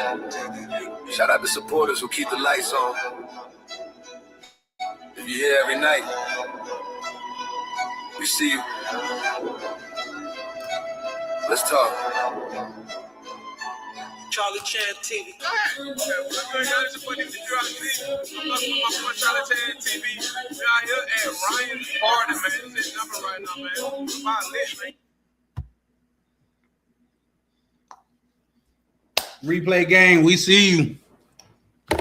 Shout out to supporters who keep the lights on. If you're here every night, we see you. Let's talk. Charlie Chan TV. Charlie Chan TV. We out here at Ryan's party, man. This is jumping right now, man. About lit, man. Replay game, we see you.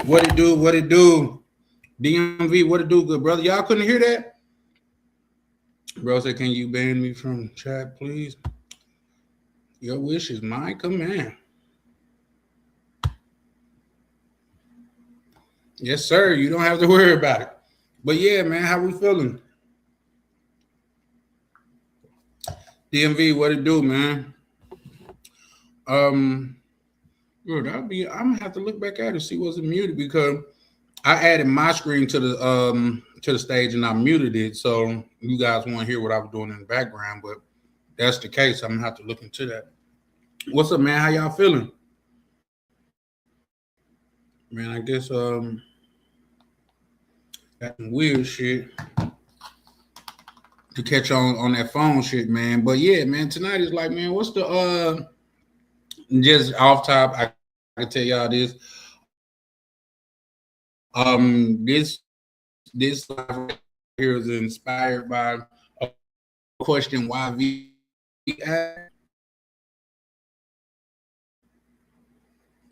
What it do? What it do? DMV, what it do, good brother? Y'all couldn't hear that? Bro said, can you ban me from chat, please? Your wish is my command. Yes, sir. You don't have to worry about it. But yeah, man, how we feeling? DMV, what it do, man? Good. I'm gonna have to look back at it, see what's muted, because I added my screen to the stage and I muted it, so you guys won't hear what I was doing in the background. But that's the case. I'm gonna have to look into that. What's up, man? How y'all feeling? Man, I guess that weird shit to catch on that phone shit, man. But yeah, man, tonight is like, man, what's the just off top, I can tell y'all this. This live here is inspired by a question why V asked.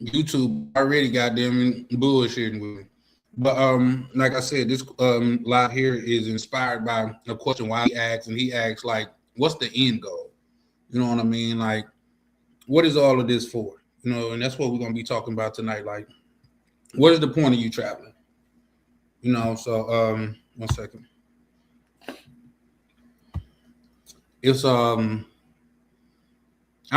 YouTube already got them bullshitting with me. But like I said, this live here is inspired by a question why he asked, and he asked, like, what's the end goal? You know what I mean? Like, what is all of this for? You know, and that's what we're gonna be talking about tonight. Like, what is the point of you traveling? You know, so 1 second. It's I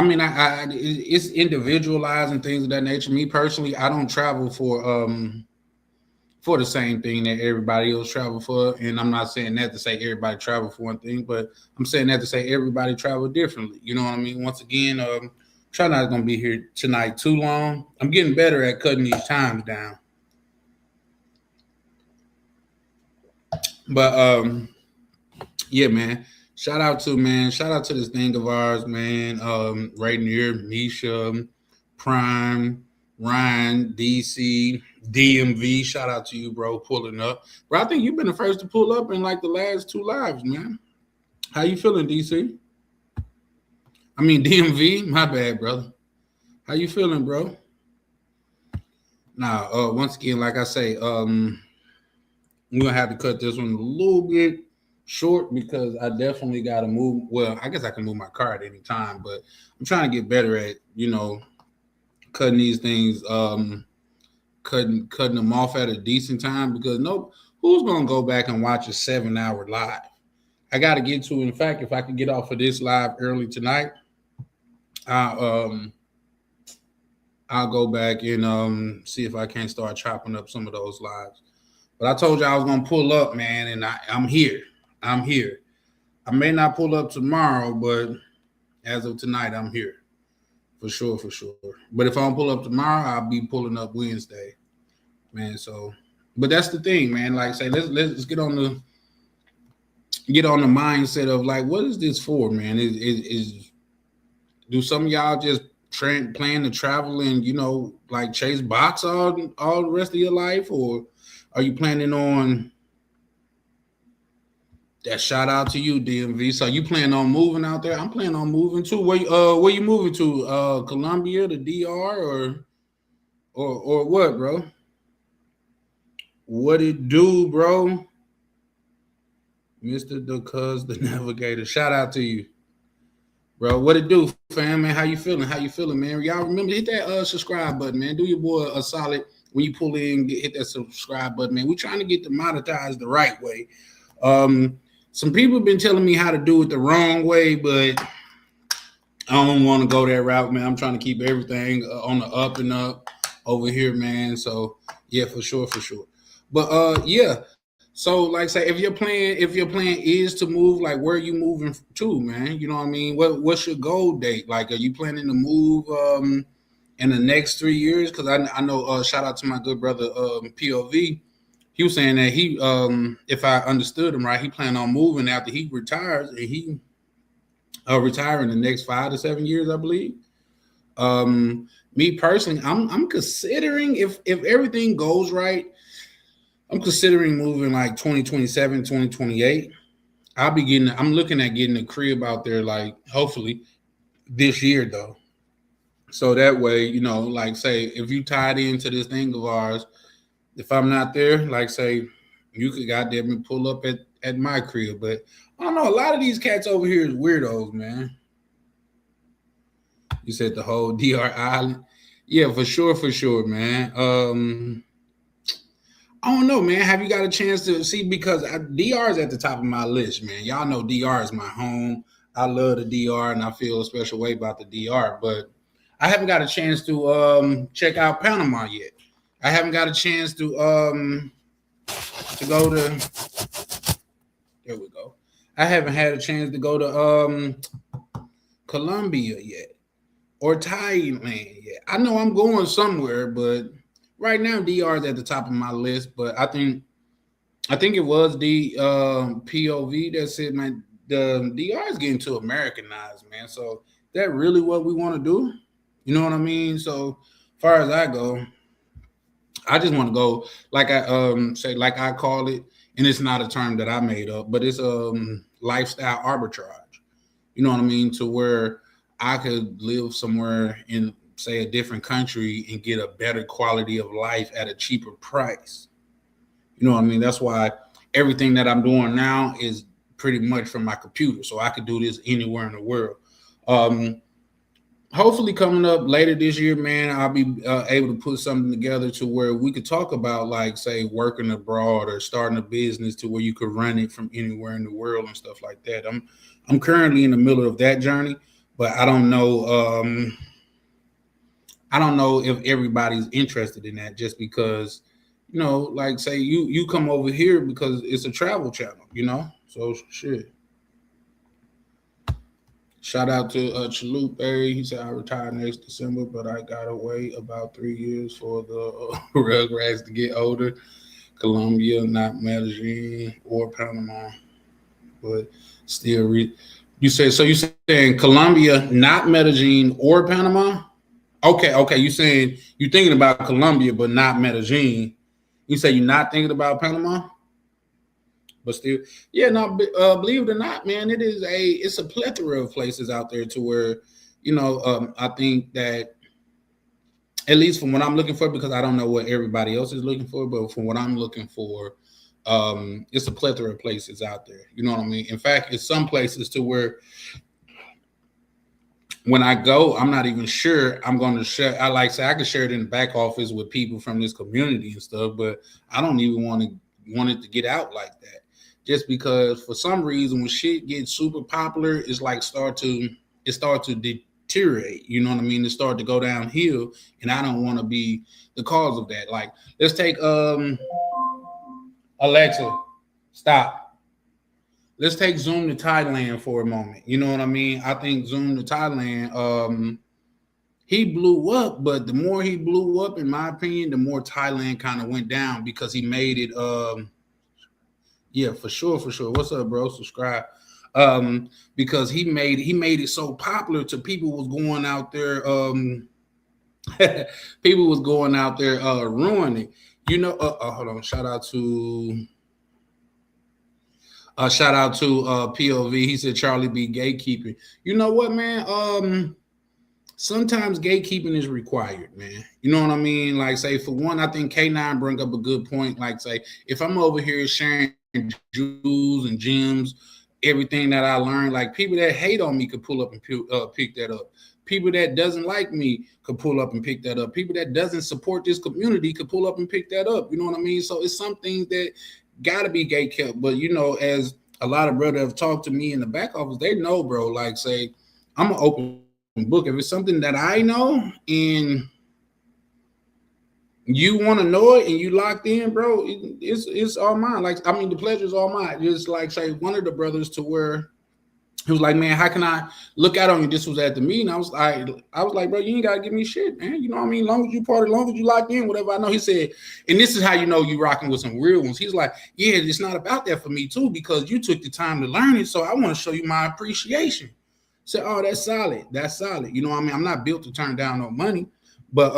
mean, it's individualized and things of that nature. Me personally, I don't travel for the same thing that everybody else travel for. And I'm not saying that to say everybody travel for one thing, but I'm saying that to say everybody travel differently. You know what I mean? Once again, try not going to be here tonight too long. I'm getting better at cutting these times down. But yeah, man. Shout out to this thing of ours, man. Right near Misha, Prime, Ryan, DC, DMV. Shout out to you, bro, pulling up. Bro, I think you've been the first to pull up in like the last 2 lives, man. How you feeling, DC? I mean, DMV. My bad, brother. How you feeling, bro? Now, once again, like I say, we're gonna have to cut this one a little bit short because I definitely got to move. Well, I guess I can move my car at any time, but I'm trying to get better at, you know, cutting these things, cutting them off at a decent time, because who's gonna go back and watch a 7-hour live? I got to get to. In fact, if I could get off of this live early tonight, I'll go back and see if I can't start chopping up some of those lives. But I told you I was gonna pull up, man, and I'm here. I'm here. I may not pull up tomorrow, but as of tonight, I'm here. For sure. But if I don't pull up tomorrow, I'll be pulling up Wednesday, man. So, but that's the thing, man. Like I say, let's get on the mindset of like, what is this for, man? Do some of y'all just plan to travel and, you know, like chase box all the rest of your life, or are you planning on that? Shout out to you, DMV. So you plan on moving out there? I'm planning on moving too. Where you moving to? Colombia, the DR, or what, bro? What it do, bro? Mr. Ducuz, the Navigator. Shout out to you, bro. What it do, fam, man? How you feeling, man? Y'all remember, hit that subscribe button, man. Do your boy a solid when you pull in. Hit that subscribe button, man. We're trying to get demonetized the right way. Some people have been telling me how to do it the wrong way, but I don't want to go that route, man. I'm trying to keep everything on the up and up over here, man. So yeah, for sure. But yeah. So like say, if your plan is to move, like where are you moving to, man? You know what I mean? What's your goal date? Like, are you planning to move in the next 3 years, because I know shout out to my good brother POV. He was saying that he if I understood him right, he planned on moving after he retires, and he retire in the next 5 to 7 years, I believe. Me personally, I'm considering if everything goes right, I'm considering moving like 2027, 2028. I'm looking at getting a crib out there, like hopefully this year though. So that way, like say if you tied into this thing of ours, if I'm not there, like say you could goddamn me pull up at my crib. But I don't know, a lot of these cats over here is weirdos, man. You said the whole DR Island. Yeah, for sure, man. I don't know, man. Have you got a chance to see? Because DR is at the top of my list, man. Y'all know DR is my home. I love the DR, and I feel a special way about the DR. But I haven't got a chance to check out Panama yet. I haven't got a chance to go to. There we go. I haven't had a chance to go to Colombia yet or Thailand yet. I know I'm going somewhere, but right now DR is at the top of my list. But I think it was the POV that said, man, the DR is getting too Americanized, man. So that really what we want to do? You know what I mean? So far as I go, I just want to go like I say, like I call it, and it's not a term that I made up, but it's lifestyle arbitrage. You know what I mean? To where I could live somewhere in say a different country and get a better quality of life at a cheaper price. You know what I mean? That's why everything that I'm doing now is pretty much from my computer, so I could do this anywhere in the world. Hopefully coming up later this year, man, I'll be able to put something together to where we could talk about like say working abroad or starting a business to where you could run it from anywhere in the world and stuff like that. I'm currently in the middle of that journey, but I don't know if everybody's interested in that just because like say you come over here because it's a travel channel. So shit. Shout out to Chalupe. He said, I retire next December, but I got to wait about 3 years for the Rugrats to get older. Colombia, not Medellin or Panama, but still. You say so? You saying Colombia, not Medellin or Panama? Okay. You saying you thinking about Colombia, but not Medellin. You say you're not thinking about Panama? But still, yeah, no, believe it or not, man, it's a plethora of places out there to where, I think that at least from what I'm looking for, because I don't know what everybody else is looking for, but from what I'm looking for, it's a plethora of places out there. You know what I mean? In fact, it's some places to where when I go, I'm not even sure I'm going to share. I can share it in the back office with people from this community and stuff, but I don't even want it to get out like that. Just because for some reason when shit gets super popular, it's like start to deteriorate. You know what I mean? It start to go downhill, and I don't want to be the cause of that. Like, let's take Alexa, stop. Let's take Zoom to Thailand for a moment. You know what I mean? I think Zoom to Thailand, he blew up, but the more he blew up, in my opinion, the more Thailand kind of went down because he made it yeah, for sure. What's up, bro? Subscribe. Because he made it so popular to people was going out there people was going out there ruining. Hold on. Shout out to POV. He said Charlie B gatekeeping. You know what, man? Sometimes gatekeeping is required, man. You know what I mean? Like, say, for one, I think K9 bring up a good point. Like, say, if I'm over here sharing jewels and gems, everything that I learned, like people that hate on me could pull up and pick that up. People that doesn't like me could pull up and pick that up. People that doesn't support this community could pull up and pick that up. You know what I mean? So it's some things that gotta be gate kept. But as a lot of brothers have talked to me in the back office, they know, bro. Like, say, I'm an open book. If it's something that I know and you want to know it and you locked in, bro, it's all mine. Like, I mean, the pleasure's all mine. Just like say one of the brothers to where He was like, man, how can I look out on you? This was at the meeting. I was like, bro, you ain't gotta give me shit, man. You know what I mean? Long as you party, long as you locked in, whatever. I know. He said, and this is how you know you rocking with some real ones. He's like, yeah, it's not about that for me too, because you took the time to learn it. So I want to show you my appreciation. Said, oh, that's solid. That's solid. You know what I mean? I'm not built to turn down no money, but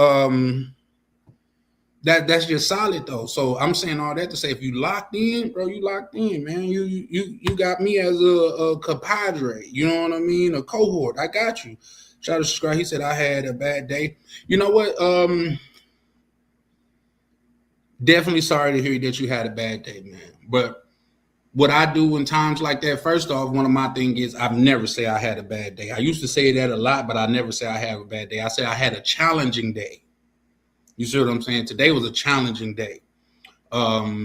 that's just solid though. So I'm saying all that to say, if you locked in, bro, you locked in, man. You got me as a compadre. You know what I mean? A cohort. I got you. Shout out to subscribe. He said I had a bad day. You know what? Definitely sorry to hear that you had a bad day, man. But what I do in times like that, first off, one of my things is I've never say I had a bad day. I used to say that a lot, but I never say I have a bad day. I say I had a challenging day. You see what I'm saying? Today was a challenging day.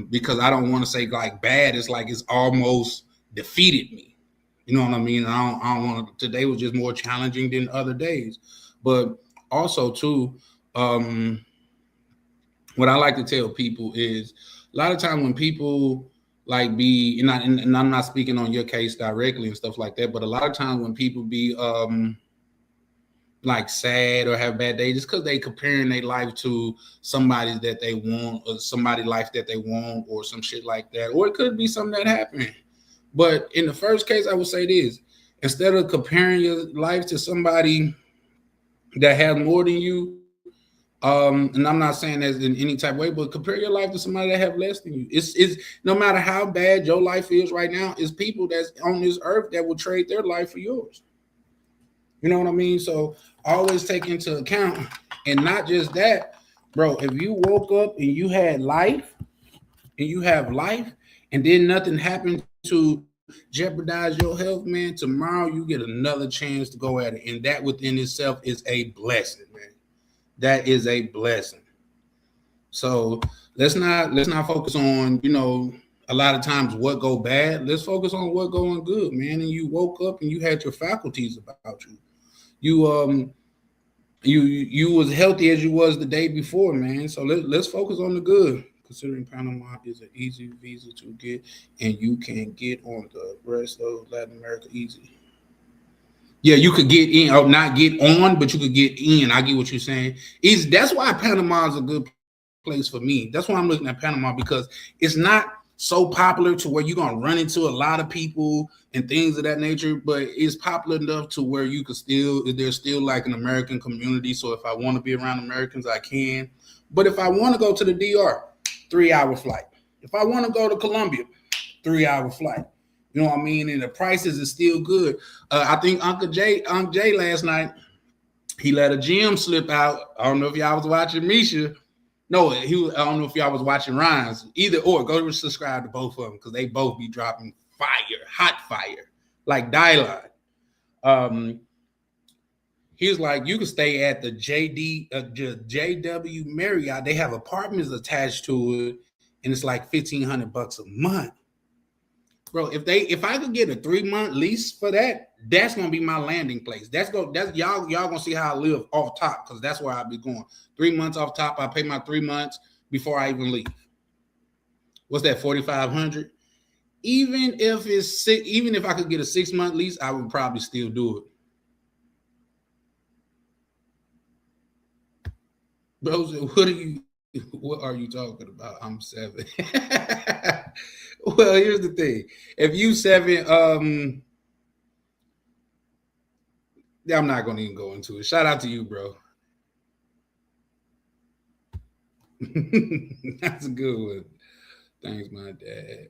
Because I don't want to say like bad. It's like it's almost defeated me. You know what I mean? I don't want to. Today was just more challenging than other days. But also too, what I like to tell people is a lot of time when people like be, and I'm not speaking on your case directly and stuff like that, but a lot of times when people be like sad or have bad days, just because they comparing their life to somebody that they want, or somebody life that they want, or some shit like that, or it could be something that happened. But in the first case, I would say this: instead of comparing your life to somebody that has more than you, and I'm not saying that in any type of way, but compare your life to somebody that have less than you. It's no matter how bad your life is right now, it's people that's on this earth that will trade their life for yours. You know what I mean? So always take into account, and not just that, bro. If you woke up and you had life, and you have life, and then nothing happened to jeopardize your health, man, tomorrow you get another chance to go at it, and that within itself is a blessing, man. That is a blessing. So let's not focus on, a lot of times what go bad. Let's focus on what going good, man. And you woke up and you had your faculties about you. You was healthy as you was the day before, man. So let's focus on the good. Considering Panama is an easy visa to get, and you can get on the rest of Latin America easy. Yeah, you could get in, or not get on, but you could get in. I get what you're saying. Is That's why Panama is a good place for me. That's why I'm looking at Panama, because it's not so popular to where you're gonna run into a lot of people and things of that nature, but it's popular enough to where you could still, there's still like an American community. So if I want to be around Americans, I can. But if I want to go to the DR, 3 hour flight. If I want to go to Colombia, 3 hour flight. You know what I mean? And the prices is still good. I think Uncle Jay last night, he let a gem slip out. I don't know if y'all was watching Misha. No, I don't know if y'all was watching Ryan's. Either or, go subscribe to both of them, because they both be dropping fire, hot fire, like Dylon. He was like, you can stay at the JW Marriott. They have apartments attached to it, and it's like $1,500 a month. Bro, if I could get a 3-month lease for that, that's gonna be my landing place. That's y'all gonna see how I live off top, because that's where I'll be going. 3 months off top. I pay my 3 months before I even leave. What's that? 4,500. Even if I could get a 6-month lease, I would probably still do it. Bro, what are you talking about? I'm 7. Well, here's the thing. If you 7, I'm not gonna even go into it. Shout out to you, bro. That's a good one. Thanks, my dad.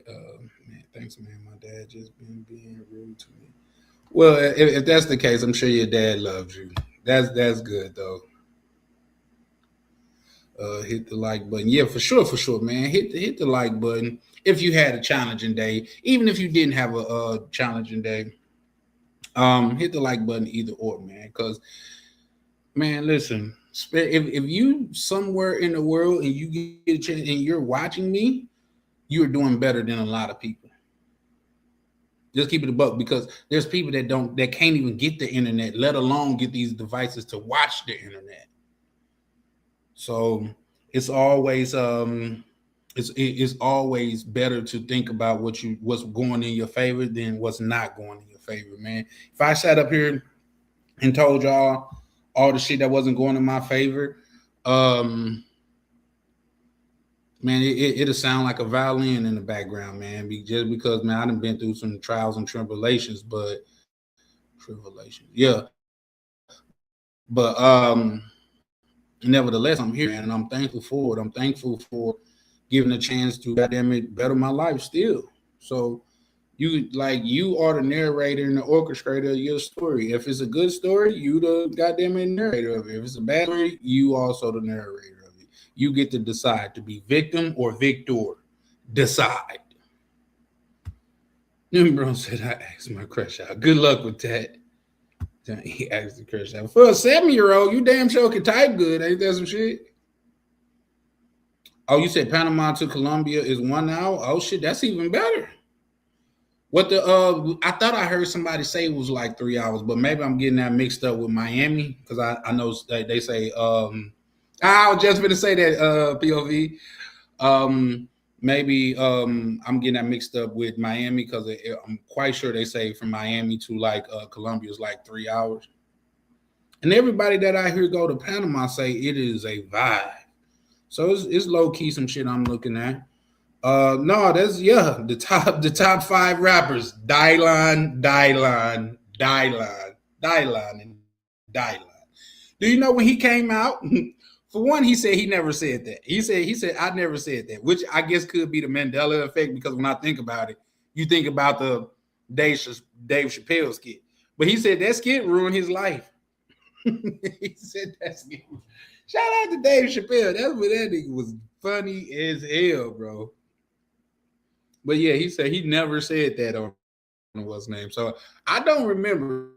Man, thanks, man. My dad just been being rude to me. Well, if that's the case, I'm sure your dad loves you. That's good though. Hit the like button. Yeah, for sure, man. Hit the like button if you had a challenging day. Even if you didn't have a challenging day, hit the like button either or, man. Because, man, listen, if you somewhere in the world and you get a chance and you're watching me, you're doing better than a lot of people. Just keep it a buck, because there's people that can't even get the internet, let alone get these devices to watch the internet. So it's always it's always better to think about what's going in your favor than what's not going in your favor, man. If I sat up here and told y'all all the shit that wasn't going in my favor, um, man, it'll sound like a violin in the background, man. Just because, man, I done been through some trials and tribulations, but tribulations, yeah. But nevertheless, I'm here, man, and I'm thankful for it. I'm thankful for given a chance to goddamn it better my life still. So you are the narrator and the orchestrator of your story. If it's a good story, you the goddamn it narrator of it. If it's a bad story, you also the narrator of it. You get to decide to be victim or victor. Decide. Then bro said I asked my crush out. Good luck with that. He asked the crush out. For a 7-year-old, you damn sure can type good. Ain't that some shit? Oh, you said Panama to Colombia is 1 hour? Oh shit, that's even better. What the I thought I heard somebody say it was like 3 hours, but maybe I'm getting that mixed up with Miami because I know they say I was just gonna say that POV. Maybe I'm getting that mixed up with Miami because I'm quite sure they say from Miami to like Colombia is like 3 hours. And everybody that I hear go to Panama say it is a vibe. So it's low key some shit I'm looking at. No, that's the top 5 rappers: Dylan, and Dylan. Do you know when he came out? For one, he said he never said that. He said I never said that, which I guess could be the Mandela effect because when I think about it, you think about the Dave Chappelle skit, but he said that skit ruined his life. He said that skit. Shout out to Dave Chappelle. That's what that nigga was funny as hell, bro. But yeah, he said he never said that on what's name. So I don't remember.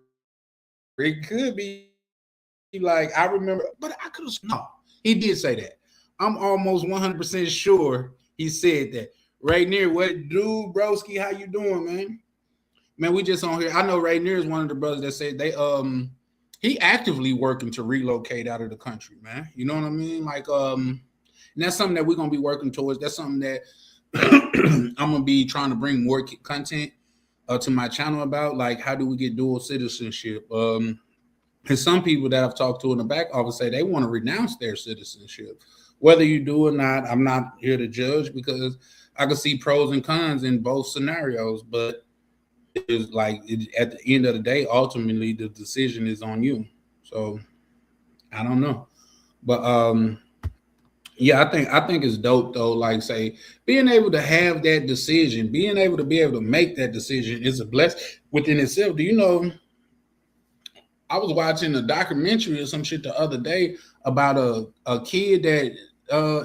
It could be like I remember, but I could have no. He did say that. I'm almost 100% sure he said that. Right near what dude, broski, how you doing, man? Man, we just on here. I know right near is one of the brothers that said they he actively working to relocate out of the country, man. You know what I mean? Like and that's something that we're gonna be working towards. That's something that I'm gonna be trying to bring more content to my channel about. Like, how do we get dual citizenship? And some people that I've talked to in the back office say they want to renounce their citizenship. Whether you do or not, I'm not here to judge because I can see pros and cons in both scenarios. But it's like at the end of the day, ultimately the decision is on you. So I don't know, but yeah, I think it's dope though. Like say being able to have that decision, being able to make that decision is a blessing within itself. Do you know? I was watching a documentary or some shit the other day about a kid that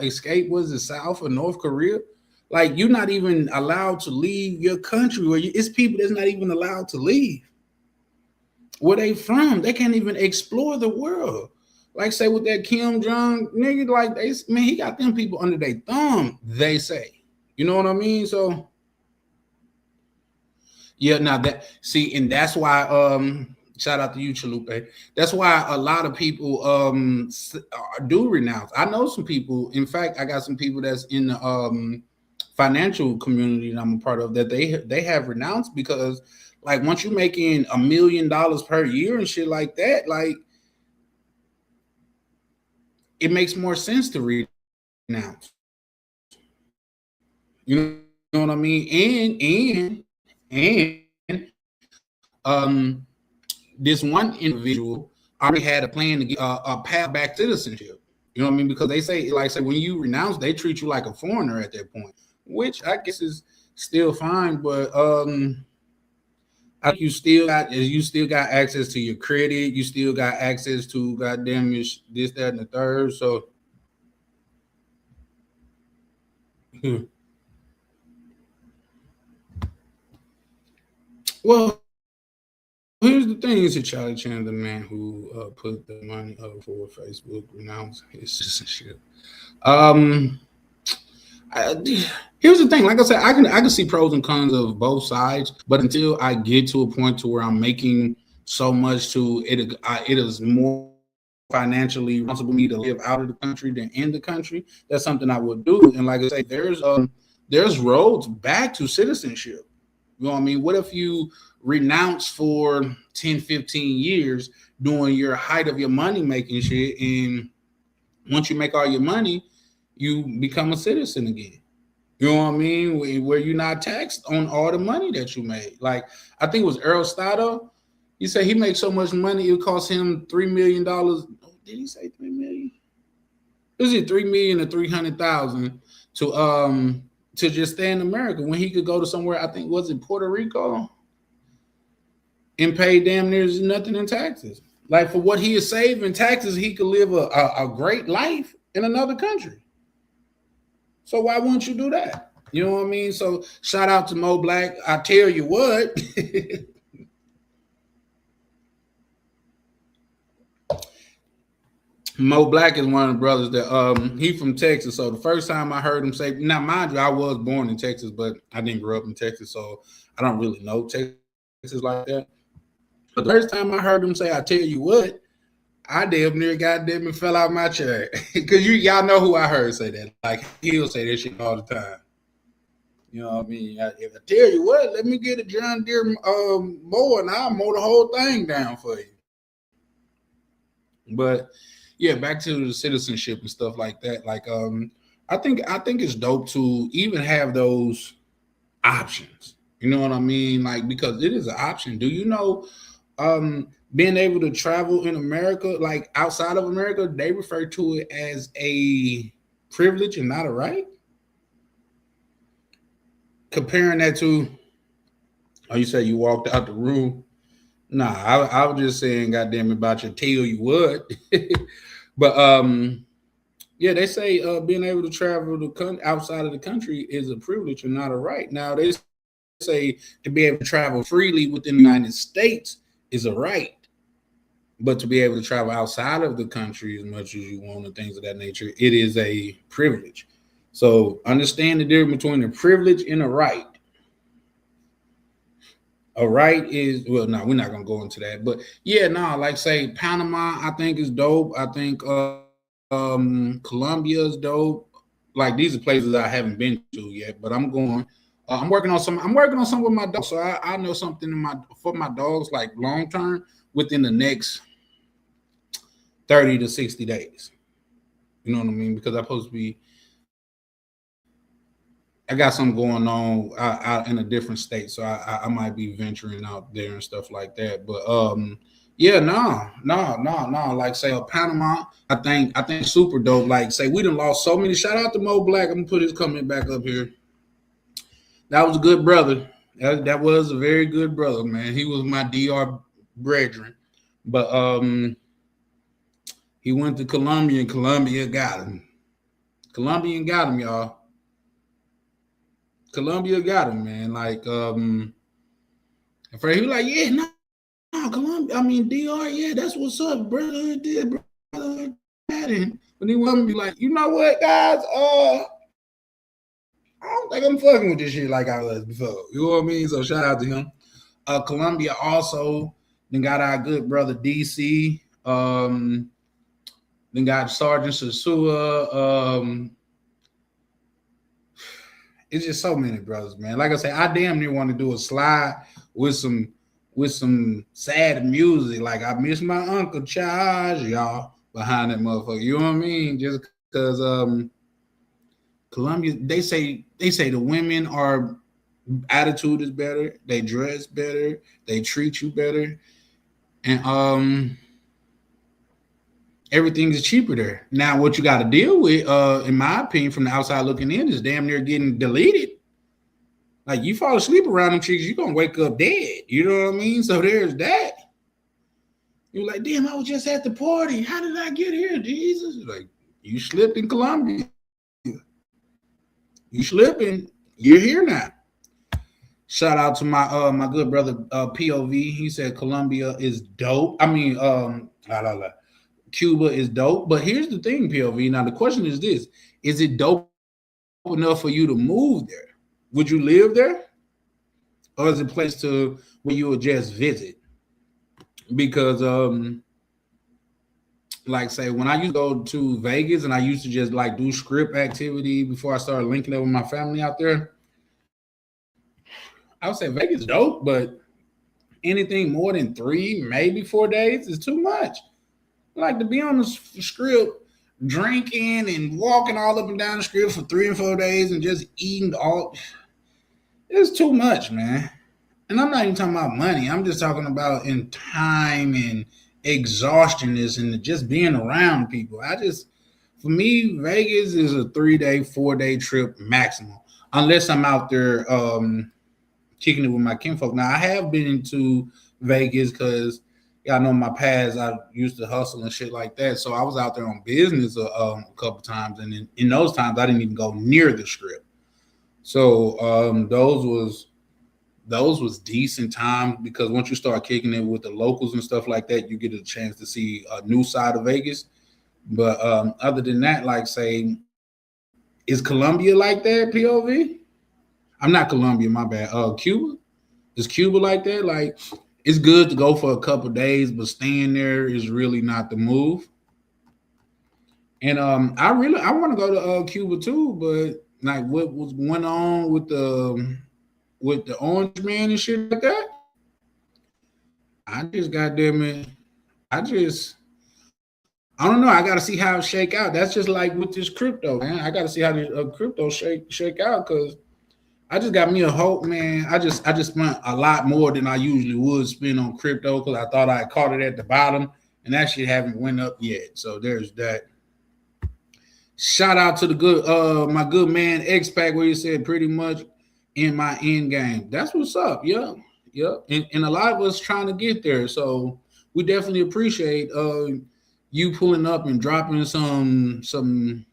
escaped was it South or North Korea. Like you're not even allowed to leave your country, where it's people that's not even allowed to leave. Where they from? They can't even explore the world. Like say with that Kim Jong nigga, like he got them people under their thumb. They say, you know what I mean? So yeah, now that see, and that's why shout out to you, Chalupe. That's why a lot of people do renounce. I know some people. In fact, I got some people that's in the financial community that I'm a part of that they have renounced because like once you're making $1 million per year and shit like that, like it makes more sense to renounce. You know what I mean? And this one individual already had a plan to get a path back to citizenship. You know what I mean? Because they say, like, say when you renounce, they treat you like a foreigner at that point, which I guess is still fine. But I think you still got access to your credit. You still got access to goddamn your this, that, and the third. So. Well, here's the thing: is it Charlie Chan, the man who put the money up for Facebook, renounce his citizenship? Here's the thing: like I said, I can see pros and cons of both sides, but until I get to a point to where I'm making so much to it, it is more financially responsible for me to live out of the country than in the country. That's something I would do. And like I say, there's roads back to citizenship. You know what I mean? What if you renounce for 10, 15 years doing your height of your money making shit, and once you make all your money, you become a citizen again? You know what I mean? Where you're not taxed on all the money that you made. Like, I think it was Earl Stado. He said he makes so much money it cost him $3 million. Did he say 3 million? Is it 3 million or 300,000 to just stay in America when he could go to somewhere? I think was it Puerto Rico and pay damn near nothing in taxes. Like for what he is saving taxes, he could live a great life in another country. So why wouldn't you do that? You know what I mean? So shout out to Mo Black. I tell you what. Mo Black is one of the brothers that he from Texas. So the first time I heard him say, now mind you, I was born in Texas, but I didn't grow up in Texas, so I don't really know Texas like that. But the first time I heard him say, I tell you what, I damn near goddamn it fell out my chair. Cause y'all know who I heard say that. Like he'll say that shit all the time. You know what I mean? If I tell you what, let me get a John Deere mower and I'll mow the whole thing down for you. But yeah, back to the citizenship and stuff like that. Like, I think it's dope to even have those options. You know what I mean? Like, because it is an option. Do you know, being able to travel in America, like outside of America, they refer to it as a privilege and not a right. Comparing that to, oh, you say you walked out the room. Nah, I was just saying, goddamn about your tell you what. But yeah, they say being able to travel to outside of the country is a privilege and not a right. Now they say to be able to travel freely within the United States is a right, but to be able to travel outside of the country as much as you want and things of that nature, it is a privilege. So understand the difference between a privilege and a right. A right is, well, no, we're not gonna go into that, but yeah, no, like say Panama, I think is dope. I think Colombia is dope. Like these are places I haven't been to yet, but I'm going. I'm working on some. I'm working on some with my dogs, so I know something in my for my dogs like long term within the next 30 to 60 days. You know what I mean? Because I'm supposed to be. I got something going on out in a different state, so I might be venturing out there and stuff like that. But yeah, no. Like say Panama, I think super dope. Like say we done lost so many. Shout out to Mo Black. I'm gonna put his comment back up here. That was a good brother. That was a very good brother, man. He was my DR brethren, but he went to Colombia and Colombia got him. Colombian got him, y'all. Colombia got him, man. Like, at first he was like, yeah, no, Colombia. I mean, DR, yeah, that's what's up, brother. Did brother that? And but he want to be like, you know what, guys? I don't think I'm fucking with this shit like I was before. You know what I mean? So shout out to him. Colombia also then got our good brother DC. Then got Sergeant Sasua. It's just so many brothers, man. Like I say, I damn near want to do a slide with some sad music. Like I miss my Uncle Charles, y'all, behind that motherfucker. You know what I mean? Just because Colombia, they say the women are attitude is better, they dress better, they treat you better, and everything is cheaper there. Now, what you got to deal with, in my opinion, from the outside looking in, is damn near getting deleted. Like you fall asleep around them chicks, you're gonna wake up dead. You know what I mean? So there's that. You're like, damn, I was just at the party. How did I get here? Jesus. Like, you slipped in Colombia. You slipping. You're here now. Shout out to my good brother POV. He said Colombia is dope. I mean, Cuba is dope. But here's the thing, POV. Now the question is this: is it dope enough for you to move there? Would you live there? Or is it a place to where you would just visit? Because like say when I used to go to Vegas and I used to just like do script activity before I started linking up with my family out there. I would say Vegas dope, but anything more than 3, maybe 4 days is too much. Like to be on the strip, drinking and walking all up and down the strip for 3 and 4 days and just eating all. It's too much, man. And I'm not even talking about money. I'm just talking about in time and exhaustionness and just being around people. For me, Vegas is a 3 day, 4 day trip maximum, unless I'm out there kicking it with my kinfolk. Now I have been into Vegas because y'all know my past. I used to hustle and shit like that, so I was out there on business a couple times, and in those times I didn't even go near the strip. So those was decent times because once you start kicking it with the locals and stuff like that, you get a chance to see a new side of Vegas. But other than that, like say, is Colombia like that? POV? I'm not Colombia, my bad. Cuba is Cuba like that? Like it's good to go for a couple days, but staying there is really not the move. And I want to go to Cuba too, but like what was going on with the Orange Man and shit like that, I just goddamn it, I don't know. I got to see how it shake out. That's just like with this crypto, man. I got to see how this crypto shake out because I just got me a hope, man. I just spent a lot more than I usually would spend on crypto because I thought I caught it at the bottom, and that shit haven't went up yet. So there's that. Shout out to the good my good man X Pack where he said pretty much in my end game. That's what's up. Yeah. Yeah. And a lot of us trying to get there. So we definitely appreciate you pulling up and dropping some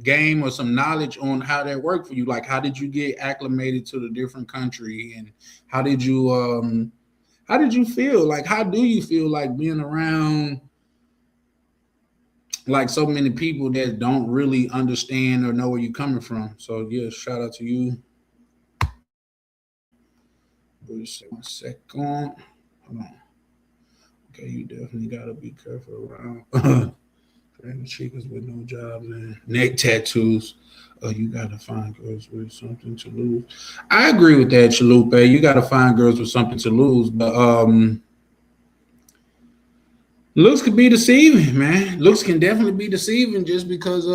game or some knowledge on how that worked for you. Like how did you get acclimated to the different country and how did you how did you feel? Like how do you feel like being around like so many people that don't really understand or know where you're coming from. So yeah, shout out to you. One second. Hold on. Okay, you definitely gotta be careful around random chicas with no jobs and neck tattoos. You gotta find girls with something to lose. I agree with that, Chalupe. You gotta find girls with something to lose, but looks can be deceiving, man. Looks can definitely be deceiving just because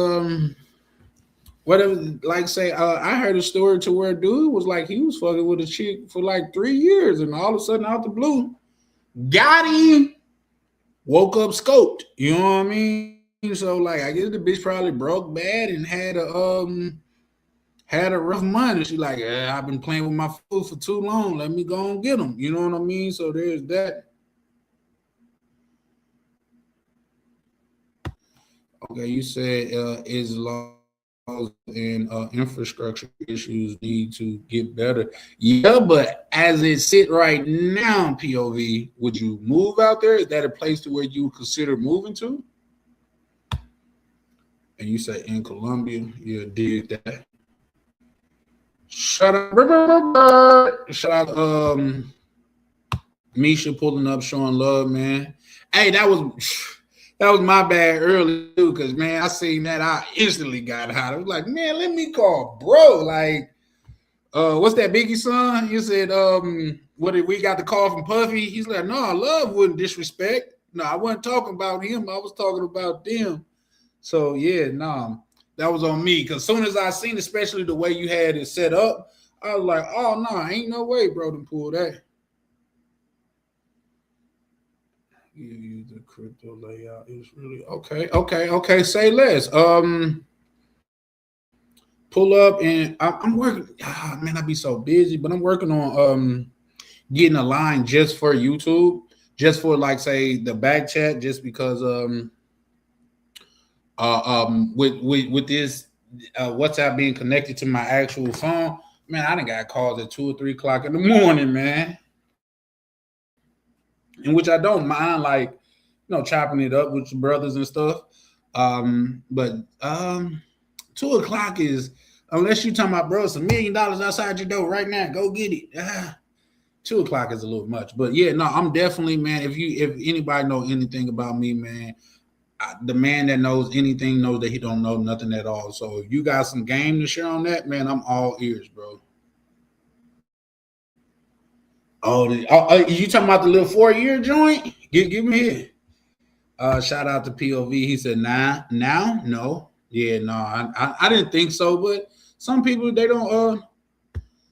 whatever like say I heard a story to where a dude was like he was fucking with a chick for like 3 years and all of a sudden out the blue got him, woke up scoped, you know what I mean? So like I guess the bitch probably broke bad and had a rough month and she like I've been playing with my food for too long, let me go and get him, you know what I mean? So there's that. Okay, you said is laws and infrastructure issues need to get better. Yeah, but as it sit right now, POV, would you move out there? Is that a place to where you consider moving to? And you say in Colombia, you did that. Shout out, Misha pulling up, showing love, man. Hey, that was my bad early too, because man, I seen that I instantly got hot. I was like, man, let me call bro. Like, what's that Biggie son? You said, what did we got the call from Puffy? He's like, no, love wouldn't disrespect. No, I wasn't talking about him. I was talking about them. So yeah, no, that was on me. Cause soon as I seen, especially the way you had it set up, I was like, oh no, ain't no way, bro, to pull that. You use the crypto layout is really okay. Okay, okay. Say less. Pull up and I'm working. Ah, man, I be so busy, but I'm working on getting a line just for YouTube, just for like say the back chat, just because with this WhatsApp being connected to my actual phone, man, I done got calls at 2 or 3 o'clock in the morning, man. And which I don't mind, like chopping it up with your brothers and stuff. But 2 o'clock is unless you talking about bro, it's $1 million outside your door right now. Go get it. 2 o'clock is a little much, but yeah, no, I'm definitely man. If anybody know anything about me, man, the man that knows anything knows that he don't know nothing at all. So if you got some game to share on that, man, I'm all ears, bro. You talking about the little 4 year joint? Give me here. Shout out to POV. He said, "Nah, now, no, yeah, no, I didn't think so, but some people they don't.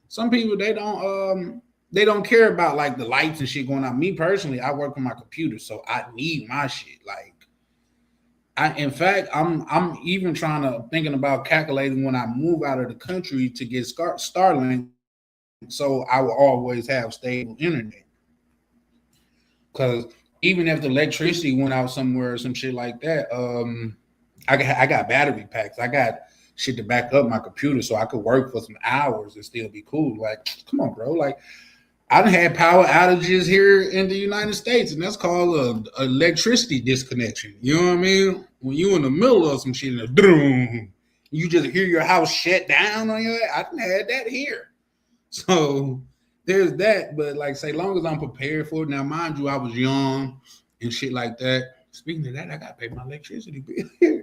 Some people they don't care about like the lights and shit going out. Me personally, I work on my computer, so I need my shit. Like, in fact, I'm even thinking about calculating when I move out of the country to get Starlink, so I will always have stable internet. Because even if the electricity went out somewhere or some shit like that, I got battery packs. I got shit to back up my computer so I could work for some hours and still be cool. Like, come on, bro. Like, I done had power outages here in the United States, and that's called a electricity disconnection. You know what I mean? When you in the middle of some shit, and you just hear your house shut down on your. I done had that here. So there's that, but like say, long as I'm prepared for it. Now, mind you, I was young and shit like that. Speaking of that, I gotta pay my electricity bill.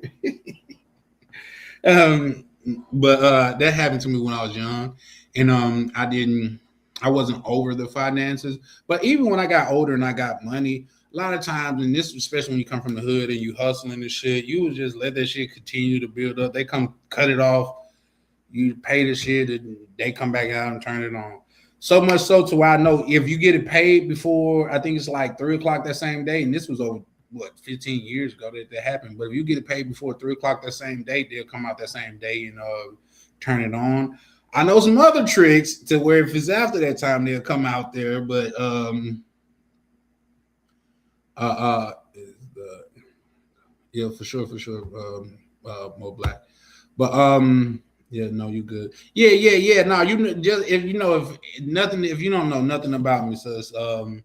um, but that happened to me when I was young, and I wasn't over the finances. But even when I got older and I got money, a lot of times, and this especially when you come from the hood and you hustling and shit, you would just let that shit continue to build up. They come cut it off, you pay the shit, and they come back out and turn it on. So much so to where I know if you get it paid before, I think it's like 3 o'clock that same day, and this was over 15 years ago that happened. But if you get it paid before 3 o'clock that same day, they'll come out that same day and turn it on. I know some other tricks to where if it's after that time, they'll come out there, but uh, yeah, for sure, more black, but yeah, no, you good. Yeah. No, you just if nothing, if you don't know nothing about me, sis, man,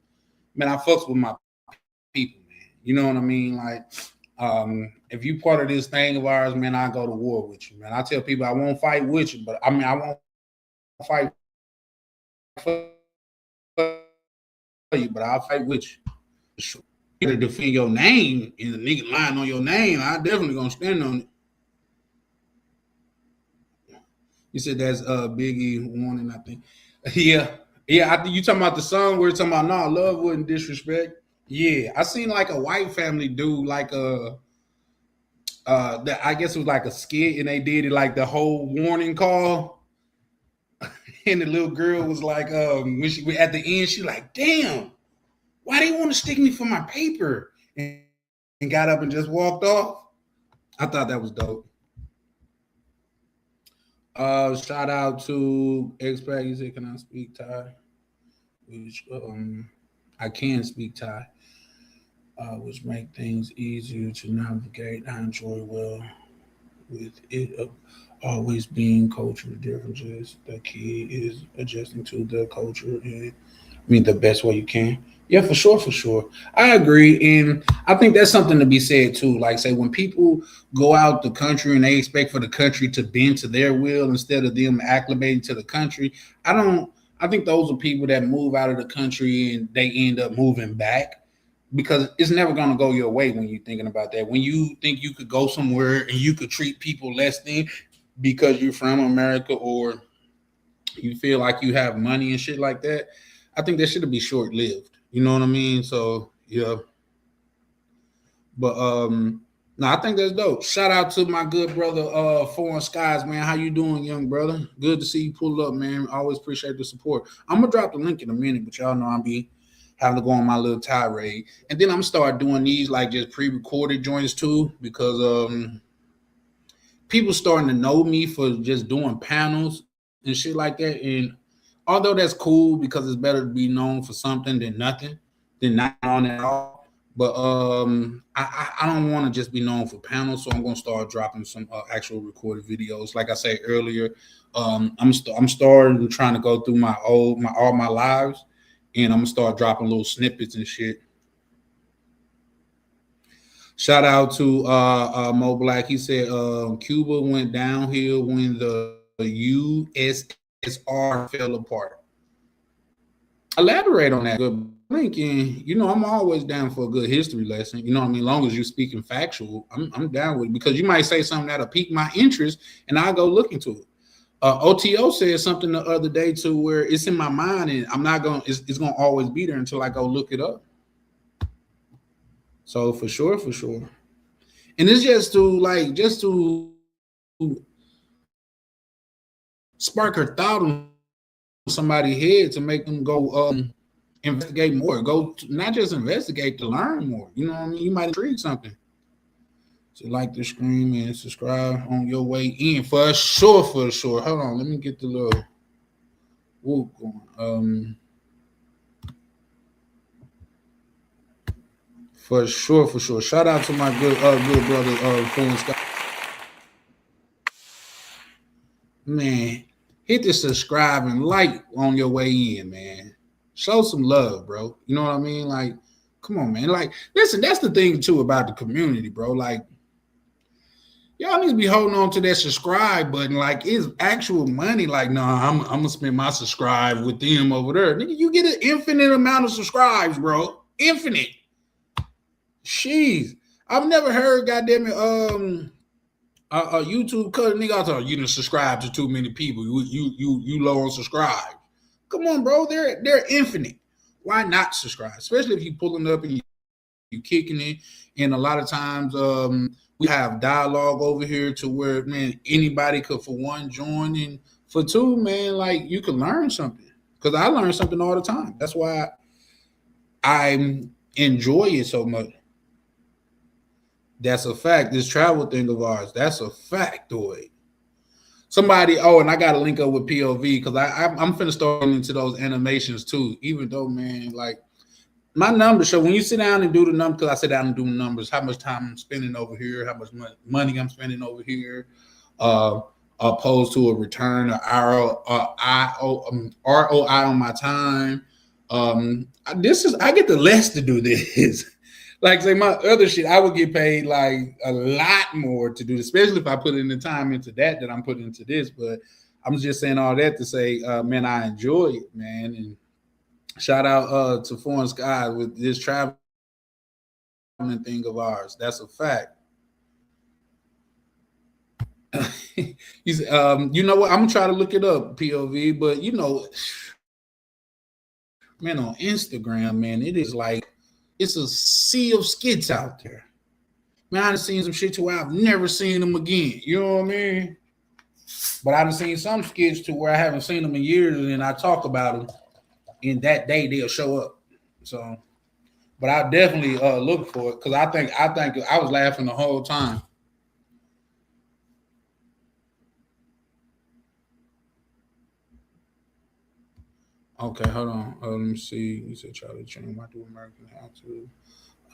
I fucks with my people, man. You know what I mean? Like, if you part of this thing of ours, man, I go to war with you, man. I tell people I won't fight with you, but I mean I won't fight for you, but I'll fight with you. For sure. You gotta defend your name and the nigga lying on your name. I definitely gonna stand on it. You said that's Biggie warning, I think. Yeah. Yeah, I think you talking about the song where it's talking about no love wouldn't disrespect. Yeah. I seen like a white family do like a that I guess it was like a skit and they did it like the whole warning call. And the little girl was like, when she at the end, she like, damn, why they want to stick me for my paper? And got up and just walked off. I thought that was dope. Shout out to Expat. You said, can I speak Thai? Which I can speak Thai, which make things easier to navigate. I enjoy well with it always being cultural differences. The key is adjusting to the culture and I mean the best way you can. Yeah, for sure, for sure. I agree, and I think that's something to be said too. Like, say when people go out the country and they expect for the country to bend to their will instead of them acclimating to the country. I don't. I think those are people that move out of the country and they end up moving back because it's never going to go your way when you're thinking about that. When you think you could go somewhere and you could treat people less than because you're from America or you feel like you have money and shit like that, I think that should be short lived. You know what I mean? So yeah, but no, I think that's dope. Shout out to my good brother, Foreign Skies, man. How you doing, young brother? Good to see you pull up, man. Always appreciate the support. I'm gonna drop the link in a minute, but y'all know I'll be having to go on my little tirade, and then I'm gonna start doing these like just pre-recorded joints too, because people starting to know me for just doing panels and shit like that. And although that's cool because it's better to be known for something than nothing, than not on at all. But I don't want to just be known for panels, so I'm gonna start dropping some actual recorded videos. Like I said earlier, I'm starting trying to go through my all my lives, and I'm gonna start dropping little snippets and shit. Shout out to Mo Black. He said Cuba went downhill when the USSR fell apart. Elaborate on that, good. Thinking, I'm always down for a good history lesson. You know what I mean? Long as you're speaking factual, I'm down with it because you might say something that'll pique my interest and I'll go look into it. OTO said something the other day too, where it's in my mind, and I'm not gonna. It's gonna always be there until I go look it up. So for sure, for sure. And it's just to spark a thought on somebody's head to make them go investigate more. Go to, not just investigate to learn more. You know what I mean? You might intrigue something. So like the stream and subscribe on your way in for sure, for sure. Hold on, let me get the little whoop going. For sure, for sure. Shout out to my good brother, Phil Scott. Man, hit the subscribe and like on your way in, man. Show some love, bro. You know what I mean? Like, come on, man. Like, listen, that's the thing too about the community, bro. Like, y'all need to be holding on to that subscribe button. Like, it's actual money. Like, nah, I'm gonna spend my subscribe with them over there. Nigga, you get an infinite amount of subscribes, bro. Infinite. Jeez. I've never heard, goddamn it, YouTube cut a nigga out there. You didn't subscribe to too many people. You low on subscribe. Come on, bro. They're infinite. Why not subscribe? Especially if you pulling up and you kicking it. And a lot of times we have dialogue over here to where, man, anybody could for one join, and for two, man, like you can learn something. Because I learn something all the time. That's why I enjoy it so much. That's a fact. This travel thing of ours, that's a factoid. Somebody, and I got to link up with POV because I'm finna start into those animations too. Even though, man, like my numbers. So when you sit down and do the numbers, because I sit down and do the numbers, how much time I'm spending over here, how much money I'm spending over here, opposed to a return, ROI on my time. I get the less to do this. Like say my other shit, I would get paid like a lot more to do this, especially if I put in the time into that I'm putting into this. But I'm just saying all that to say, man, I enjoy it, man. And shout out to Foreign Skies with this traveling thing of ours. That's a fact. He's, you know what? I'm gonna try to look it up, POV. But you know, man, on Instagram, man, it is like it's a sea of skits out there. Man, I've seen some shit to where I've never seen them again. You know what I mean? But I've seen some skits to where I haven't seen them in years, and then I talk about them, and that day they'll show up. So, but I definitely look for it because I think I was laughing the whole time. Okay, hold on. Let me see. You said Charlie Chan. Why do Americans have to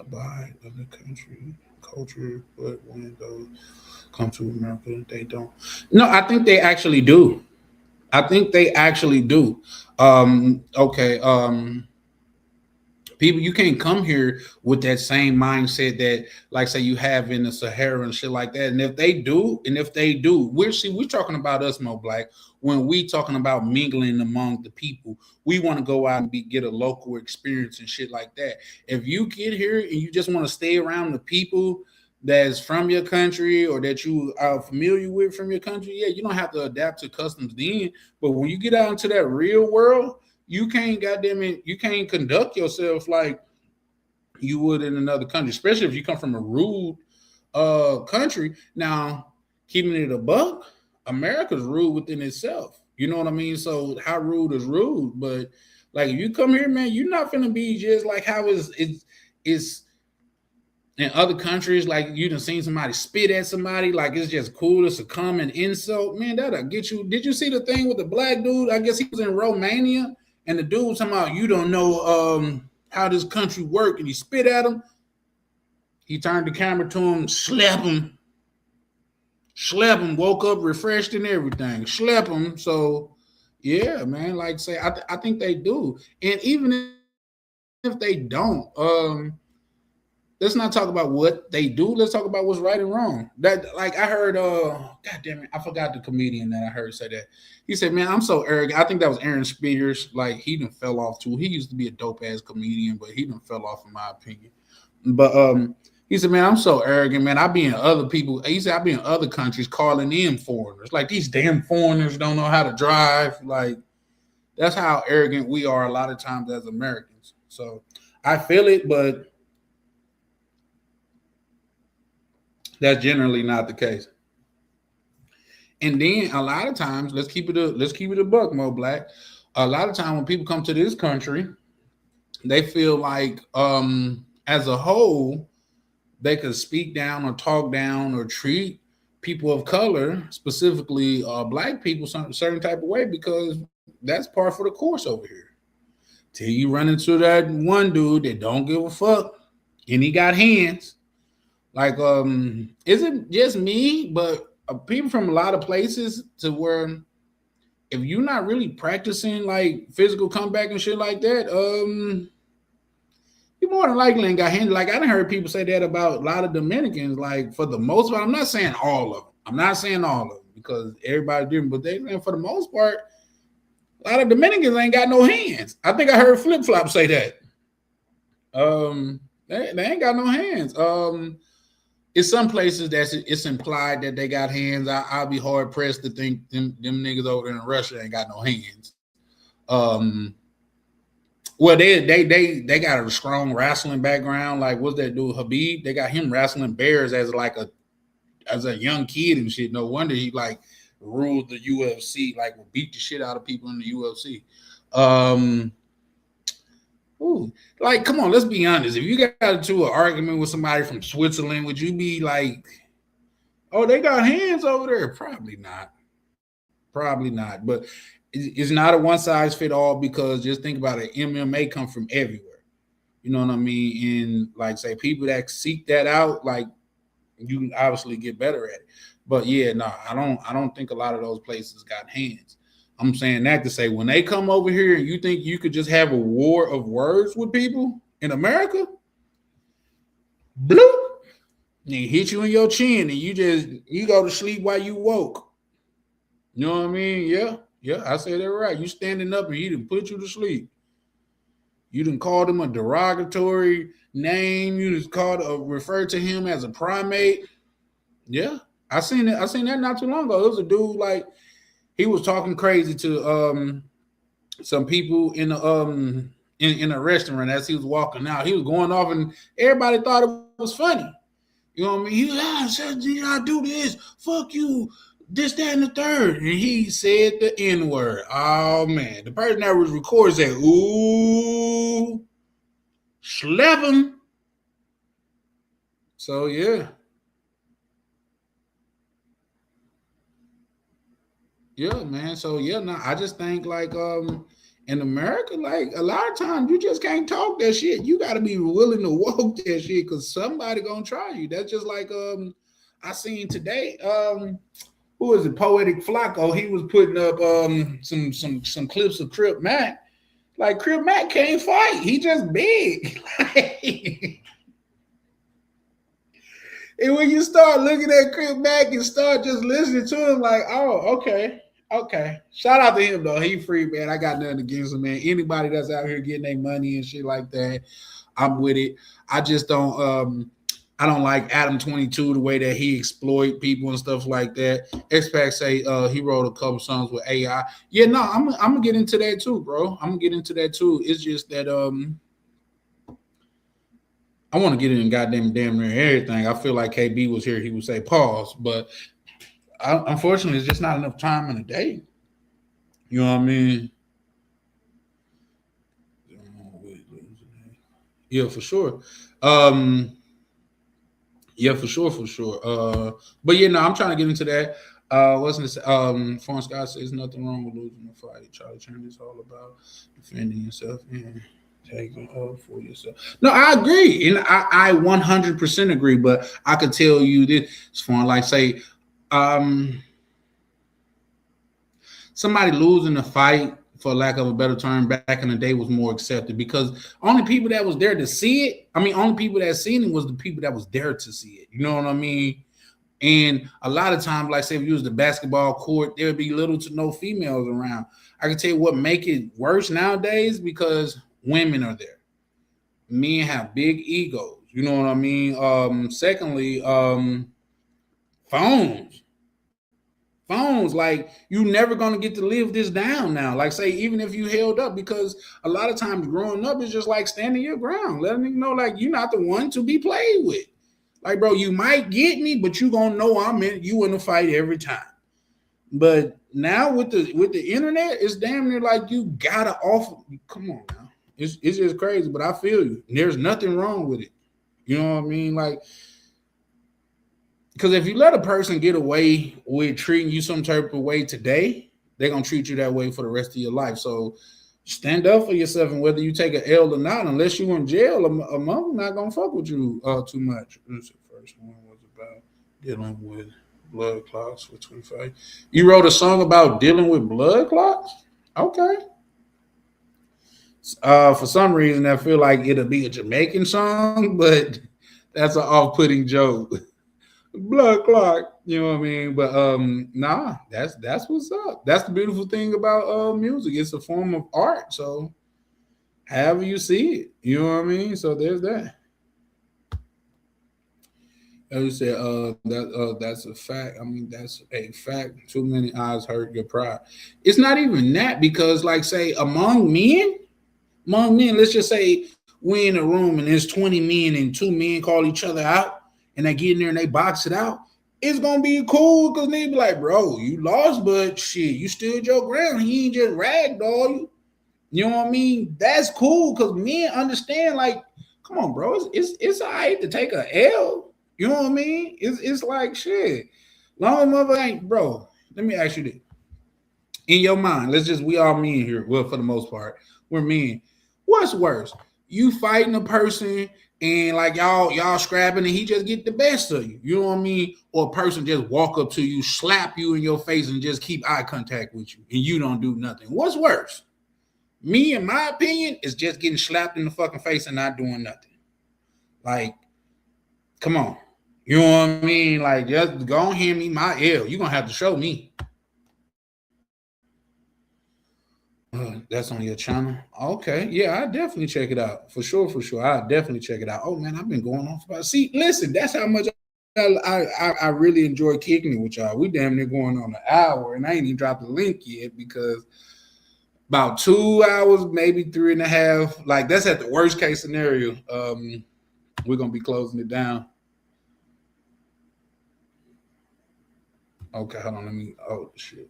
abide by the country culture, but when those come to America, they don't? No, I think they actually do. I think they actually do. Okay. People, you can't come here with that same mindset that, like, say you have in the Sahara and shit like that. And if they do, we're talking about us, Mo Black. When we talking about mingling among the people, we want to go out and get a local experience and shit like that. If you get here and you just want to stay around the people that's from your country or that you are familiar with from your country, yeah, you don't have to adapt to customs then. But when you get out into that real world, you can't you can't conduct yourself like you would in another country, especially if you come from a rude country. Now, keeping it a buck, America's rude within itself. You know what I mean? So how rude is rude? But like if you come here, man, you're not gonna be just like how it's in other countries. Like you done seen somebody spit at somebody, like it's just cool. It's a common insult, man. That'll get you. Did you see the thing with the black dude? I guess he was in Romania. And the dude was talking about you don't know how this country work, and he spit at him. He turned the camera to him, slap him, woke up refreshed and everything, slap him. So yeah, man, like say I think they do, and even if they don't, let's not talk about what they do. Let's talk about what's right and wrong. That like I heard, God damn it, I forgot the comedian that I heard say that. He said, "Man, I'm so arrogant." I think that was Aaron Spears. Like he done fell off too. He used to be a dope ass comedian, but he done fell off in my opinion. But He said, man, I'm so arrogant, man. I be in other people. He said, I be in other countries calling in foreigners. Like these damn foreigners don't know how to drive. Like that's how arrogant we are a lot of times as Americans. So I feel it, but that's generally not the case. And then a lot of times, let's keep it a buck, Mo Black. A lot of time when people come to this country, they feel like as a whole, they could speak down or talk down or treat people of color, specifically black people, some certain type of way because that's par for the course over here. Till you run into that one dude that don't give a fuck and he got hands. Like, is it just me? But people from a lot of places to where if you're not really practicing like physical comeback and shit like that, you more than likely ain't got hands. Like I done heard people say that about a lot of Dominicans. Like for the most part, I'm not saying all of them. I'm not saying all of them because everybody different, but they for the most part, a lot of Dominicans ain't got no hands. I think I heard Flip Flop say that. They ain't got no hands. It's some places it's implied that they got hands. I'll be hard pressed to think them niggas over there in Russia ain't got no hands. Well, they got a strong wrestling background. Like what's that dude Habib? They got him wrestling bears as a young kid and shit. No wonder he like ruled the UFC, like will beat the shit out of people in the UFC. Ooh, like come on, let's be honest. If you got into an argument with somebody from Switzerland, would you be like, oh, they got hands over there? Probably not. Probably not. But it's not a one size fit all because just think about it. MMA come from everywhere. You know what I mean? And like say people that seek that out, like you can obviously get better at it. But yeah, no, I don't think a lot of those places got hands. I'm saying that to say when they come over here and you think you could just have a war of words with people in America, bloop, they hit you in your chin and you go to sleep while you woke. You know what I mean? Yeah, I said that right. You standing up and he didn't put you to sleep. You didn't call him a derogatory name. You just referred to him as a primate. Yeah, I seen it. I seen that not too long ago. It was a dude like he was talking crazy to some people in the in a restaurant as he was walking out. He was going off, and everybody thought it was funny. You know what I mean? He said, "I do this. Fuck you. This, that, and the third." And he said the N word. Oh man, the person that was recording said, "Ooh, slap him." So yeah. Yeah, man. So yeah, no, I just think like in America, like a lot of times you just can't talk that shit. You gotta be willing to walk that shit because somebody gonna try you. That's just like I seen today, who is it, Poetic Flacco, he was putting up some clips of Crip Mac. Like Crip Mac can't fight. He just big. And when you start looking at Crip Mac and start just listening to him, like, oh, okay. Okay. Shout out to him though. He free, man. I got nothing against him, man. Anybody that's out here getting their money and shit like that, I'm with it. I just don't I don't like Adam 22 the way that he exploit people and stuff like that. X-Pac say he wrote a couple songs with AI. Yeah, no, I'm gonna get into that too, bro. I'm gonna get into that too. It's just that I want to get in goddamn damn near everything. I feel like KB was here, he would say pause, but unfortunately, it's just not enough time in a day. You know what I mean? Yeah, for sure. Yeah, for sure, for sure. But yeah, no, I'm trying to get into that. Wasn't it? Foreign Scott says nothing wrong with losing the fight. Charlie Turner is all about defending yourself and taking up for yourself. No, I agree, and I 100% agree. But I could tell you this, as far like say, somebody losing a fight, for lack of a better term, back in the day was more accepted because only people that was there to see it. I mean, only people that seen it was the people that was there to see it. You know what I mean? And a lot of times, like say if you was the basketball court, there would be little to no females around. I can tell you what make it worse nowadays because women are there. Men have big egos. You know what I mean? Secondly, phones. Phones, like you never gonna get to live this down now. Like say, even if you held up, because a lot of times growing up is just like standing your ground, letting me know like you're not the one to be played with. Like, bro, you might get me, but you gonna know I'm in you in the fight every time. But now with the internet, it's damn near like you gotta offer. Come on now, it's just crazy. But I feel you. There's nothing wrong with it. You know what I mean? Like, because if you let a person get away with treating you some type of way today, they're gonna treat you that way for the rest of your life. So stand up for yourself, and whether you take an L or not, unless you in jail, a mom not gonna fuck with you too much. This first one was about dealing with blood clots for 25. You wrote a song about dealing with blood clots? Okay. For some reason, I feel like it'll be a Jamaican song, but that's an off-putting joke. Blood clot, you know what I mean? But nah, that's what's up. That's the beautiful thing about music. It's a form of art. So however you see it, you know what I mean? So there's that. As you said, that's a fact. I mean, that's a fact. Too many eyes hurt your pride. It's not even that, because, like, say, among men, let's just say we in a room and there's 20 men and two men call each other out and they get in there and they box it out. It's gonna be cool because they be like, bro, you lost, but shit, you stood your ground. He ain't just ragdoll you. You know what I mean? That's cool because men understand, like, come on, bro. It's all right to take a L. You know what I mean? It's like shit. Long mother ain't, bro. Let me ask you this. In your mind, we all men here. Well, for the most part, we're men. What's worse? You fighting a person and like y'all scrapping and he just get the best of you. You know what I mean? Or a person just walk up to you, slap you in your face, and just keep eye contact with you, and you don't do nothing. What's worse? Me, in my opinion, is just getting slapped in the fucking face and not doing nothing. Like, come on. You know what I mean? Like, just go and hand me my L. You're gonna have to show me. That's on your channel. Okay, yeah, I definitely check it out for sure. For sure, I definitely check it out. Oh man, I've been going on for about. See, listen, that's how much I really enjoy kicking it with y'all. We damn near going on an hour, and I ain't even dropped the link yet because about 2 hours, maybe 3.5. Like that's at the worst case scenario. We're gonna be closing it down. Okay, hold on. Let me. Oh shit.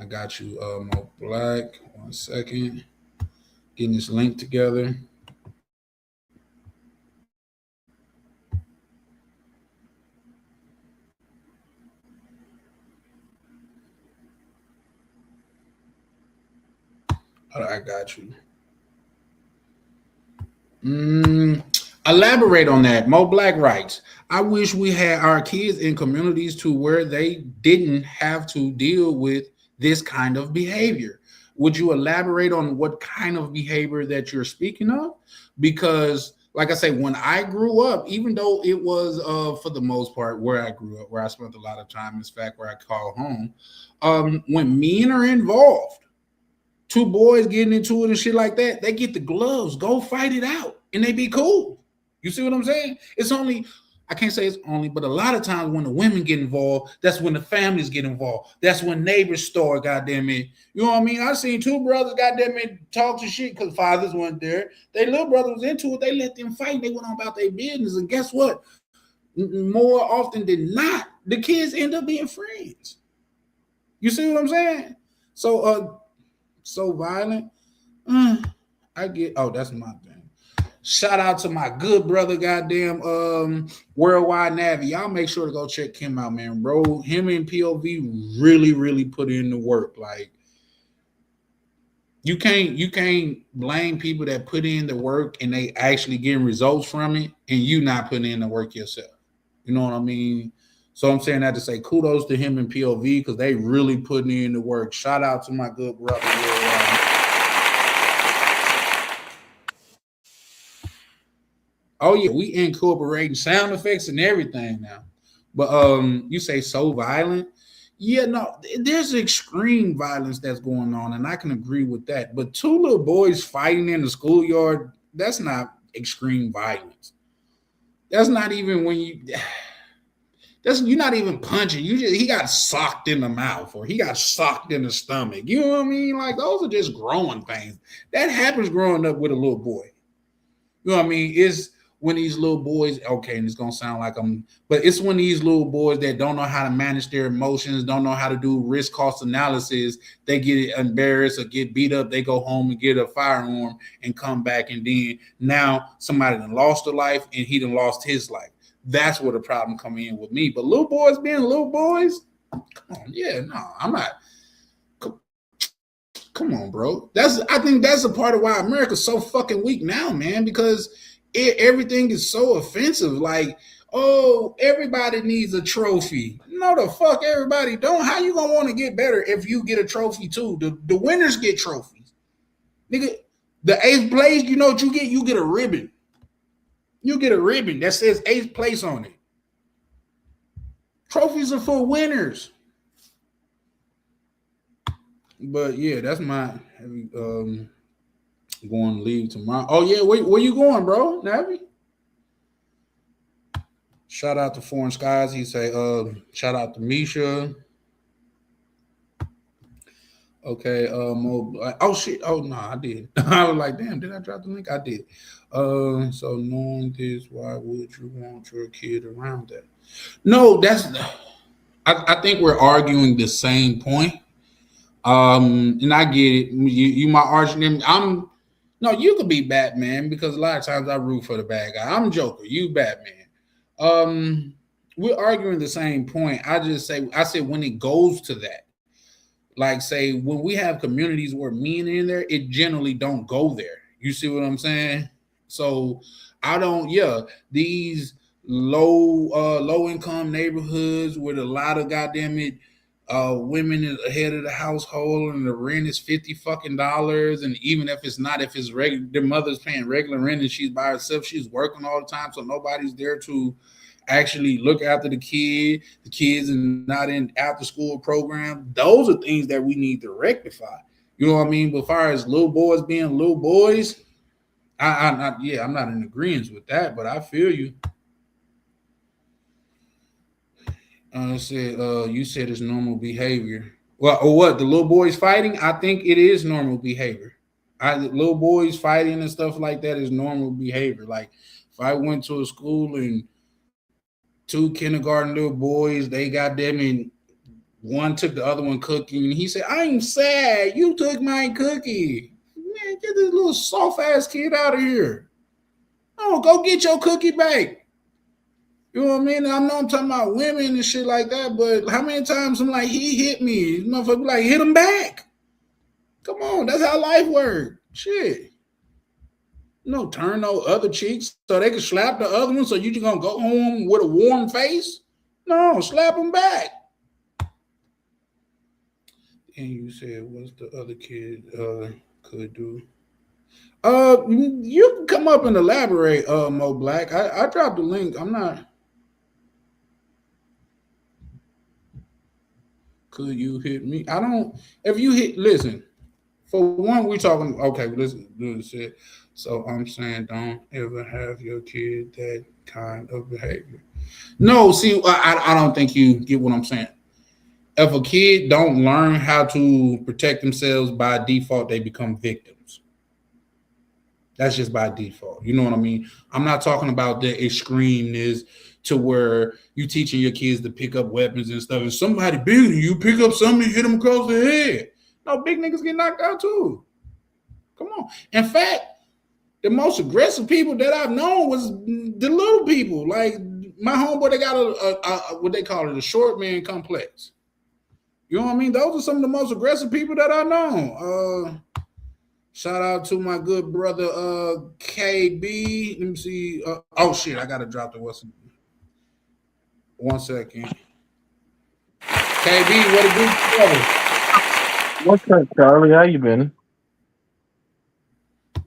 I got you, Mo Black. 1 second. Getting this link together. I got you. Elaborate on that. Mo Black writes, I wish we had our kids in communities to where they didn't have to deal with this kind of behavior. Would you elaborate on what kind of behavior that you're speaking of? Because, like I say, when I grew up, even though it was for the most part where I grew up, where I spent a lot of time, in fact, where I call home, when men are involved, two boys getting into it and shit like that, they get the gloves, go fight it out, and they be cool. You see what I'm saying? It's only, I can't say it's only, but a lot of times when the women get involved, that's when the families get involved. That's when neighbors start, goddamn it. You know what I mean? I seen two brothers, goddamn it, talk to shit because fathers weren't there. Their little brother was into it. They let them fight. They went on about their business. And guess what? More often than not, the kids end up being friends. You see what I'm saying? So violent. I get. Oh, that's my thing. Shout out to my good brother, goddamn, Worldwide Navy. Y'all make sure to go check him out, man, bro. Him and POV really, really put in the work. Like, you can't blame people that put in the work and they actually getting results from it, and you not putting in the work yourself. You know what I mean? So I'm saying that to say kudos to him and POV because they really putting in the work. Shout out to my good brother. Oh yeah, we incorporating sound effects and everything now. But you say so violent. Yeah, no, there's extreme violence that's going on, and I can agree with that. But two little boys fighting in the schoolyard, that's not extreme violence. That's not even when you. That's you're not even punching. You just he got socked in the mouth or he got socked in the stomach. You know what I mean? Like those are just growing things. That happens growing up with a little boy. You know what I mean? It's when these little boys, okay, and it's gonna sound like but it's when these little boys that don't know how to manage their emotions, don't know how to do risk cost analysis, they get embarrassed or get beat up, they go home and get a firearm and come back, and then now somebody done lost a life and he done lost his life. That's where the problem come in with me. But little boys being little boys, come on, yeah, no, I'm not. Come on, bro. I think that's a part of why America's so fucking weak now, man, because everything is so offensive. Like, oh, everybody needs a trophy. No, the fuck, everybody don't. How you gonna want to get better if you get a trophy too? The winners get trophies, nigga. The eighth place, you know what you get? You get a ribbon. You get a ribbon that says eighth place on it. Trophies are for winners. But yeah, that's my going to leave tomorrow. Oh yeah, where you going, bro? Navi? Shout out to Foreign Skies. He say, shout out to Misha. Okay, oh shit. Oh no, I did. I was like, damn, did I drop the link? I did. So knowing this, why would you want your kid around that? No, I think we're arguing the same point. And I get it. You might argue him. No, you could be Batman because a lot of times I root for the bad guy. I'm Joker. You Batman. We're arguing the same point. I said when it goes to that, like say when we have communities where men in there, it generally don't go there. You see what I'm saying? So I don't. Yeah, these low income neighborhoods with a lot of goddamn it. Women is ahead of the household and the rent is $50 and even if it's not, if it's regular, their mother's paying regular rent and she's by herself, she's working all the time, so nobody's there to actually look after the kids are not in after school program. Those are things that we need to rectify. You know what I mean? But as far as little boys being little boys, I'm not in agreement with that, but I feel you. You said it's normal behavior. Well, or what? The little boys fighting? I think it is normal behavior. Little boys fighting and stuff like that is normal behavior. Like if I went to a school and two kindergarten little boys, they got them and one took the other one cookie, and he said, "I'm sad. You took my cookie. Man, get this little soft ass kid out of here. Oh, go get your cookie back." You know what I mean? I know I'm talking about women and shit like that, but how many times I'm like, he hit me? This motherfucker like, hit him back. Come on, that's how life works. Shit. No, turn no other cheeks so they can slap the other one so you just gonna go home with a warm face? No, slap them back. And you said, what's the other kid could do? You can come up and elaborate, Mo Black. I dropped the link. I'm not. Could you hit me? I don't. If you hit, listen. For one, we talking. Okay, listen. Do shit. So I'm saying, don't ever have your kid that kind of behavior. No, see, I don't think you get what I'm saying. If a kid don't learn how to protect themselves by default, they become victims. That's just by default. You know what I mean? I'm not talking about the extremeness to where you teaching your kids to pick up weapons and stuff. And somebody bigger than you pick up something and hit them across the head. No, big niggas get knocked out too. Come on. In fact, the most aggressive people that I've known was the little people. Like my homeboy, they got a what they call it, a short man complex. You know what I mean? Those are some of the most aggressive people that I know. Shout out to my good brother KB. Let me see. Oh shit, I gotta drop the what's. 1 second. KB, what a good brother. What's up, Charlie? How you been?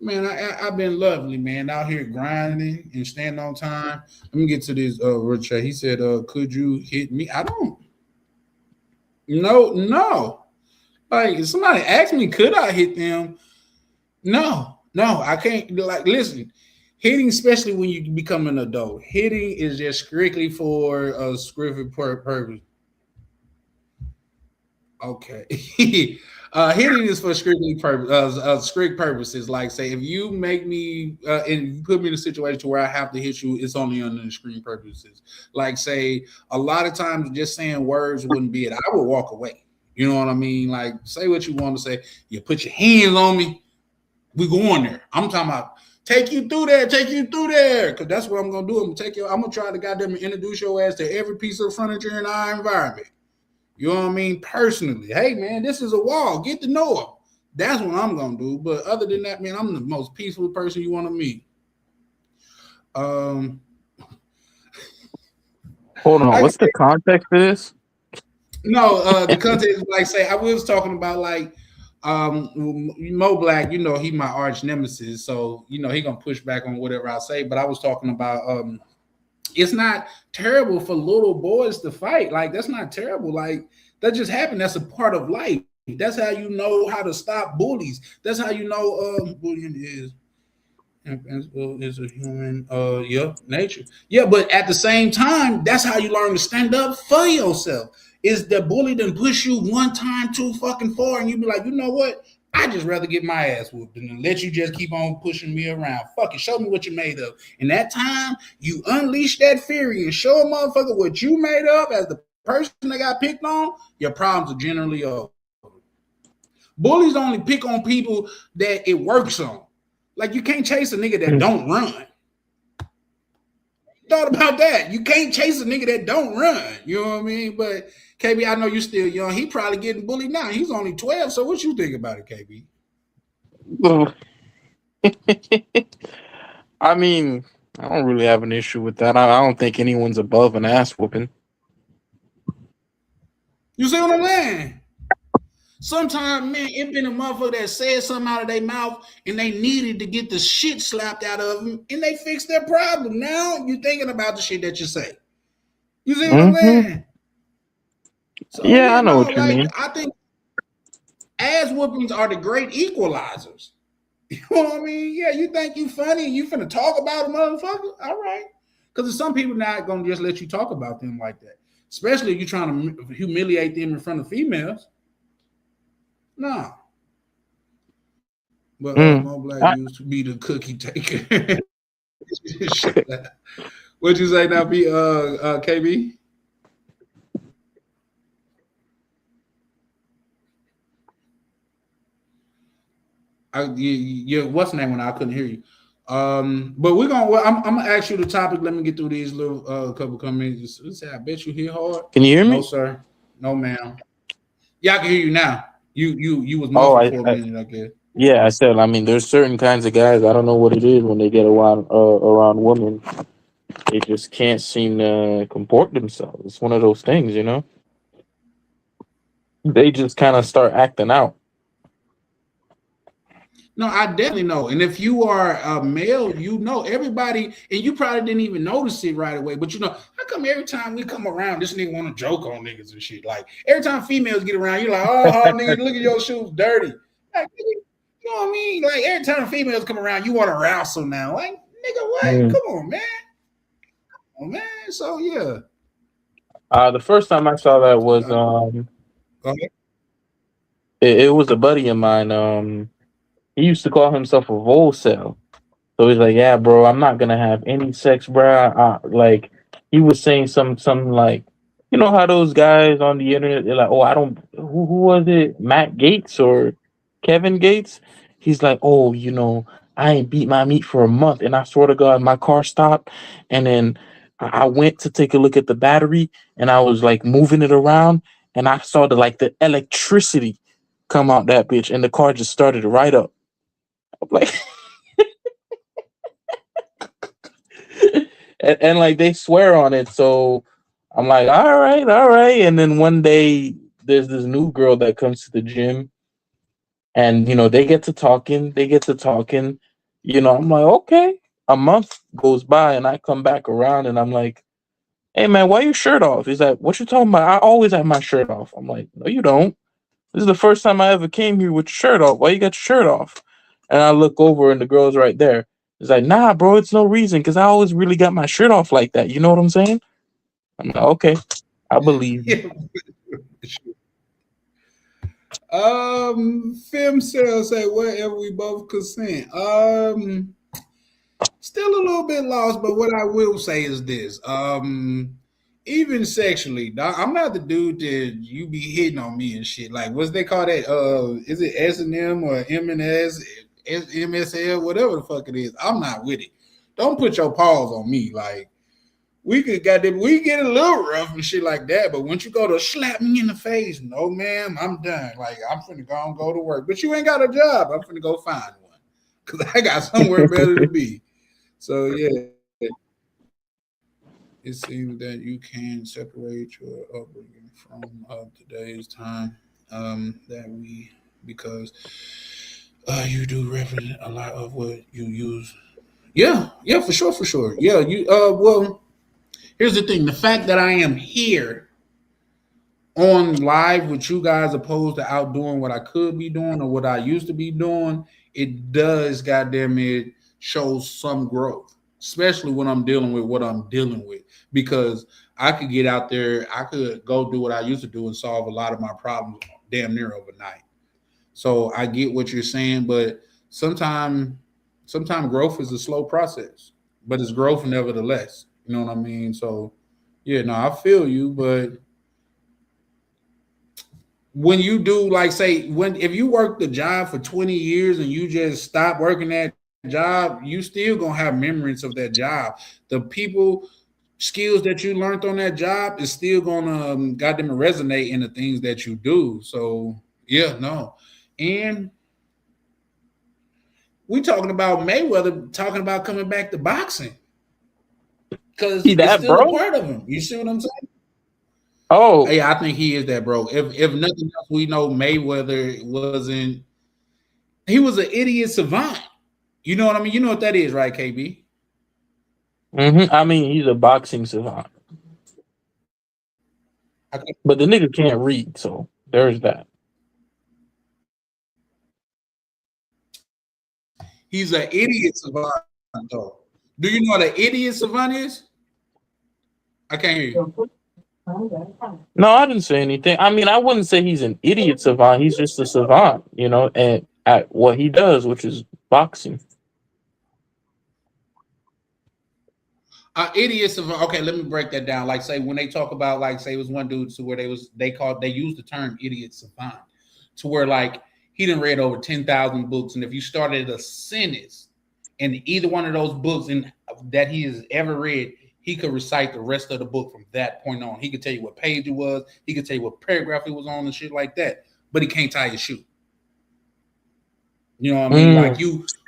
Man, I've been lovely, man. Out here grinding and standing on time. Let me get to this Richard. He said, could you hit me? I don't. No. Like if somebody asked me, could I hit them? No, I can't. Like, listen, Hitting, especially when you become an adult, hitting is just strictly for a strictly purpose. Okay. Hitting is for strictly strict purposes. Like, say, if you make me and you put me in a situation where I have to hit you, it's only under the screen purposes. Like, say, a lot of times just saying words wouldn't be it. I would walk away. You know what I mean? Like, say what you want to say. You put your hands on me. We going there. I'm talking about take you through there, take you through there, because that's what I'm gonna do. I'm gonna take you. I'm gonna try to goddamn introduce your ass to every piece of furniture in our environment. You know what I mean? Personally, hey man, this is a wall. Get to know him. That's what I'm gonna do. But other than that, man, I'm the most peaceful person you want to meet. Um, Hold on. I What's the context for this? No, the context, like say, I was talking about like Mo Black, he my arch nemesis, so he gonna push back on whatever I say. But I was talking about it's not terrible for little boys to fight. Like that's not terrible. Like that just happened. That's a part of life. That's how you know how to stop bullies. That's how you know bullying is a human nature. Yeah, but at the same time, that's how you learn to stand up for yourself. Is the bully then push you one time too fucking far and you be like, you know what? I just rather get my ass whooped than let you just keep on pushing me around. Fuck it, show me what you made of. And that time you unleash that fury and show a motherfucker what you made of as the person that got picked on, your problems are generally over. Bullies only pick on people that it works on. Like you can't chase a nigga that don't run. Thought about that. You can't chase a nigga that don't run. You know what I mean? But KB, I know you're still young. He probably getting bullied now. He's only 12. So what you think about it, KB? I mean, I don't really have an issue with that. I don't think anyone's above an ass whooping. You see what I'm saying? Sometimes, man, it been a motherfucker that said something out of their mouth and they needed to get the shit slapped out of them and they fixed their problem. Now you thinking about the shit that you say. You see what I'm saying? So Yeah, I know what you mean. I think ass whoopings are the great equalizers. You know what I mean? Yeah, you think you funny and you finna talk about a motherfucker? All right. Because some people not gonna just let you talk about them like that. Especially if you're trying to humiliate them in front of females. No. But Mo Black used to be the cookie taker. What'd you say now, KB? What's the name when I couldn't hear you? But I'm gonna ask you the topic. Let me get through these little couple comments. I bet you hear hard. Can you hear me? No, sir. No, ma'am. Yeah, I can hear you now. You was muffled for a minute, I guess. Yeah, I said. I mean, there's certain kinds of guys. I don't know what it is when they get around women. They just can't seem to comport themselves. It's one of those things, They just kind of start acting out. No, I definitely know. And if you are a male, everybody, and you probably didn't even notice it right away. But how come every time we come around, this nigga want to joke on niggas and shit? Like every time females get around, you're like, oh, nigga, look at your shoes dirty. Like, you know what I mean? Like every time females come around, you want to wrestle now. Like, nigga, what? Come on, man. Come on, man. So yeah. The first time I saw that was it was a buddy of mine. He used to call himself a volcel. So he's like, yeah, bro, I'm not gonna have any sex, bro. Like he was saying some like, you know how those guys on the internet they're like, oh, I don't. Who was it? Matt Gates or Kevin Gates? He's like, oh, I ain't beat my meat for a month, and I swear to God, my car stopped, and then I went to take a look at the battery, and I was like moving it around, and I saw the electricity come out that bitch, and the car just started right up. I'm like. and like they swear on it, so I'm like, all right. And then one day there's this new girl that comes to the gym, and they get to talking. I'm like, okay. A month goes by, and I come back around, and I'm like, hey man, why your shirt off? He's like, what you talking about? I always have my shirt off. I'm like, no, you don't. This is the first time I ever came here with your shirt off. Why you got your shirt off? And I look over, and the girl's right there. It's like, nah, bro, it's no reason because I always really got my shirt off like that. You know what I'm saying? I'm like, okay, I believe you. Yeah. Film sales say whatever we both consent. Still a little bit lost, but what I will say is this. Even sexually, I'm not the dude that you be hitting on me and shit. Like, what's they call that? Is it S&M or M&S, MSL, whatever the fuck it is? I'm not with it. Don't put your paws on me. Like, we get a little rough and shit like that, but once you go to slap me in the face, no ma'am, I'm done. Like, I'm finna go and go to work. But you ain't got a job. I'm finna go find one. Cause I got somewhere better to be. So yeah, it seems that you can separate your upbringing from today's time. That we because you do represent a lot of what you use. Yeah, yeah, for sure, for sure. Yeah, you. Well, here's the thing: the fact that I am here on live with you guys, opposed to out doing what I could be doing or what I used to be doing, it does, goddamn it, shows some growth, especially when I'm dealing with what I'm dealing with. Because I could get out there, I could go do what I used to do and solve a lot of my problems damn near overnight. So I get what you're saying, but sometimes, sometimes growth is a slow process, but it's growth nevertheless. You know what I mean? So yeah, no, I feel you, but when you do, like, say, when if you work the job for 20 years and you just stop working that job, you still gonna have memories of that job. The people skills that you learned on that job is still gonna goddamn resonate in the things that you do. So yeah, no. And we talking about Mayweather talking about coming back to boxing See because it's that, still a bro? part of him. You see what I'm saying? Oh, Yeah, I think he is that, bro. If nothing else, we know Mayweather wasn't. He was an idiot savant. You know what I mean? You know what that is, right, KB? I mean, he's a boxing savant, I think but the nigga can't read, so there's that. he's an idiot savant, though. Do you know what an idiot savant is? I can't hear you. No, I didn't say anything. I mean, I wouldn't say he's an idiot savant. He's just a savant, and at what he does, which is boxing. Idiot savant. Okay, let me break that down. Like, say when they talk about, like, say it was one dude to where they used the term idiot savant to where, like, he done read over 10,000 books, and if you started a sentence in either one of those books in that he has ever read, he could recite the rest of the book from that point on. He could tell you what page it was. He could tell you what paragraph it was on and shit like that. But he can't tie your shoe. You know what I mean? Mm, Like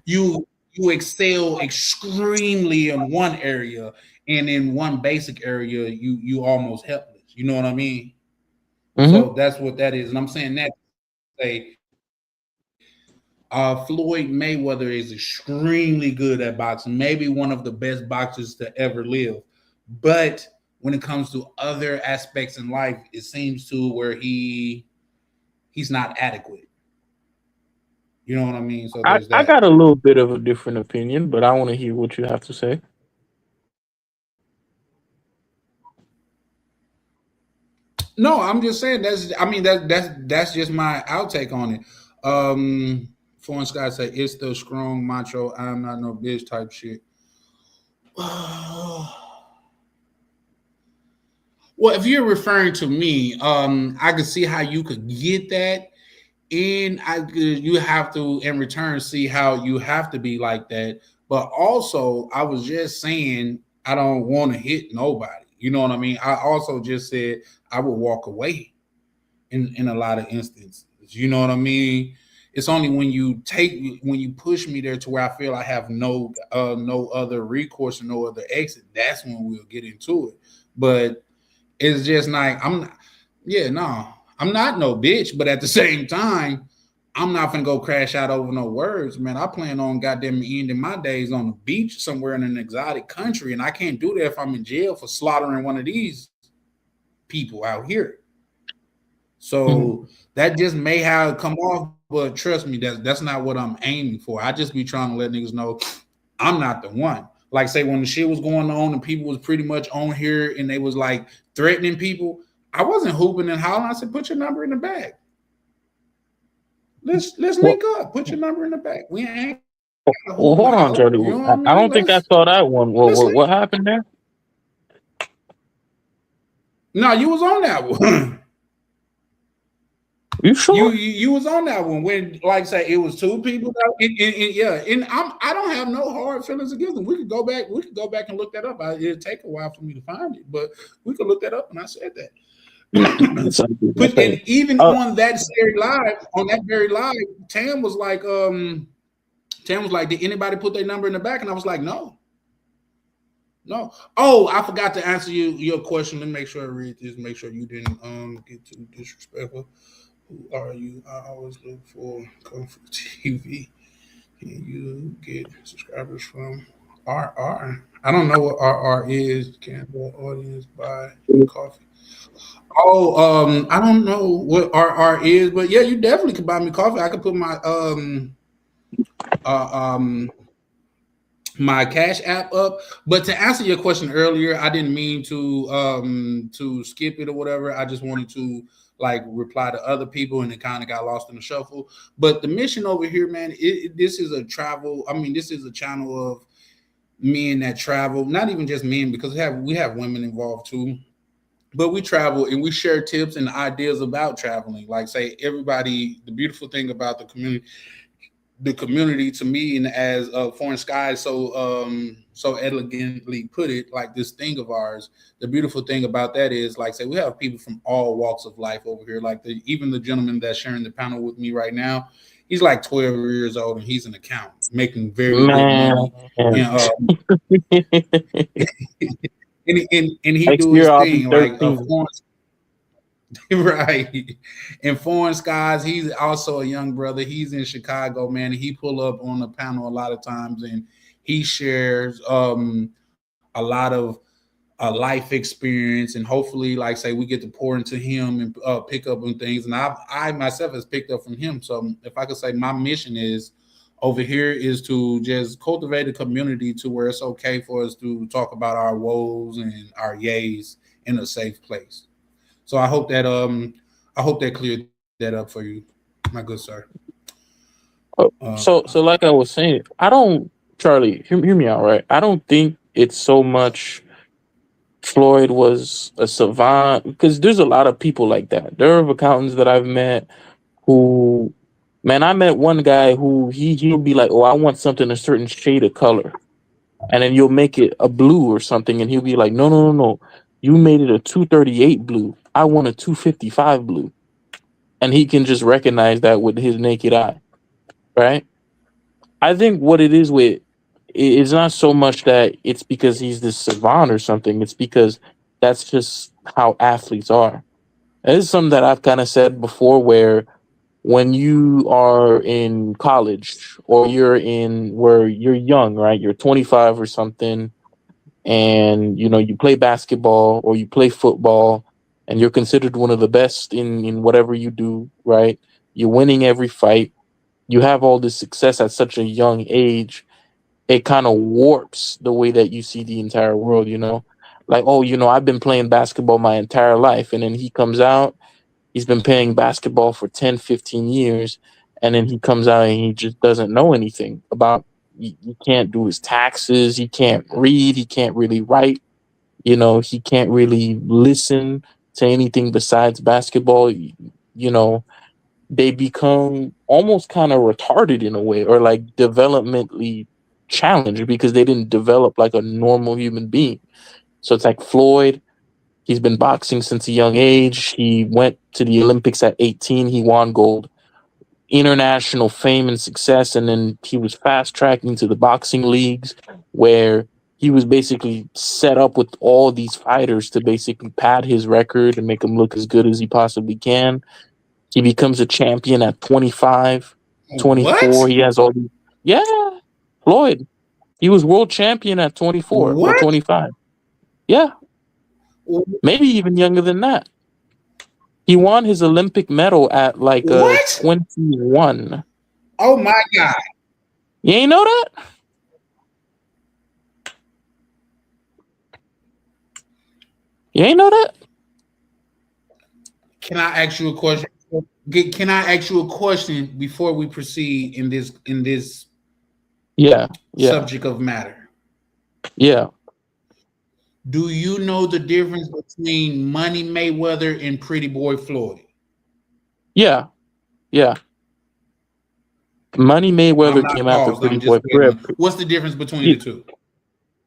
you excel extremely in one area, and in one basic area you almost helpless. You know what I mean? hmm So that's what that is, and I'm saying that to say Floyd Mayweather is extremely good at boxing, maybe one of the best boxers to ever live. But when it comes to other aspects in life, it seems to where he's not adequate. You know what I mean? So there's I that. got a little bit of a different opinion, but I want to hear what you have to say. No, I'm just saying that's. I mean that's just my outtake on it. Foreign Sky say it's the strong macho. I'm not no bitch type shit. Well, if you're referring to me, I could see how you could get that, and you have to in return see how you have to be like that. But also, I was just saying I don't want to hit nobody. You know what I mean? I also just said I would walk away in a lot of instances. You know what I mean? It's only when you push me there to where I feel I have no other recourse or no other exit. That's when we'll get into it. But it's just like I'm not, yeah, no, I'm not no bitch, but at the same time, I'm not gonna go crash out over no words, man. I plan on goddamn ending my days on the beach somewhere in an exotic country, and I can't do that if I'm in jail for slaughtering one of these people out here. So Mhm. that just may have come off, but trust me, that's not what I'm aiming for. I just be trying to let niggas know I'm not the one. Like say when the shit was going on and people was pretty much on here and they was like threatening people, I wasn't hooping and hollering. I said, put your number in the bag. Let's Well, link up. Put your number in the bag. We ain't gotta hoop well, and hold on, holler. Charlie. You know what I I mean? don't think I saw that one. What Let's what, link. what happened there? No, you was on that one. You You, sure? you you was on that one when, like, say it was two people. Yeah, and I don't have no hard feelings against them. We could go back. We could go back and look that up. It'd take a while for me to find it, but we could look that up. And I said that. It's like, But okay. and even Uh, on that very live, Tam was like, did anybody put their number in the back? And I was like, no, no. Oh, I forgot to answer your question. Let me make sure I read this. Make sure you didn't get too disrespectful. Who are you? I always look for Comfort TV. Can you get subscribers from RR? I don't know what RR is. Can the audience buy coffee? Oh, I don't know what RR is, but yeah, you definitely could buy me coffee. I could put uh, um my cash app up. But to answer your question earlier, I didn't mean to skip it or whatever. I just wanted to like reply to other people and it kind of got lost in the shuffle. But the mission over here, man, this is a travel. I mean, this is a channel of men that travel, not even just men, because we have women involved too. But we travel and we share tips and ideas about traveling. Like say everybody, the beautiful thing about the community to me, and as foreign skies so elegantly put it, like this thing of ours, the beautiful thing about that is, like say, we have people from all walks of life over here, like even the gentleman that's sharing the panel with me right now, he's like 12 years old and he's an accountant making very good man. money, and and he Next do year his I'll be thing like a 13. foreign. Right. In foreign skies, he's also a young brother. He's in Chicago, man. And he pull up on the panel a lot of times and he shares a lot of life experience, and hopefully, like say, we get to pour into him and pick up on things. And I myself has picked up from him. So if I could say, my mission is over here is to just cultivate a community to where it's okay for us to talk about our woes and our yays in a safe place. So I hope that cleared that up for you, my good sir. Uh, So like I was saying, I don't, Charlie, hear me out, right? I don't think it's so much Floyd was a savant, because there's a lot of people like that. There are accountants that I've met who, man, I met one guy who he'll be like, oh, I want something a certain shade of color, and then you'll make it a blue or something, and he'll be like, no, no, no, no, you made it a 238 blue. I want a 255 blue, and he can just recognize that with his naked eye, right? I think what it is with it's not so much that it's because he's this savant or something. It's because that's just how athletes are. And this is something that I've kind of said before, where when you are in college or you're in where you're young, right? You're 25 or something, and you play basketball or you play football, and you're considered one of the best in whatever you do, right? You're winning every fight. You have all this success at such a young age. It kind of warps the way that you see the entire world. Like, oh, I've been playing basketball my entire life, and then he comes out, he's been playing basketball for 10, 15 years, and then he comes out and he just doesn't know anything about, he can't do his taxes, he can't read, he can't really write, he can't really listen to anything besides basketball. You know, they become almost kind of retarded in a way, or like developmentally challenged, because they didn't develop like a normal human being. So it's like Floyd, he's been boxing since a young age. He went to the Olympics at 18, he won gold, international fame and success, and then he was fast tracking to the boxing leagues, where he was basically set up with all these fighters to basically pad his record and make him look as good as he possibly can. He becomes a champion at 25, 24. what? He has all these. Yeah, Floyd. He was world champion at 24 or What? 25. Yeah, maybe even younger than that. He won his Olympic medal at like What? 21. Oh my God! You ain't know that? You ain't know that? Can I ask you a question? Can I ask you a question before we proceed in this Yeah, yeah, subject of matter? yeah, Do you know the difference between Money Mayweather and Pretty Boy Floyd? yeah, yeah. Money I'm Mayweather not came after paused. Pretty I'm Boy. just waiting. What's the difference between the two?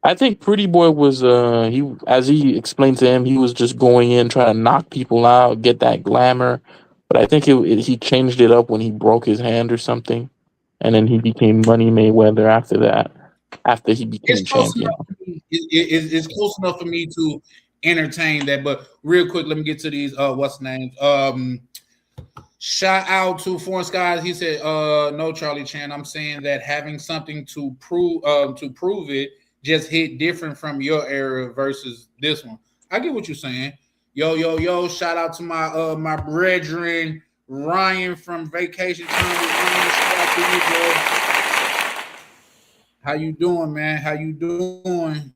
I think Pretty Boy was he, as he explained to him, he was just going in trying to knock people out, get that glamour. But I think he changed it up when he broke his hand or something, and then he became Money Mayweather after that. After he It's became close champion. enough. For me. It's close enough for me to entertain that. But real quick, let me get to these. What's the names? Shout out to Foreign Skies. He said, no, Charlie Chan. I'm saying that having something to prove it just hit different from your era versus this one. I get what you're saying. Yo, yo, yo, shout out to my brethren, Ryan from Vacation Time with Ryan. Shout out to you, bro. How you doing, man? How you doing?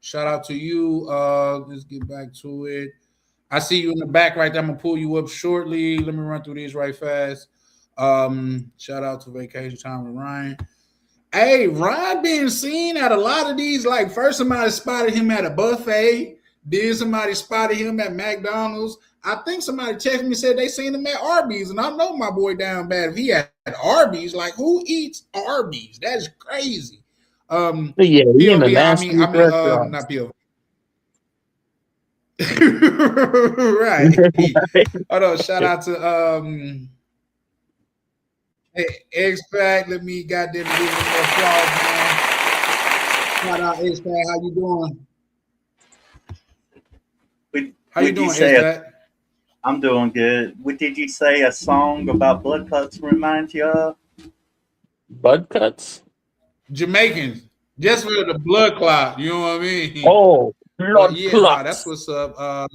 Shout out to you. Let's get back to it. I see you in the back right there. I'm gonna pull you up shortly. Let me run through these right fast. Shout out to Vacation Time with Ryan. Hey, Ryan being seen at a lot of these. Like first, somebody spotted him at a buffet. Then somebody spotted him at McDonald's. I think somebody texted me and said they seen him at Arby's, and I know my boy down bad. If he had Arby's, like who eats Arby's? That's crazy. But yeah, he in the POV. nastiest restaurants. Not POV. Right. Hold on. Shout out to hey, X Pack. Let me goddamn give him an applause, man. Shout out X Pack. How you doing? How you Would you doing, X say Pack? I'm doing good? What did you say a song about blood cuts reminds you of? Bud cuts. Jamaicans. Just for the blood clot. You know what I mean? Oh, But blood yeah, nah, that's clots. what's up.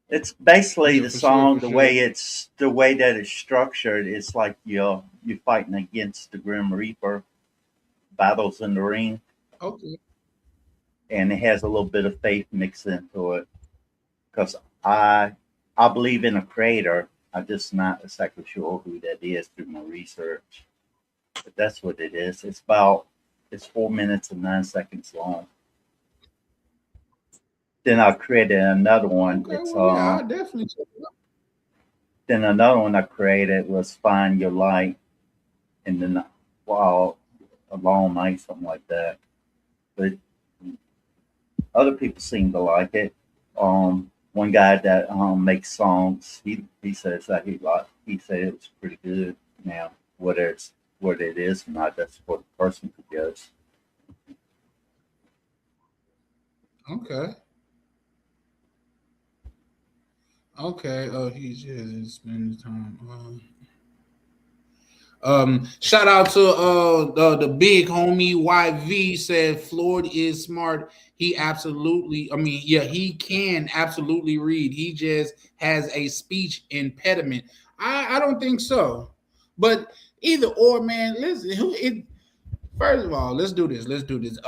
It's basically Yeah, the for sure, song. for sure. The way that it's structured. It's like you're fighting against the Grim Reaper, battles in the ring, Okay. and it has a little bit of faith mixed into it. Because I believe in a creator. I'm just not exactly sure who that is through my research. But that's what it is. It's 4 minutes and 9 seconds long. Then I created another one. Okay. Well, yeah, I definitely check it out. Then another one I created was Find Your Light, and then wow, a long night, something like that. But other people seem to like it. One guy that makes songs, he says that he said it was pretty good. Now whether it's what it is or not, that's for the person to judge. Okay. Okay. He just spends time. Shout out to the big homie YV said Floyd is smart. He absolutely, I mean, yeah, he can absolutely read. He just has a speech impediment. I don't think so. But either or, man, listen, first of all, let's do this. Let's do this.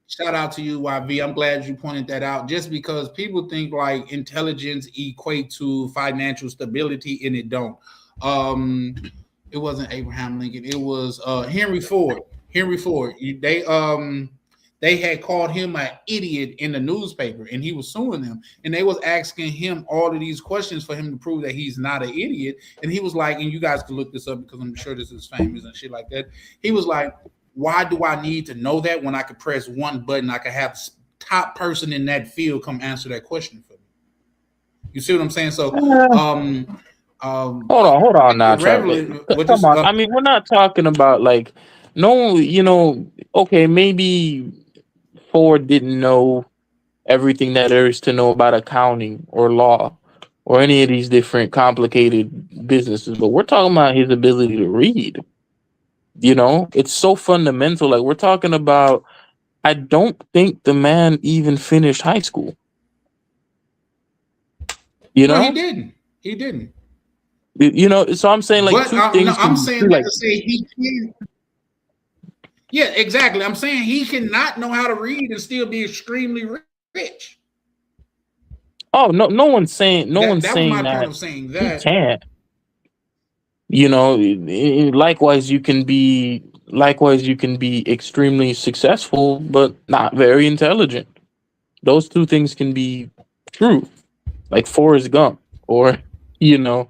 Shout out to you, YV. I'm glad you pointed that out. Just because people think like intelligence equate to financial stability, and it don't. Um, it wasn't Abraham Lincoln. It was Henry Ford. Henry Ford. They had called him an idiot in the newspaper, and he was suing them. And they was asking him all of these questions for him to prove that he's not an idiot. And he was like, and you guys can look this up because I'm sure this is famous and shit like that. He was like, why do I need to know that when I could press one button? I could have top person in that field come answer that question for me. You see what I'm saying? So, Hold on now, Travis. reveling with Come this. on. I mean, we're not talking about like no, okay, maybe Ford didn't know everything that there is to know about accounting or law or any of these different complicated businesses, but we're talking about his ability to read. It's so fundamental. Like we're talking about, I don't think the man even finished high school. You No, he know, didn't. He didn't. So I'm saying like But two no, things can I'm be saying true. that Like to say he can. Yeah, exactly. I'm saying he cannot know how to read and still be extremely rich. Oh no, no one's saying That was my point that of saying he that. can't. You know, likewise you can be extremely successful but not very intelligent. Those two things can be true, like Forrest Gump, or you know,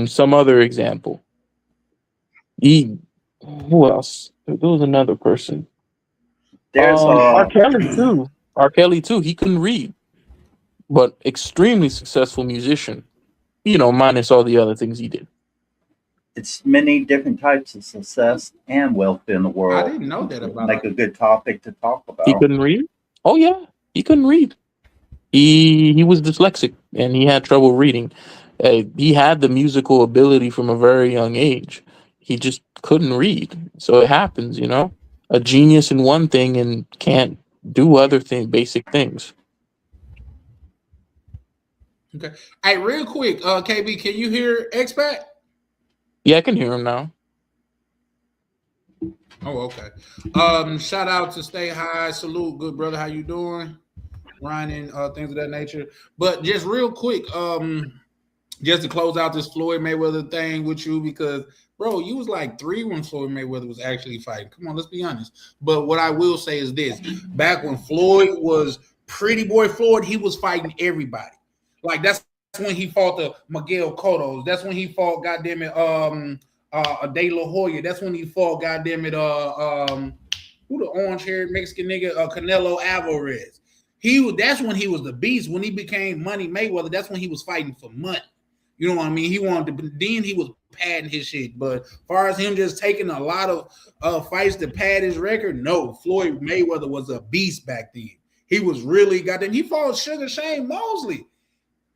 some other example. He, who else? There was another person. There's R. Kelly too. R. Kelly too. He couldn't read, but extremely successful musician. You know, minus all the other things he did. it's many different types of success and wealth in the I world. didn't know that about Make a good topic to talk He about. couldn't read. Oh yeah, he couldn't read. He was dyslexic and he had trouble reading. He had the musical ability from a very young age. He just couldn't read. So it happens, you know. A genius in one thing and can't do other basic things. Okay. Hey, real quick, KB, can you hear Expat? Yeah, I can hear him now. Oh, okay. Shout out to Stay High. Salute, good brother. How you doing? Ryan and things of that nature. But just real quick, just to close out this Floyd Mayweather thing with you, because bro, you was like 3 when Floyd Mayweather was actually fighting. Come on, let's be honest. But what I will say is this: back when Floyd was Pretty Boy Floyd, he was fighting everybody. Like that's when he fought the Miguel Cottos. That's when he fought, goddamn it, De La Hoya. That's when he fought, goddamn it, who the orange haired Mexican nigga, Canelo Alvarez. That's when he was the beast. When he became Money Mayweather, that's when he was fighting for money. You know what I mean? He wanted to. Then he was padding his shit. But as far as him just taking a lot of fights to pad his record, no. Floyd Mayweather was a beast back then. He was really goddamn. He fought Sugar Shane Mosley.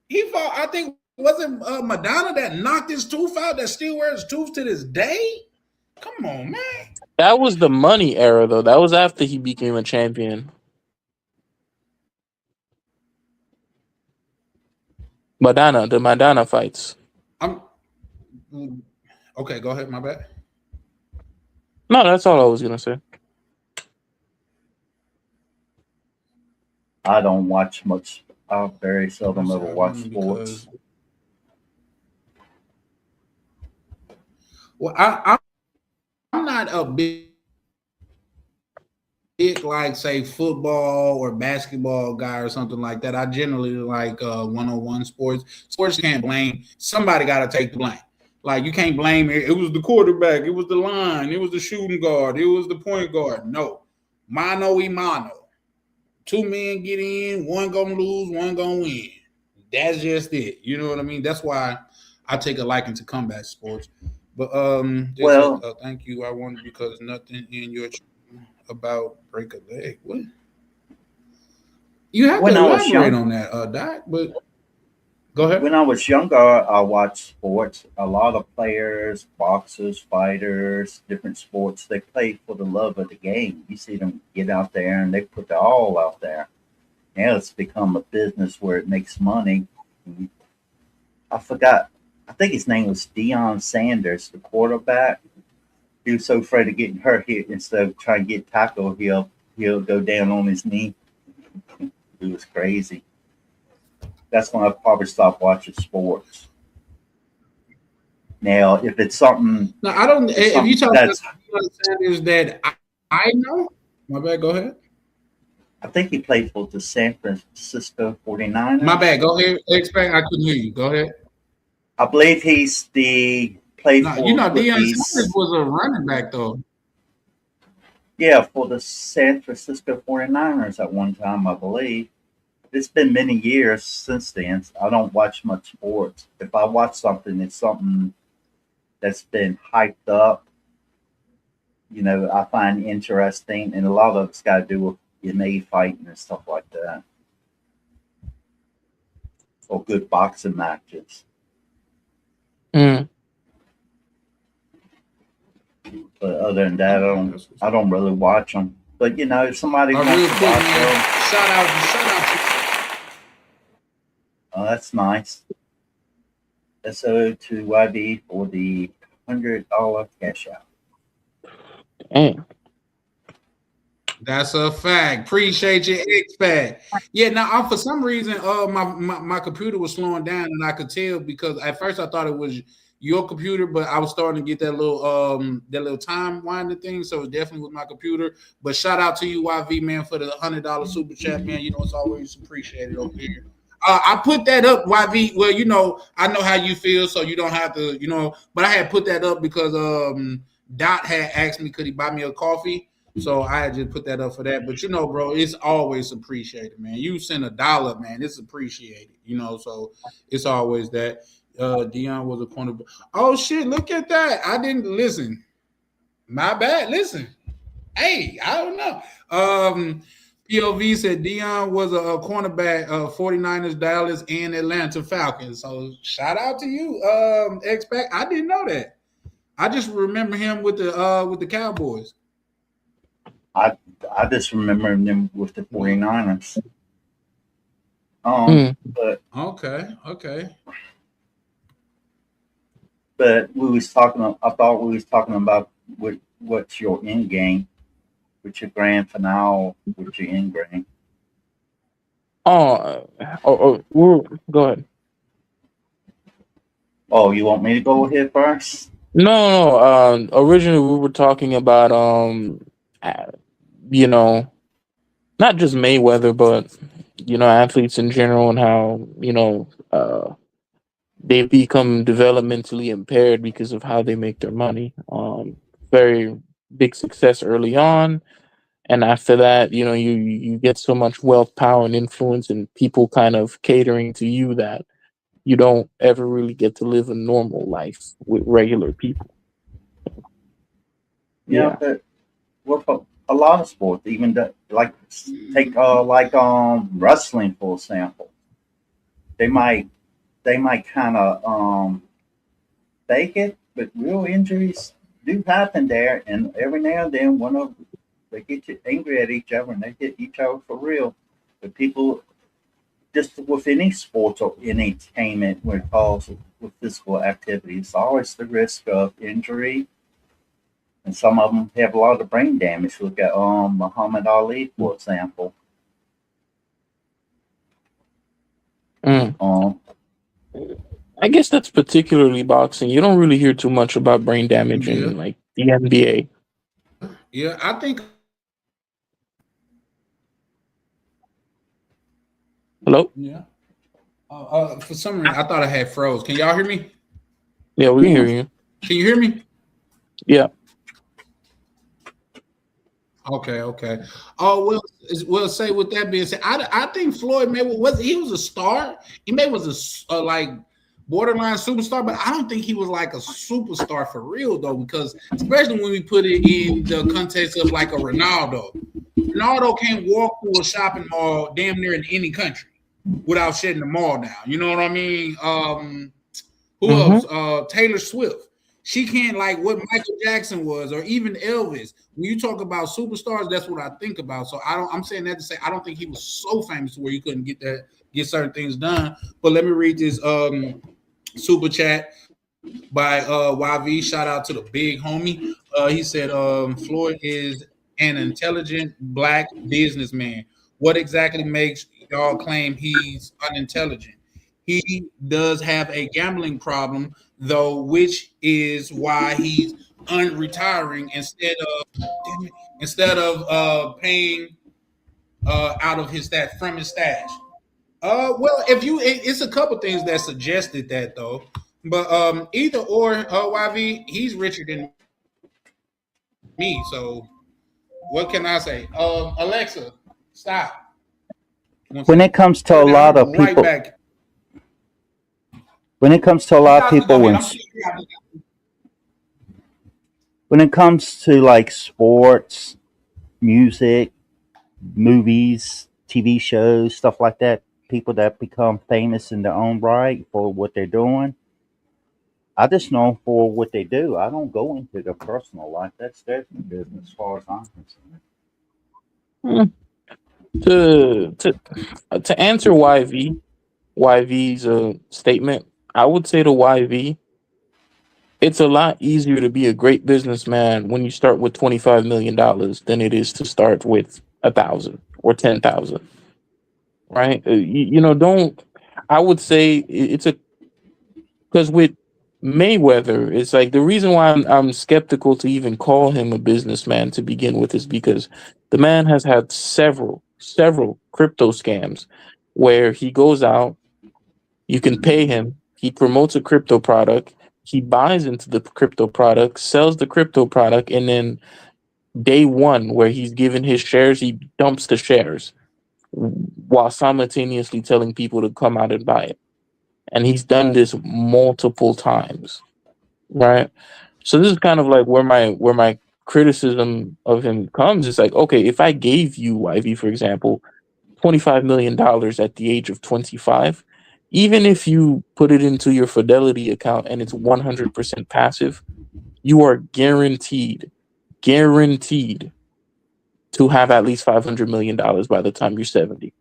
He fought. I think wasn't Madonna that knocked his tooth out that still wears tooth to this day. Come on, man. That was the money era, though. That was after he became a champion. The Madonna fights. I'm okay. Go ahead. My bad. No, that's all I was gonna say. I don't watch much. I very seldom ever watch sports. Well, I'm not a big like say football or basketball guy or something like that. I generally like one-on-one sports. Sports can't blame. Somebody got to take the blame. Like you can't blame it. It was the quarterback. It was the line. It was the shooting guard. It was the point guard. No, mano y mano. 2 men get in. One gonna lose. One gonna win. That's just it. You know what I mean? That's why I take a liking to combat sports. But Well, thank you. I wonder because nothing in your about break a leg. What? You have when to I was elaborate young, on that, Doc. But go ahead. when I was younger, I watched sports. A lot of players, boxers, fighters, different sports. They play for the love of the game. You see them get out there and they put their all out there. Now it's become a business where it makes money. I forgot. I think his name was Deion Sanders, the quarterback. He was so afraid of getting hurt. Instead of trying to get tackled, he'll go down on his knee. It was crazy. That's when I probably stopped watching sports. Now, if it's something, No, I don't. if it's If you something talk about that's, Sanders that I know, my bad. Go ahead. I think he played for the San Francisco My 49ers. bad. Go ahead. Expect. I couldn't hear you. Go ahead. I believe he's the played No, for with Deion Sanders these, was a running back though. yeah, for the San Francisco 49ers at one time, I believe. It's been many years since then. I don't watch much sports. If I watch something, it's something that's been hyped up. I find interesting, and a lot of it's got to do with MMA fighting and stuff like that, or good boxing matches. Mm. But other than that, I don't really watch them. But if somebody wants Real to quick, watch man. them, Shout out. oh, that's nice. SO to YB for the $100 cash out. Dang. That's a fact. Appreciate your X-Pac. Yeah, now for some reason, my computer was slowing down, and I could tell because at first I thought it was your computer, but I was starting to get that little time winding thing. So it definitely was my computer. But shout out to you, YV man, for the $100 super chat, man. You know it's always appreciated over here. I put that up, YV. Well, I know how you feel, so you don't have to, But I had put that up because Dot had asked me could he buy me a coffee. So I just put that up for that. But bro, it's always appreciated, man. You send $1, man, it's appreciated, so it's always that. Dion was a cornerback. Oh shit, look at that. I didn't listen. My bad. Listen. Hey, I don't know. POV said Dion was a cornerback of 49ers, Dallas, and Atlanta Falcons. So shout out to you, X-Pac. I didn't know that. I just remember him with the Cowboys. I just remember them with the 49ers. But okay. But we was talking. I thought we was talking about what's your end game, what's your grand finale, what's your end game. Go ahead. Oh, you want me to go ahead first? No. Originally, we were talking about not just Mayweather, but athletes in general and how they've become developmentally impaired because of how they make their money. Very big success early on, and after that, you get so much wealth, power, and influence, and people kind of catering to you that you don't ever really get to live a normal life with regular people. Yeah, but with a lot of sports, even take wrestling for example, they might kind of fake it, but real injuries do happen there, and every now and then they get angry at each other and they hit each other for real. But people just with any sports or entertainment when it calls with physical activity, it's always the risk of injury. And some of them have a lot of brain damage. Look at Muhammad Ali, for example. I guess that's particularly boxing. You don't really hear too much about brain damage in like the NBA. Yeah, I think. Hello? Yeah. For some reason, I thought I had froze. Can y'all hear me? Yeah, we can hear you. Can you hear me? Yeah. Okay. Oh well. Say with that being said, I think Floyd Mayweather was a star. He maybe was a like borderline superstar, but I don't think he was like a superstar for real though. Because especially when we put it in the context of like a Ronaldo, Ronaldo can't walk through a shopping mall damn near in any country without shutting the mall down. You know what I mean? Who else? Taylor Swift. She can't like what Michael Jackson was, or even Elvis. When you talk about superstars, that's what I think about. So I'm saying that to say I don't think he was so famous where you couldn't get certain things done. But let me read this super chat by YV. Shout out to the big homie. He said Floyd is an intelligent black businessman. What exactly makes y'all claim he's unintelligent? He does have a gambling problem, though, which is why he's unretiring instead of paying out of his stash from his stash. Well, it's a couple things that suggested that though, but either or, YV, he's richer than me. So what can I say? Alexa, stop. When it comes to a lot of people, when it comes to a lot of people, when it comes to like sports, music, movies, TV shows, stuff like that, people that become famous in their own right for what they're doing, I just know for what they do. I don't go into their personal life. That's their business as far as I'm concerned. To answer YV's statement, I would say to YV, It's a lot easier to be a great businessman when you start with $25 million than it is to start with 1,000 or 10,000. Right? Don't. I would say it's a because with Mayweather, it's like the reason why I'm skeptical to even call him a businessman to begin with is because the man has had several crypto scams where he goes out, you can pay him, he promotes a crypto product, he buys into the crypto product, sells the crypto product, and then day one, where he's given his shares, he dumps the shares while simultaneously telling people to come out and buy it. And he's done this multiple times, right? So this is kind of like where my criticism of him comes. It's like, okay, if I gave you YV, for example, $25 million at the age of 25, even if you put it into your Fidelity account and it's 100% passive, you are guaranteed to have at least $500 million by the time you're 70.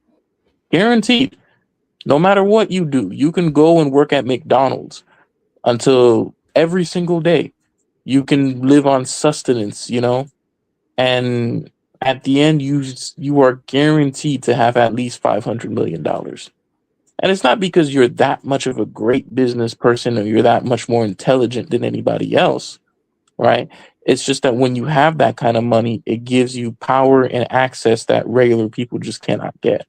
Guaranteed. No matter what you do, you can go and work at McDonald's until every single day. You can live on sustenance, and at the end, you are guaranteed to have at least $500 million. And it's not because you're that much of a great business person or you're that much more intelligent than anybody else, right? It's just that when you have that kind of money, it gives you power and access that regular people just cannot get.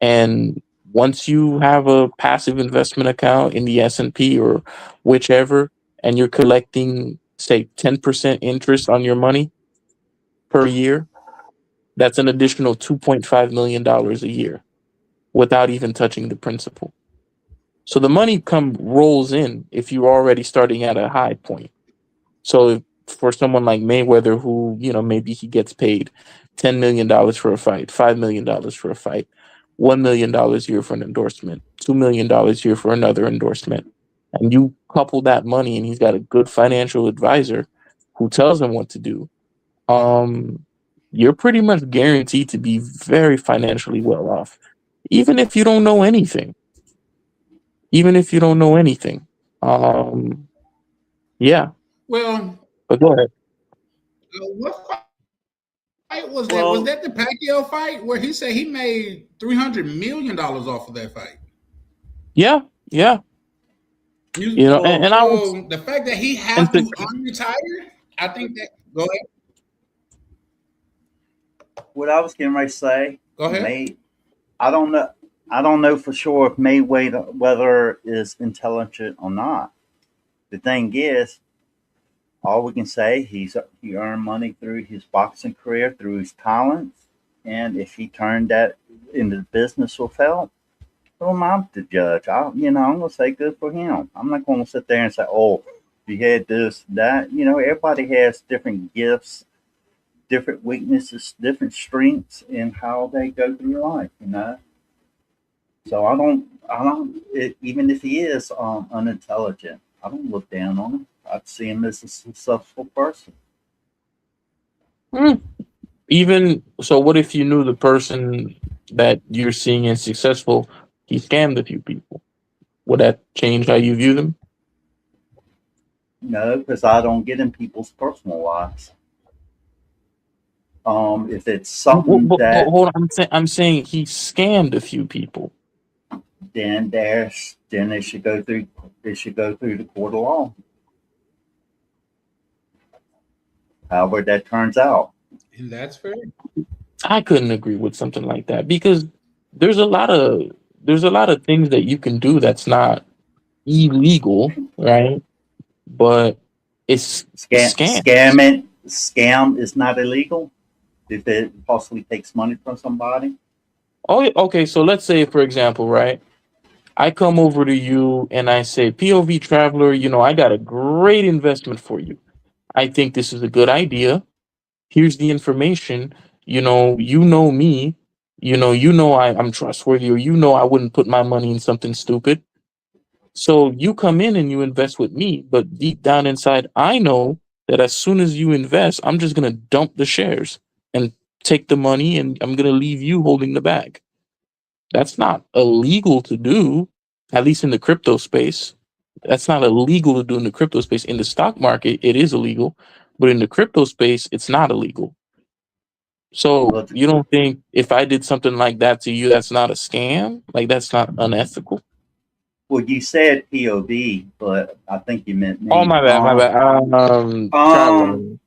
And once you have a passive investment account in the S&P or whichever, and you're collecting, say, 10% interest on your money per year, that's an additional $2.5 million a year without even touching the principal. So the money rolls in if you're already starting at a high point. So for someone like Mayweather, who, maybe he gets paid $10 million for a fight, $5 million for a fight, $1 million a year for an endorsement, $2 million a year for another endorsement, and you couple that money, and he's got a good financial advisor who tells him what to do, you're pretty much guaranteed to be very financially well off, even if you don't know anything. Even if you don't know anything. Um, yeah, Well, but go ahead. what fight was that? Was Well, that the Pacquiao fight where he said he made $300 million off of that fight? Yeah, yeah. And I would, So the fact that he and have to to, unretire, I think that go ahead. what I was getting ready to say, Go ahead. I don't know. I don't know for sure if Mayweather whether is intelligent or not. The thing is, all we can say he earned money through his boxing career, through his talents, and if he turned that into business or felt, who am I to judge? I'm gonna say good for him. I'm not gonna sit there and say, oh, he had this, that. Everybody has different gifts, different weaknesses, different strengths in how they go through life. So even if he is unintelligent, I don't look down on him. I'd see him as a successful person. Hmm. Even so, what if you knew the person that you're seeing as successful, he scammed a few people? Would that change how you view them? No, because I don't get in people's personal lives. If it's something that, Hold on, I'm saying he scammed a few people. then they should go through the court of law. However that turns out. And that's fair. I couldn't agree with something like that because there's a lot of there's a lot of things that you can do that's not illegal, right? But it's scams. Scam is not illegal if it possibly takes money from somebody. Oh, yeah, okay. So let's say, for example, right? I come over to you and I say, POV traveler, I got a great investment for you. I think this is a good idea. Here's the information. You know me. I'm trustworthy, or I wouldn't put my money in something stupid. So you come in and you invest with me, but deep down inside, I know that as soon as you invest, I'm just gonna dump the shares and take the money, and I'm gonna leave you holding the bag. That's not illegal to do, at least in the crypto space. That's not illegal to do in the crypto space. In the stock market, it is illegal, but in the crypto space, it's not illegal. So Well, you don't think if I did something like that to you, that's not a scam? Like that's not unethical? well, you said POV, but I think you meant Oh me. my bad, my bad. Um, Traveling.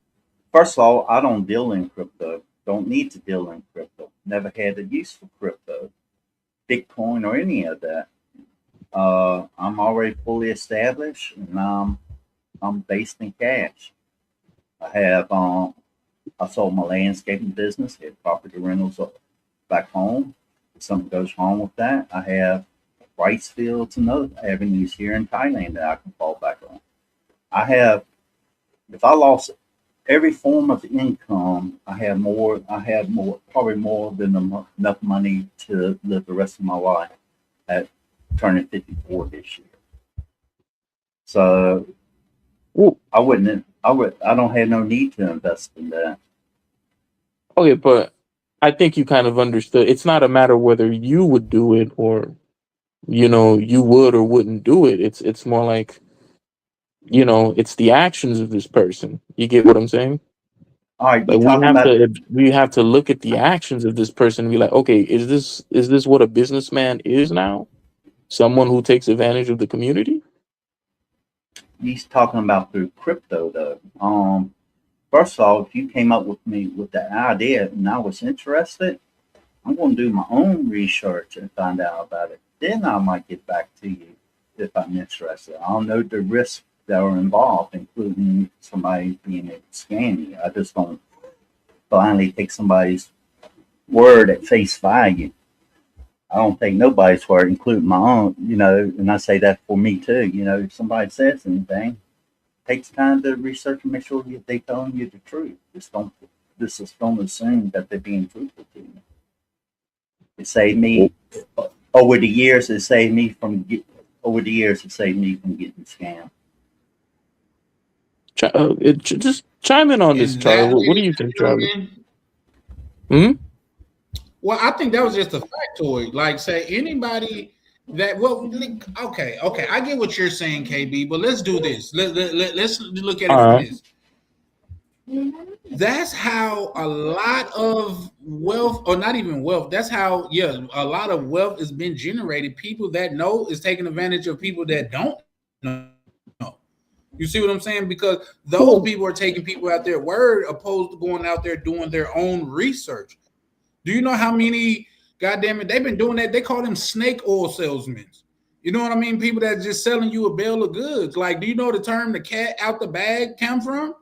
First of all, I don't deal in crypto. Don't need to deal in crypto. Never had a use for crypto, Bitcoin, or any of that. I'm already fully established, and I'm based in cash. I have I sold my landscaping business, had property rentals back home. If something goes wrong with that, I have rice fields and other avenues here in Thailand that I can fall back on. I have, if I lost every form of income, I have more. I have more, probably more than enough money to live the rest of my life at turning 54 this year. So Well, I wouldn't. I don't have no need to invest in that. okay, but I think you kind of understood. It's not a matter whether you would do it or you would or wouldn't do it. It's more like it's the actions of this person. You get what I'm saying? All right, you Like talking about? we have to look at the actions of this person and be like, okay, is this what a businessman is now? Someone who takes advantage of the community? He's talking about through crypto though. First of all, if you came up with me with the idea and I was interested, I'm going to do my own research and find out about it. Then I might get back to you if I'm interested. I'll know the risks that are involved, including somebody being able to scam you. I just don't blindly take somebody's word at face value. I don't take nobody's word, including my own, and I say that for me too. If somebody says anything, takes time to research and make sure they're telling you the truth. Just don't assume that they're being truthful to you. It saved me over the years. It saved me from getting scammed. Just chime in on this, And Charlie. that, What do ladies you and think, Charlie? gentlemen, Hmm? well, I think that was just a factoid. Like, say anybody that okay, I get what you're saying, KB, but let's do this. Let's look at it All from right. this. That's how a lot of wealth, or not even wealth, that's how, a lot of wealth has been generated. People that know is taking advantage of people that don't know. You see what I'm saying? Because those Well, people are taking people at their word opposed to going out there doing their own research. Do you know how many, goddamn it, they've been doing that? They call them snake oil salesmen. You know what I mean? People that just selling you a bill of goods. Like, do you know the term the cat out the bag come from?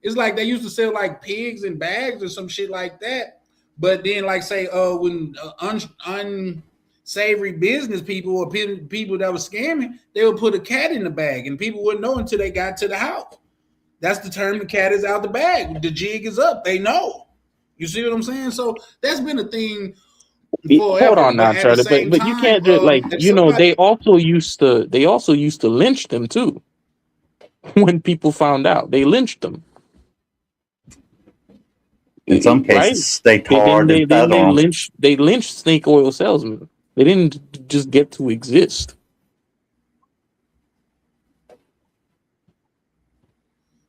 It's like they used to sell like pigs in bags or some shit like that. But then, like, say, when unsavory business people or people that were scamming, they would put a cat in the bag, and people wouldn't know until they got to the house. That's the term. The cat is out the bag. The jig is up. They know. You see what I'm saying? So that's been a thing hold forever. on But now, at the Charlie. same But you time, can't just if somebody, they also used to lynch them too. When people found out, they lynched them, In some right? cases, they They then tarred they and then feather they them. lynched snake oil salesmen. They didn't just get to exist.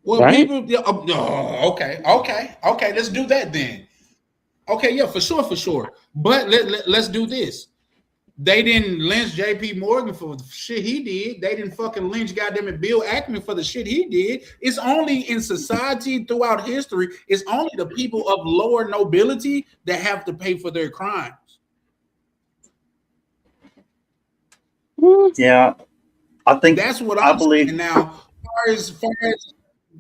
well, Right? people, okay, let's do that then. Okay, yeah, for sure. But let's do this. They didn't lynch J.P. Morgan for the shit he did. They didn't fucking lynch goddamn it Bill Ackman for the shit he did. It's only in society throughout history, it's only the people of lower nobility that have to pay for their crimes. Yeah, I think That's what I I'm believe. saying. Now, far as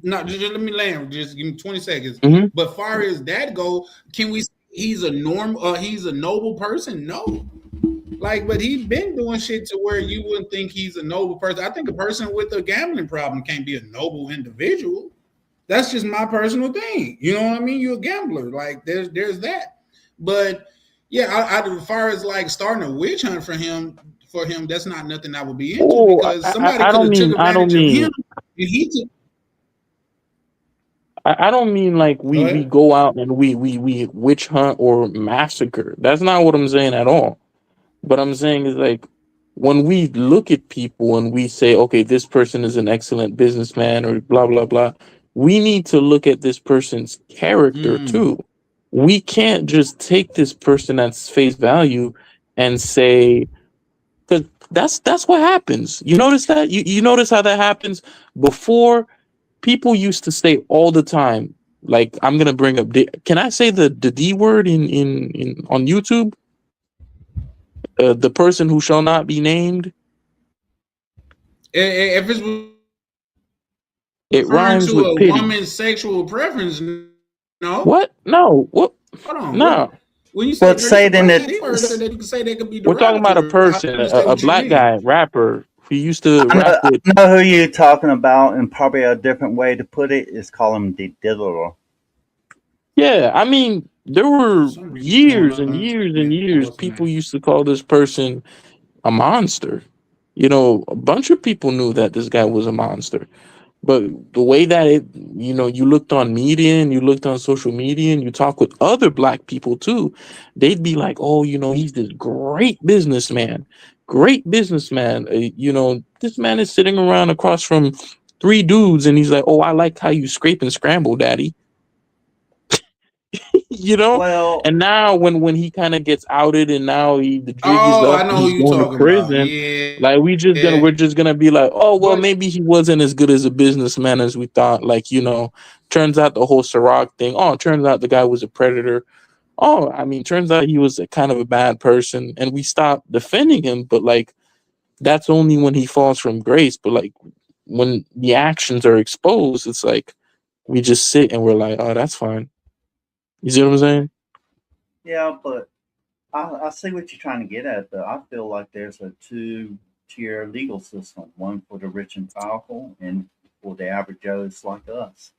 no, just let me land. Just give me 20 seconds. Mm-hmm. But far as that go, can we? He's a he's a noble person. No, like, but he's been doing shit to where you wouldn't think he's a noble person. I think a person with a gambling problem can't be a noble individual. That's just my personal thing. You know what I mean? You're a gambler. Like, there's that. But yeah, as far as like starting a witch hunt for him, that's not nothing I would be into, Oh, because somebody I could don't have took mean I don't advantage of him mean and he took. I don't mean like Go we ahead. go out and we witch hunt or massacre. That's not what I'm saying at all. But I'm saying is like when we look at people and we say, okay, this person is an excellent businessman or blah blah blah, we need to look at this person's character Mm. too. We can't just take this person at face value and say, because that's what happens. You notice that? You notice how that happens? Before, people used to say all the time, like, I'm gonna bring up can I say the D word in on YouTube? The person who shall not be named. If it's It referring rhymes to with a pity. woman's sexual preference, no. What? No. What? Hold on. What No. when you Well, say there's say a it in person it. D word that you can say they could be We're talking about a derogatory. I person, understand a what you black mean. guy, rapper who used to rap I with. know who you're talking about, and probably a different way to put it is call him the diddler. Yeah, I mean, there were Something going years and on, years man. and years What's the people name? used to call this person a monster. You know, a bunch of people knew that this guy was a monster. But the way that you looked on media and you looked on social media and you talk with other black people too, they'd be like, oh, he's this great businessman. Great businessman. This man is sitting around across from three dudes and he's like, oh, I like how you scrape and scramble, daddy. you know? Well, And now when he kind of gets outed and now the jig is Oh, up I and know who he's you going to talking about. prison, like Yeah. we're just gonna be like, oh well, But maybe he wasn't as good as a businessman as we thought. Like, turns out the whole Ciroc thing. Oh, it turns out the guy was a predator. Oh, I mean, turns out he was a kind of a bad person, and we stop defending him. But like, that's only when he falls from grace. But like, when the actions are exposed, it's like we just sit and we're like, oh, that's fine. You see what I'm saying? yeah, but I see what you're trying to get at, though. I feel like there's a two-tier legal system, one for the rich and powerful, and for the average Joes like us.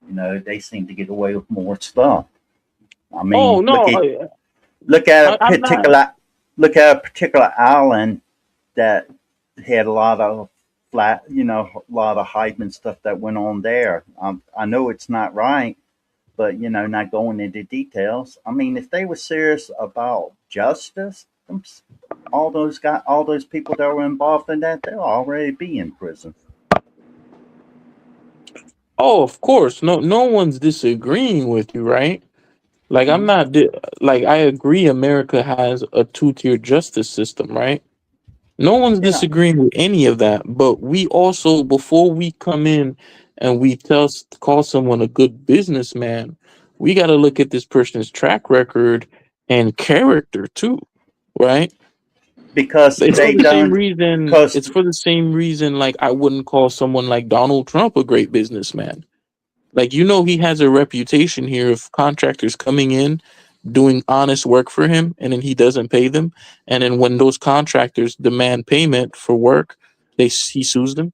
They seem to get away with more stuff. I Oh mean, no, look at a I'm not. particular island that had a lot of a lot of hype and stuff that went on there. I know it's not right, but not going into details. I mean, if they were serious about justice, all those people that were involved in that, they'll already be in prison. Oh, of course, no one's disagreeing with you, right? Like I'm Mhm. not like I agree. America has a two-tier justice system, right? No one's Yeah, disagreeing with any of that. But we also, before we come in and we call someone a good businessman, we got to look at this person's track record and character too, right? because It's for they the same done reason. because It's for the same reason. Like I wouldn't call someone like Donald Trump a great businessman. Like, he has a reputation here of contractors coming in, doing honest work for him, and then he doesn't pay them. And then when those contractors demand payment for work, he sues them.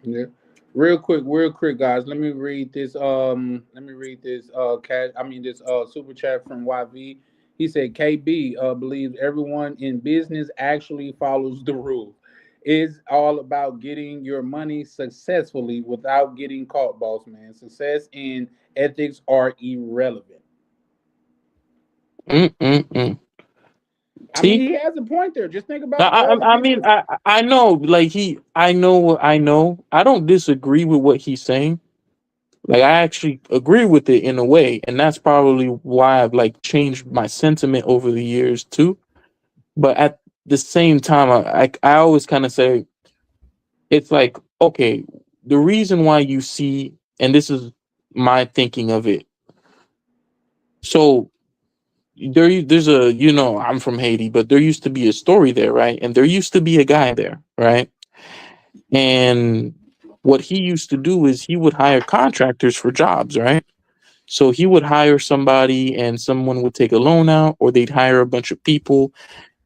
yeah. Real quick, guys. Let me read this this super chat from YV. He said KB believes everyone in business actually follows the rules. It's all about getting your money successfully without getting caught, boss man. Success and ethics are irrelevant. Mm-mm-mm. I mean, See, he has a point there. Just think I, about all the I, I mean, people. I know, like I know what I know. I don't disagree with what he's saying. Like I actually agree with it in a way, and that's probably why I've like changed my sentiment over the years too. But at the same time, I always kind of say it's like, okay, the reason why you see, and this is my thinking of it. So there's I'm from Haiti, but there used to be a story there, right? And there used to be a guy there, right? And what he used to do is he would hire contractors for jobs, right? So he would hire somebody and someone would take a loan out, or they'd hire a bunch of people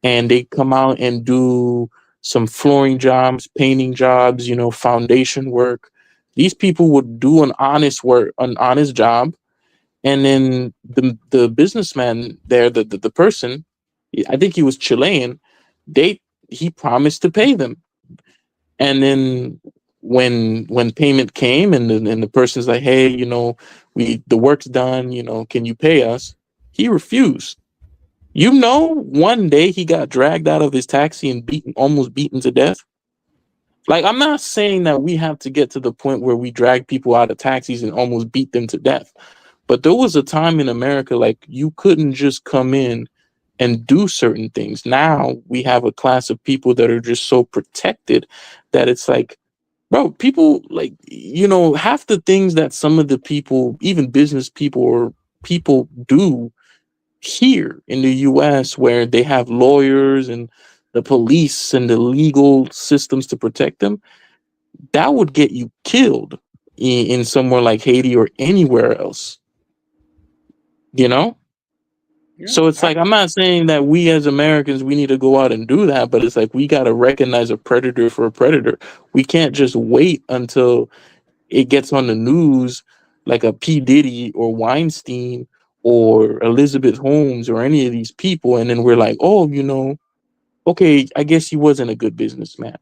and they'd come out and do some flooring jobs, painting jobs, foundation work. These people would do an honest job, and then the businessman there, the person, I think he was Chilean, they he promised to pay them, and then when payment came and the person's like, hey, we the work's done, can you pay us? He refused. You know, one day he got dragged out of his taxi and almost beaten to death. Like, I'm not saying that we have to get to the point where we drag people out of taxis and almost beat them to death. But there was a time in America, like, you couldn't just come in and do certain things. Now we have a class of people that are just so protected that it's like, bro, people, like, half the things that some of the people, even business people or people do here in the US, where they have lawyers and the police and the legal systems to protect them, that would get you killed in somewhere like Haiti or anywhere else, you know? Yeah, So it's like, I'm not saying that we as Americans, we need to go out and do that, but it's like, we got to recognize a predator for a predator. We can't just wait until it gets on the news like a P. Diddy or Weinstein or Elizabeth Holmes or any of these people. And then we're like, oh, okay, I guess he wasn't a good businessman.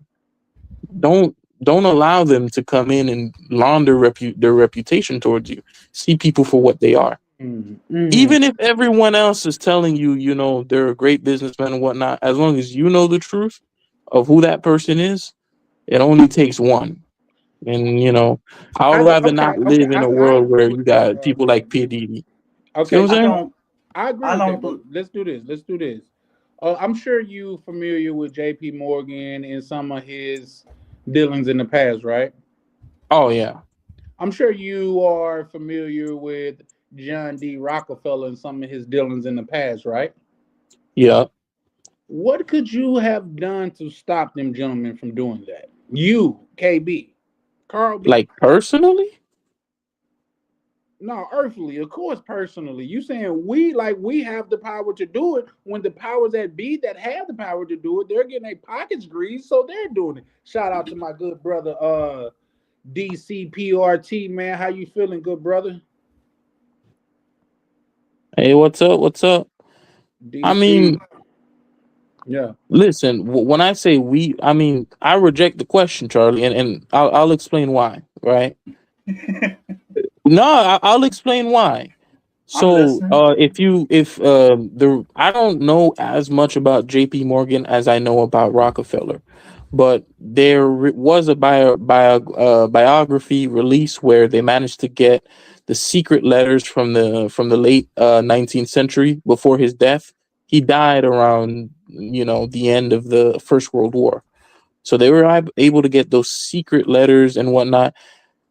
Don't allow them to come in and launder their reputation towards you. See people for what they are. mm-hmm. Even if everyone else is telling you, they're a great businessman and whatnot, as long as you know the truth of who that person is, it only takes one. And I would rather Okay, not okay. live in a I world agree where you with that, got people brother. like P. Diddy. See what Okay, I'm I saying? don't. I agree I with that, don't. but let's do this. Let's do this. I'm sure you familiar with J.P. Morgan and some of his dealings in the past, right? Oh yeah. I'm sure you are familiar with John D. Rockefeller and some of his dealings in the past, right? Yeah. What could you have done to stop them gentlemen from doing that? You, KB, Carl B. Like personally? No, earthly, of course, personally. You saying we have the power to do it when the powers that be that have the power to do it, they're getting their pockets greased, so they're doing it. Shout out to my good brother, DCPRT, man. How you feeling, good brother? Hey, what's up? What's up? I DC. mean, Yeah. listen, when I say we, I mean, I reject the question, Charlie, and I'll explain why, right? No, I'll explain why. I'm So, listening. if the I don't know as much about J.P. Morgan as I know about Rockefeller, but there was a biography release where they managed to get the secret letters from the late 19th century before his death. He died around the end of the First World War, so they were able to get those secret letters and whatnot.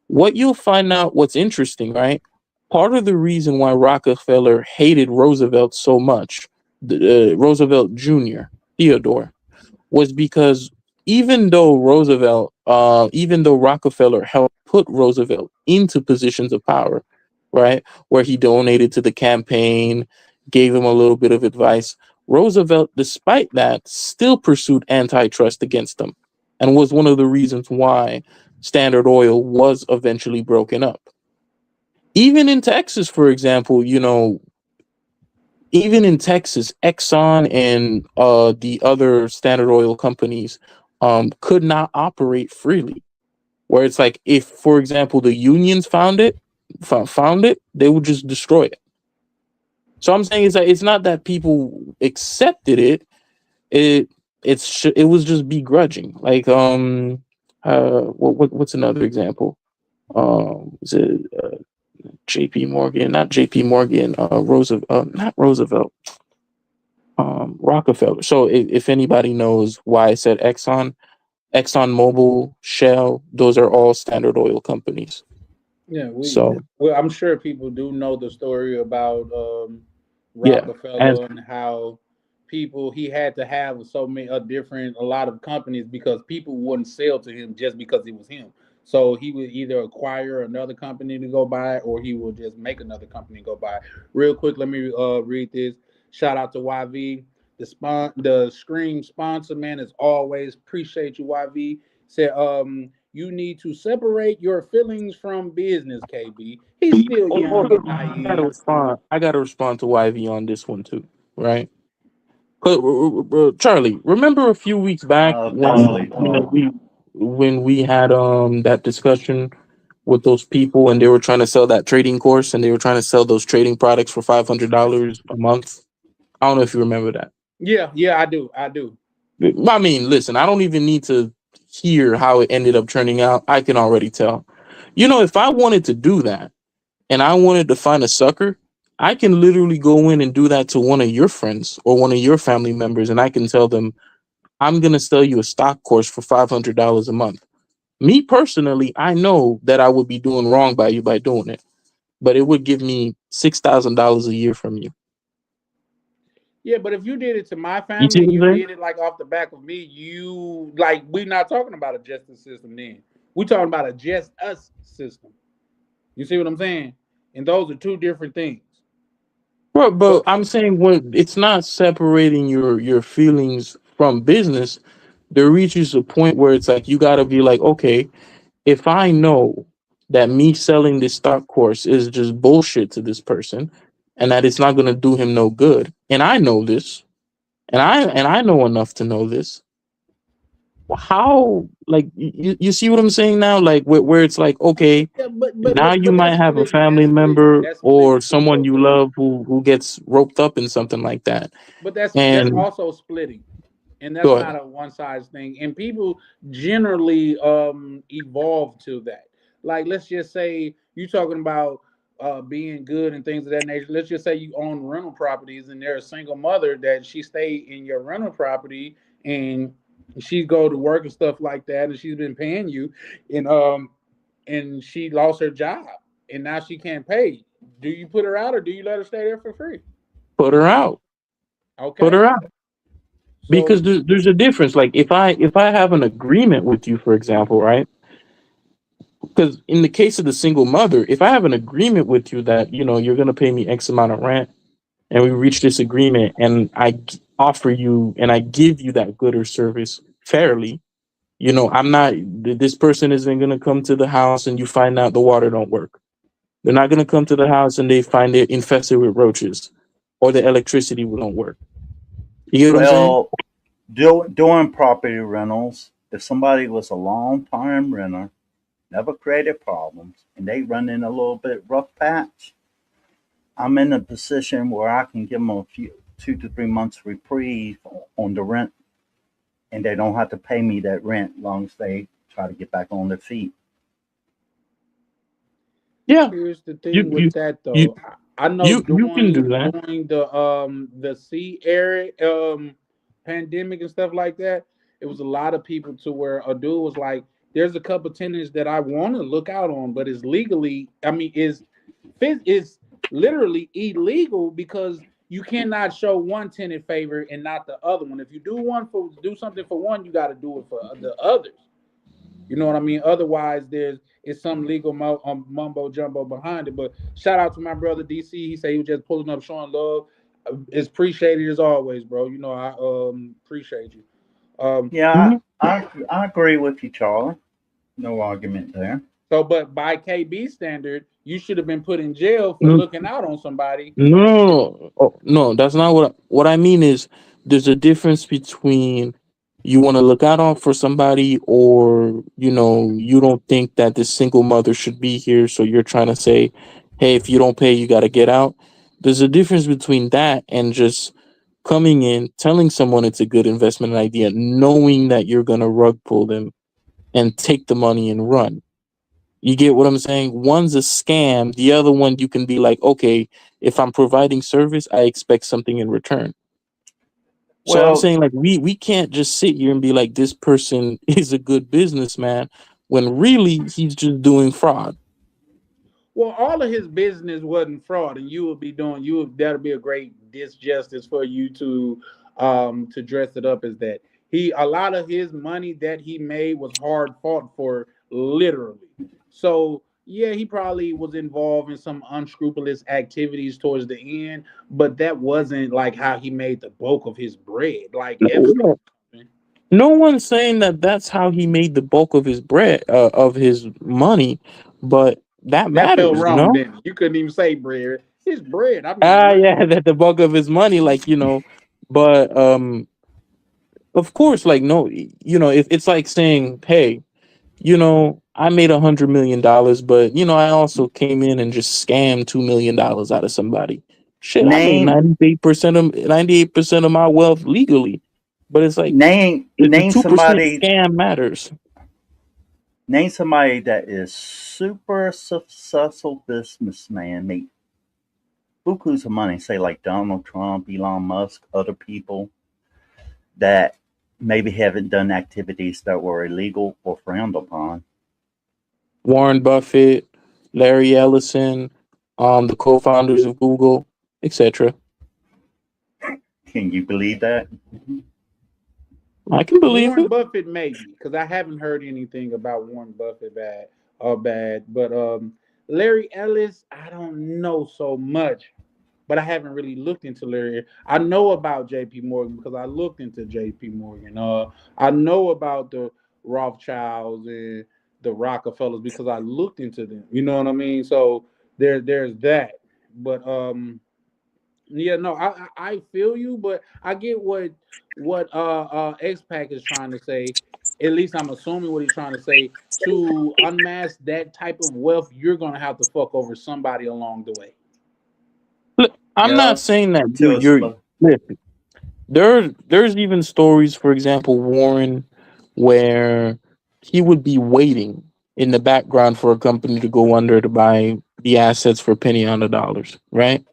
What you'll find out, what's interesting, right? Part of the reason why Rockefeller hated Roosevelt so much, Roosevelt Jr., Theodore, was because even though Rockefeller helped put Roosevelt into positions of power, right, where he donated to the campaign, gave him a little bit of advice, Roosevelt, despite that, still pursued antitrust against them, and was one of the reasons why Standard Oil was eventually broken up. Even in Texas, for example, even in Texas, Exxon and the other Standard Oil companies could not operate freely. Where it's like, if, for example, the unions found it, they would just destroy it. So I'm saying, it's not that people accepted it. It it was just begrudging. Like, what's another example? Is it J.P. Morgan? Not J.P. Morgan. Roosevelt. Not Roosevelt. Rockefeller. So if anybody knows why I said Exxon, ExxonMobil, Shell, those are all Standard Oil companies. Yeah, So I'm sure people do know the story about yeah, and Rockefeller and how people he had to have so many a lot of companies because people wouldn't sell to him just because it was him. So he would either acquire another company to go buy, or he would just make another company go buy. Real quick, let me read this. Shout out to YV, the Scream sponsor, man. As always, appreciate you, YV. Said you need to separate your feelings from business, KB. He's still young hold and on, I gotta naive. respond. I gotta respond to YV on this one too, right? But Charlie, remember a few weeks back when Possibly. we had that discussion with those people, and they were trying to sell that trading course, and they were trying to sell those trading products for $500 a month. I don't know if you remember that. Yeah, I do. I do. I mean, listen, I don't even need to hear how it ended up turning out. I can already tell. If I wanted to do that and I wanted to find a sucker, I can literally go in and do that to one of your friends or one of your family members, and I can tell them, I'm going to sell you a stock course for $500 a month. Me personally, I know that I would be doing wrong by you by doing it, but it would give me $6,000 a year from you. Yeah, but if you did it to my You see family and what I'm you saying? did it like off the back of me, you like we're not talking about a justice system then. We're talking about a just us system. You see what I'm saying? And those are two different things. But But I'm saying when it's not separating your feelings from business, there reaches a point where it's like you gotta be like, okay, if I know that me selling this stock course is just bullshit to this person and that it's not gonna do him no good, and I know this, and I know enough to know this, how like you see what I'm saying now? Like where it's like, okay, yeah, now you but might that's have a splitting. family That's splitting. member That's or splitting too, someone though, you bro. love who gets roped up in something like that. But that's And also splitting, and that's go not ahead. a one size thing. And people generally evolve to that. Like let's just say you talking about being good and things of that nature. Let's just say you own rental properties and there's a single mother that she stay in your rental property and she go to work and stuff like that, and she's been paying you, and she lost her job and now she can't pay. Do you put her out or do you let her stay there for free? Put her out. Put Okay, her out. so Because there's a difference. Like if I have an agreement with you, for example, right? Because in the case of the single mother, if I have an agreement with you that you're gonna pay me X amount of rent, and we reach this agreement, and offer you and I give you that good or service fairly, I'm not. This person isn't gonna come to the house and you find out the water don't work. They're not gonna come to the house and they find it infested with roaches, or the electricity don't work. You get what I'm saying? Well, doing property rentals, if somebody was a long time renter, never created problems, and they run in a little bit rough patch, I'm in a position where I can give them a few 2 to 3 months reprieve on the rent, and they don't have to pay me that rent long as they try to get back on their feet. Yeah. here's the You thing you with that you though. I know you can do during that. the sea area pandemic and stuff like that, it was a lot of people to where a dude was like, "There's a couple tenants that I want to look out on, but it's legally, I mean, is literally illegal because you cannot show one tenant favor and not the other one. If you do something for one, you got to do it for the others." You know what I mean? Otherwise, there's it's some legal mumbo jumbo behind it. But shout out to my brother DC. He said he was just pulling up, showing love. It's appreciated as always, bro. You know I appreciate you. Yeah, Mhm. I agree with you, Charlie. No argument there. So, but by KB standard, you should have been put in jail for looking out on somebody. No, oh, no, that's not what I mean is there's a difference between you want to look out on for somebody, or you don't think that this single mother should be here, so you're trying to say, hey, if you don't pay you got to get out. There's a difference between that and just coming in, telling someone it's a good investment idea, knowing that you're going to rug pull them and take the money and run. You get what I'm saying? One's a scam. The other one, you can be like, okay, if I'm providing service, I expect something in return. So I'm Well, saying, like, we can't just sit here and be like, this person is a good businessman when really he's just doing fraud. Well, all of his business wasn't fraud, and you would be doing you would that'll be a great disjustice for you to dress it up as that. He a lot of his money that he made was hard fought for, literally. So yeah, he probably was involved in some unscrupulous activities towards the end, but that wasn't like how he made the bulk of his bread, like Epstein. No, no one's saying that that's how he made the bulk of his bread, of his money, but that That felt matters, wrong, didn't it? You couldn't even say bread. His bread. I mean, Ah, yeah, that the bulk of his money, like but of course, like no, if it's like saying, hey, I made $100 million, but I also came in and just scammed $2 million out of somebody. Shit, I made Name 98% of my wealth legally, but it's like name the name 2% somebody scam matters. name somebody that is super successful businessman, make bukus of money, say like Donald Trump, Elon Musk, other people that maybe haven't done activities that were illegal or frowned upon. Warren Buffett, Larry Ellison, the co-founders of Google, etc. Can you believe that? I can believe Warren it. Buffett, maybe, because I haven't heard anything about Warren Buffett bad or bad. But Larry Ellis, I don't know so much. But I haven't really looked into Larry. I know about J.P. Morgan because I looked into J.P. Morgan. I know about the Rothschilds and the Rockefellers because I looked into them. You know what I mean? So there's that. But yeah, no, I feel you, but I get what X Pac is trying to say. At least I'm assuming what he's trying to say. To unmask that type of wealth, you're gonna have to fuck over somebody along the way. Look, I'm not Yeah, saying that to a you're listen, there's even stories, for example, Warren, where he would be waiting in the background for a company to go under to buy the assets for a penny on the dollars, right?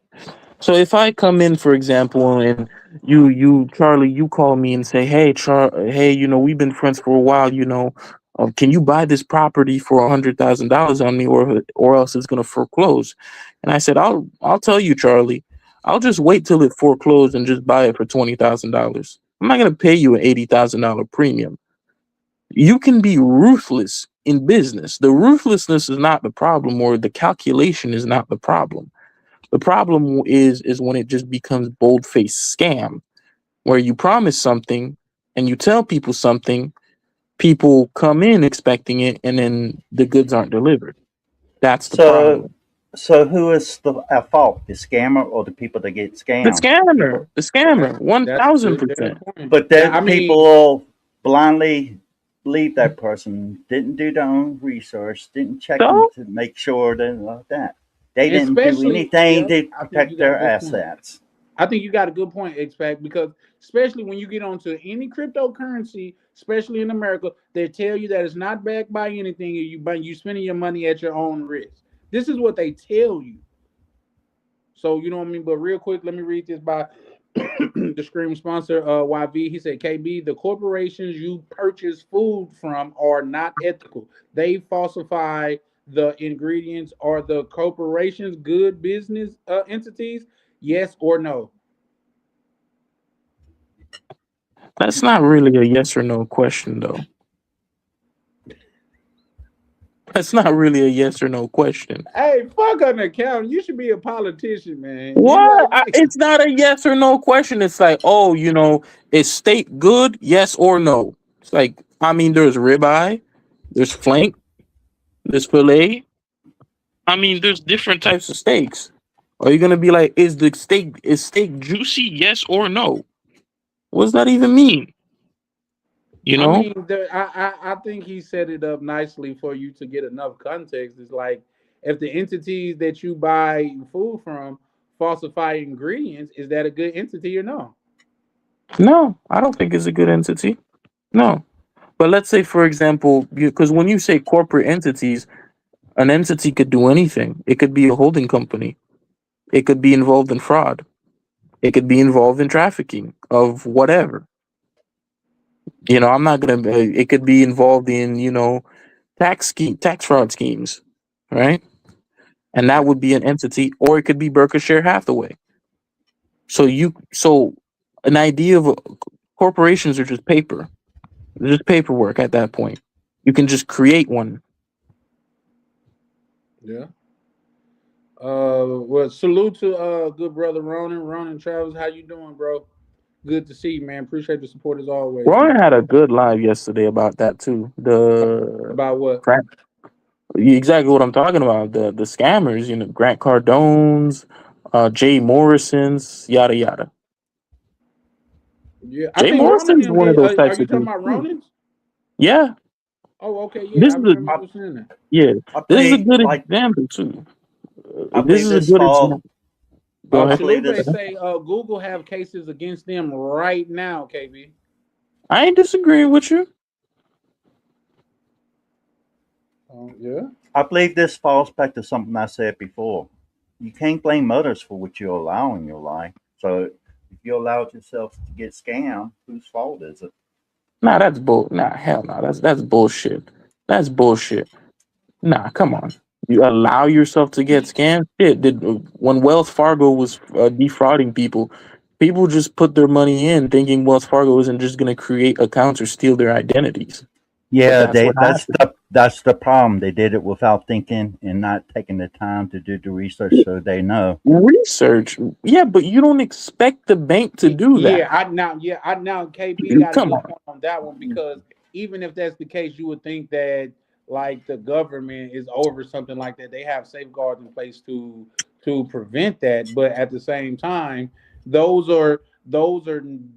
So if I come in, for example, and you Charlie, you call me and say, hey, we've been friends for a while, can you buy this property for $100,000 on me, or else it's gonna foreclose? And I said, I'll tell you, Charlie, I'll just wait till it foreclosed and just buy it for $20,000. I'm not gonna pay you an $80,000 premium. You can be ruthless in business. The ruthlessness is not the problem, or the calculation is not the problem. The problem is when it just becomes bold-faced scam, where you promise something and you tell people something, people come in expecting it, and then the goods aren't delivered. That's the so problem. so who is at fault? The scammer or the people that get The scammed? scammer, People, the That's scammer, one that's a thousand good damn percent. point. but Yeah, I then people mean, will blindly believe that person didn't do their own research, didn't check them So to make sure that they didn't do especially, anything yeah, to I think you protect got a their good point. assets. I think you got a good point, X-Pac, because especially when you get onto any cryptocurrency, especially in America, they tell you that it's not backed by anything, and you spending your money at your own risk. This is what they tell you. So you know what I mean. But real quick, let me read this by the Scream sponsor, YV. He said, "KB, the corporations you purchase food from are not ethical. They falsify the ingredients. Are the corporations good business entities? Yes or no?" that's not really a yes or no question, though. That's not really a yes or no question. Hey, fuck an accountant. You should be a politician, man. You What? like me. It's not a yes or no question. It's like, oh, is steak good? Yes or no? It's like, I mean, there's ribeye, there's flank, there's fillet. I mean, there's different types of steaks. Are you gonna be like, is steak juicy? Yes or no? What does that even mean? You I know? mean, I think he set it up nicely for you to get enough context. It's like if the entities that you buy food from falsify ingredients, is that a good entity or no? No, I don't think it's a good entity. No. But let's say, for example, because when you say corporate entities, an entity could do anything. It could be a holding company. It could be involved in fraud. It could be involved in trafficking of whatever. I'm not gonna. It could be involved in tax fraud schemes, right? And that Yeah. would be an entity, or it could be Berkshire Hathaway. So an idea of corporations are just paper, they're just paperwork at that point. You can just create one. Yeah. Well, salute to good brother Ronan. Ronan Travels, how you doing, bro? Good to see you, man. Appreciate the support as always, man. Roy had a good live yesterday about that too. The About what? Grant, exactly what I'm talking about. The scammers, Grant Cardone's, Jay Morrison's, yada yada. Yeah, I Jay think Ronan Morrison's them one of did. those Are types you of talking dudes about too. Ronan's? Yeah, Oh, okay, yeah, this I is a remember I, you saying that. yeah, I this is a think good like example too. I This believe is a this good fall example. Go ahead. believe Chalupa this. say Google have cases against them right now, KB. I ain't disagreeing with you. Yeah. I believe this falls back to something I said before. You can't blame others for what you allow in your life. So if you allowed yourself to get scammed, whose fault is it? Nah, that's bull. Nah, hell no. That's bullshit. That's bullshit. Nah, come on. You allow yourself to get scammed? Shit. When Wells Fargo was defrauding people, people just put their money in thinking Wells Fargo isn't just going to create accounts or steal their identities. But Yeah, that's they what happened. that's the problem. They did it without thinking and not taking the time to do the research so they know. Research. Yeah, but you don't expect the bank to do Yeah, that. I now KB got a Come good on. point on that one because even if that's the case, you would think that like the government is over something like that. They have safeguards in place to prevent that, but at the same time, those are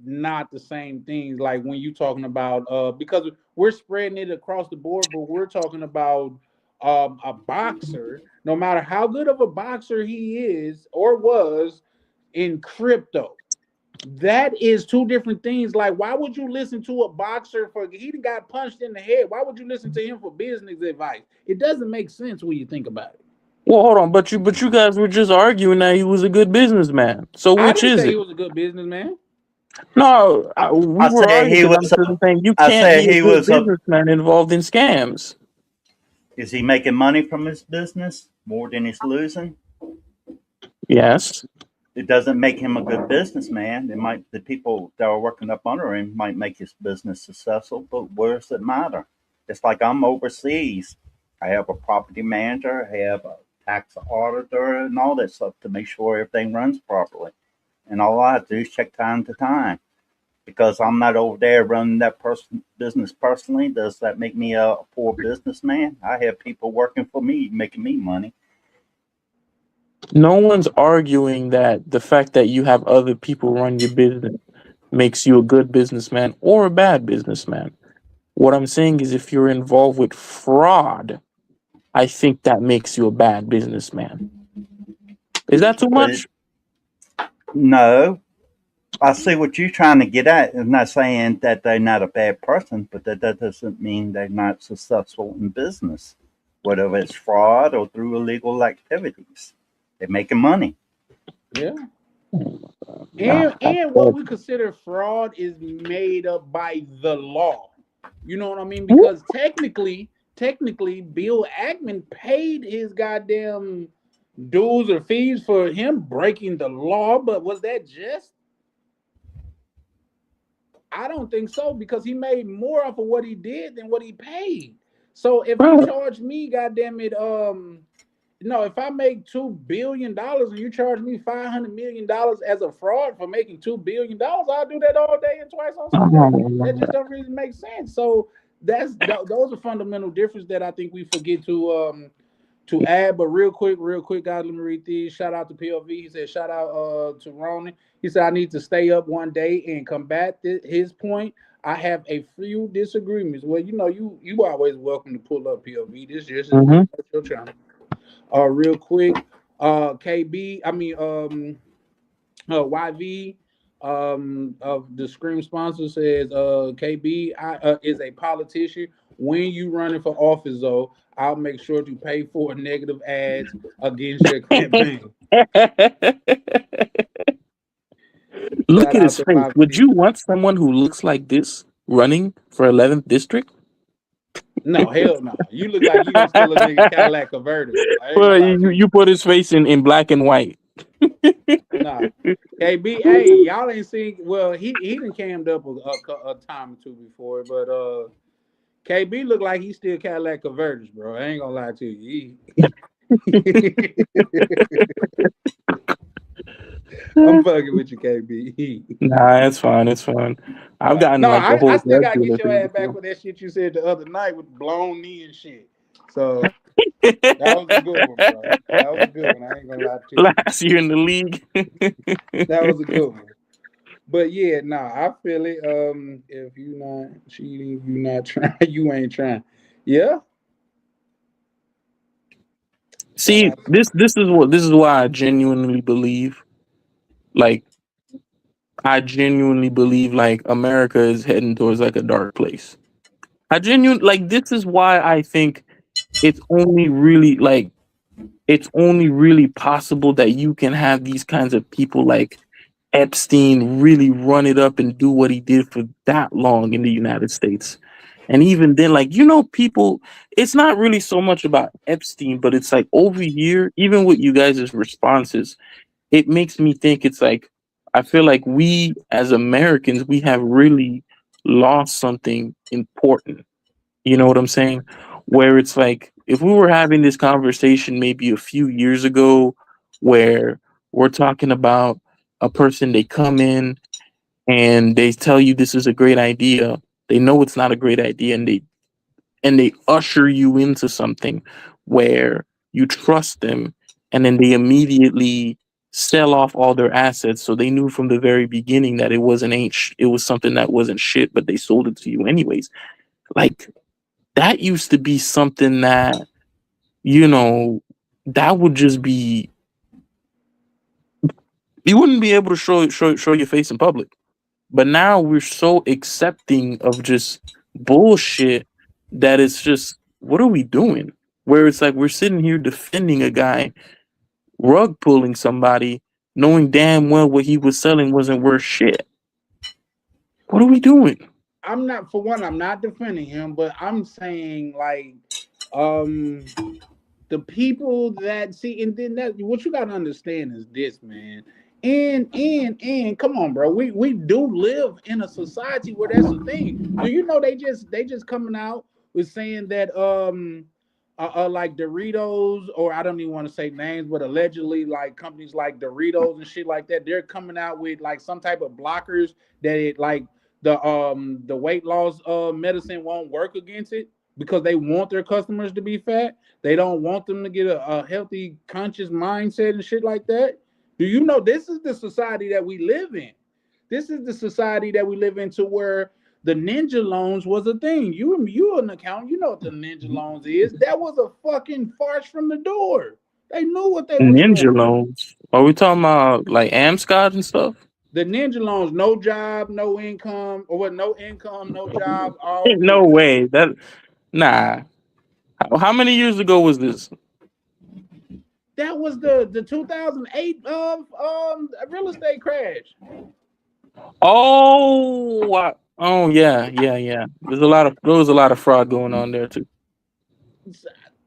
not the same things. Like when you talking about because we're spreading it across the board, but we're talking about a boxer. No matter how good of a boxer he is or was in crypto, that is two different things. Like, why would you listen to a boxer for he got punched in the head? Why would you listen to him for business advice? It doesn't make sense when you think about it. Well, hold on, but you guys were just arguing that he was a good businessman. So I which didn't is say he it? was a good businessman. No, we I were said arguing he because was. I'm saying you I can't said be a he good was a. businessman involved in scams. Is he making money from his business more than he's losing? Yes. It doesn't make him a good businessman. It might the people that are working up under him might make his business successful, but where does it matter? It's like I'm overseas. I have a property manager, I have a tax auditor, and all that stuff to make sure everything runs properly. And all I have to do is check time to time. Because I'm not over there running that business personally, does that make me a poor businessman? I have people working for me, making me money. No one's arguing that the fact that you have other people run your business makes you a good businessman or a bad businessman. What I'm saying is if you're involved with fraud, I think that makes you a bad businessman. Is that too But much? no, I see what you're trying to get at. I'm not saying that they're not a bad person, but that doesn't mean they're not successful in business, whether it's fraud or through illegal activities. They're making money. Yeah. Nah, And what we consider fraud is made up by the law. You know what I mean? Woo. Because technically, Bill Ackman paid his goddamn dues or fees for him breaking the law, but was that just? I don't think so because he made more off of what he did than what he paid. So if you Bro, charge me, goddamn it, no, if I make $2 billion and you charge me $500 million as a fraud for making $2 billion, I'll do that all day and twice on Sunday. That just don't really make sense. So those are fundamental differences that I think we forget to add. But real quick, guys, let me read these. Shout out to POV. He said, shout out to Ronan. He said, I need to stay up one day and combat his point. I have a few disagreements. Well, you always welcome to pull up POV. This just is mhm. your channel. Real quick, KB, I mean, YV of the Scream sponsor says, KB is a politician. When you running for office, though, I'll make sure to pay for negative ads against your campaign. Look Shout at out his to face. Would YV. you want someone who looks like this running for 11th district? No, hell no. You look like you gonna steal a nigga Cadillac convertible. I ain't Well, gonna lie to you you. put his face in black and white. Nah. KB, hey, y'all ain't seen. Well, he done cammed up a time or two before, but KB look like he still Cadillac converters, bro. I ain't gonna lie to you. I'm fucking with you, KB. Nah, it's fine. It's fine. I've gotten No, like the I whole still drug gotta get dealer your thing ass back before. for that shit you said the other night with blown knee and shit. So that was a good one, bro. That was a good one. I ain't gonna lie to you. Last year in the league. That was a good one. But yeah, nah, I feel it. If you not cheating, you not trying, you ain't trying. Yeah. Shout See, out. this is why I genuinely believe Like, I genuinely believe like America is heading towards like a dark place. I genuinely like this is why I think it's only really like it's only really possible that you can have these kinds of people like Epstein really run it up and do what he did for that long in the United States. And even then, like, people, it's not really so much about Epstein, but it's like over here, even with you guys' responses, it makes me think it's like, I feel like we as Americans, we have really lost something important. You know what I'm saying? Where it's like, if we were having this conversation maybe a few years ago, where we're talking about a person, they come in and they tell you this is a great idea, they know it's not a great idea, and they usher you into something where you trust them, and then they immediately sell off all their assets, so they knew from the very beginning that it was something that wasn't shit, but they sold it to you anyways. Like, that used to be something that, you know, that would just be, you wouldn't be able to show your face in public. But now we're so accepting of just bullshit that it's just, what are we doing? Where it's like we're sitting here defending a guy, rug pulling somebody, knowing damn well what he was selling wasn't worth shit. What are we doing? I'm not, for one, I'm not defending him, but I'm saying like, um, the people that see, and then that what you gotta understand is this, man. And come on, bro. We do live in a society where that's a thing. Do you know they just coming out with saying that like Doritos, or I don't even want to say names, but allegedly like companies like Doritos and shit like that, they're coming out with like some type of blockers that it like the weight loss medicine won't work against it because they want their customers to be fat. They don't want them to get a healthy, conscious mindset and shit like that. Do you know this is the society that we live in? This is the society that we live in to where the ninja loans was a thing. You an accountant, you know what the ninja loans is. That was a fucking farce from the door. They knew what they was doing. Ninja loans? Are we talking about like Amscot and stuff? The ninja loans, no job, no income, or what? No income, no job, all No good. way. Nah. How many years ago was this? That was the 2008 real estate crash. Oh yeah. There was a lot of fraud going on there too.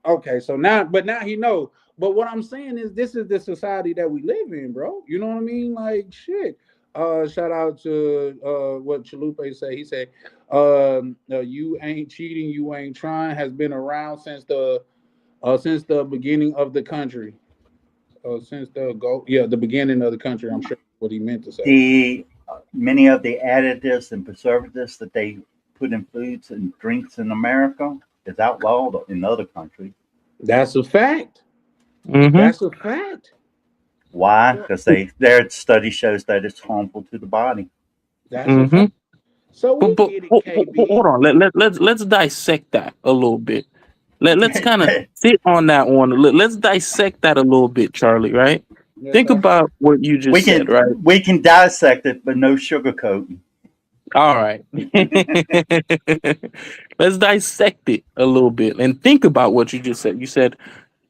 Okay, so now, but now he know. But what I'm saying is, this is the society that we live in, bro. You know what I mean? Like shit. Shout out to what Chalupe said. He said, "You ain't cheating, you ain't trying." Has been around since the beginning of the country. The beginning of the country. I'm sure what he meant to say. The many of the additives and preservatives that they put in foods and drinks in America is outlawed in other countries. That's a fact. Mm-hmm. That's a fact. Why? Because their study shows that it's harmful to the body. That's a Mm-hmm. fact. So we But get it, KB. hold on. Let's dissect that a little bit. Let's kind of sit on that one. Let's dissect that a little bit, Charlie. Right? Yes, Think sir. about what you we just said. can Right? we can dissect it, but no sugarcoating. All right. Let's dissect it a little bit and think about what you just said. You said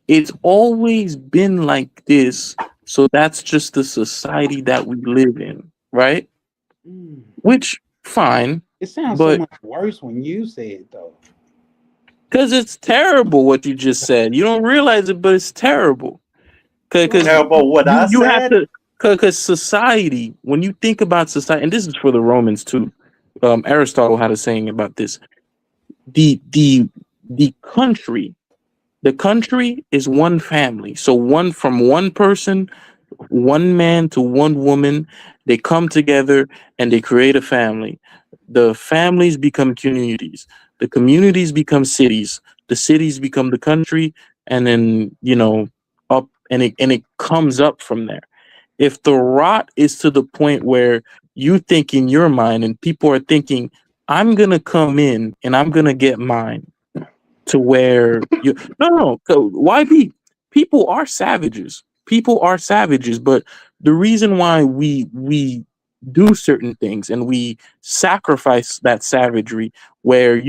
it's always been like this, so that's just the society that we live in, right? Mm. Which fine, It sounds so but much worse when you say it, though. because it's terrible what you just said. You don't realize it, but it's terrible. Because Terrible what I you have said. to, because society, when you think about society, and this is for the Romans too. Aristotle had a saying about this. The the the country, the country is one family. So from one person, one man to one woman, they come together and they create a family. The families become communities. The communities become cities. The cities become the country, and then up, and it comes up from there. If the rot is to the point where you think in your mind and people are thinking, I'm gonna come in and I'm gonna get mine, to where you no, YB, people are savages. People are savages, but the reason why we do certain things and we sacrifice that savagery where,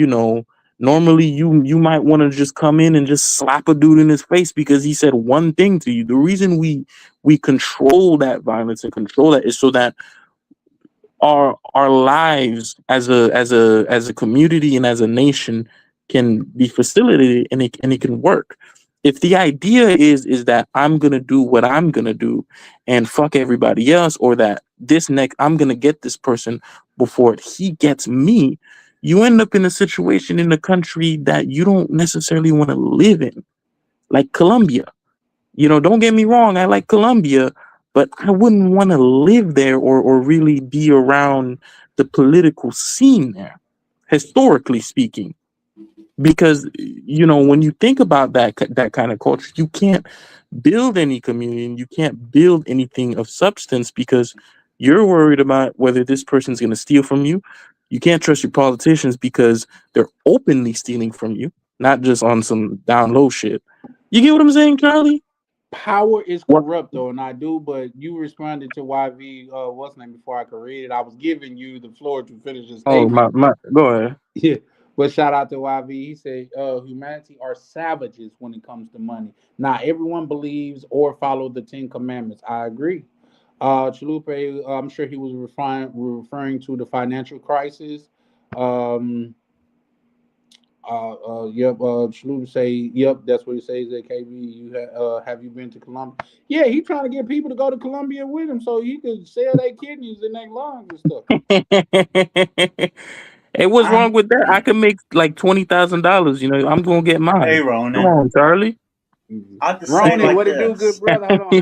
normally you might want to just come in and just slap a dude in his face because he said one thing to you. The reason we control that violence and control that is so that our lives as a community and as a nation can be facilitated, and it can work. If the idea is that I'm gonna do what I'm gonna do and fuck everybody else, or that this next I'm gonna get this person before he gets me, you end up in a situation in a country that you don't necessarily want to live in, like Colombia. Don't get me wrong, I like Colombia, but I wouldn't want to live there, or really be around the political scene there, historically speaking. Because when you think about that kind of culture, you can't build any community and you can't build anything of substance because you're worried about whether this person's going to steal from you. You can't trust your politicians because they're openly stealing from you, not just on some down low shit. You get what I'm saying, Charlie? Power is What? corrupt, though, and I do. But you responded to YV, what's name before I could read it. I was giving you the floor to finish the Oh, statement. go ahead. Yeah, but shout out to YV. He said, "Humanity are savages when it comes to money. Not everyone believes or follow the Ten Commandments." I agree. Chalupe, I'm sure he was referring to the financial crisis. Um, yep. Chalupa say, "Yep, that's what he says." At KB, have you been to Colombia? Yeah, he trying to get people to go to Colombia with him so he could sell their kidneys and their lungs and stuff. Hey, what's I'm wrong with that? I can make like $20,000. I'm gonna get Hey mine. Come Ronan, on, Charlie. I have to say Ronan, like what it do, good this. brother? Hold on.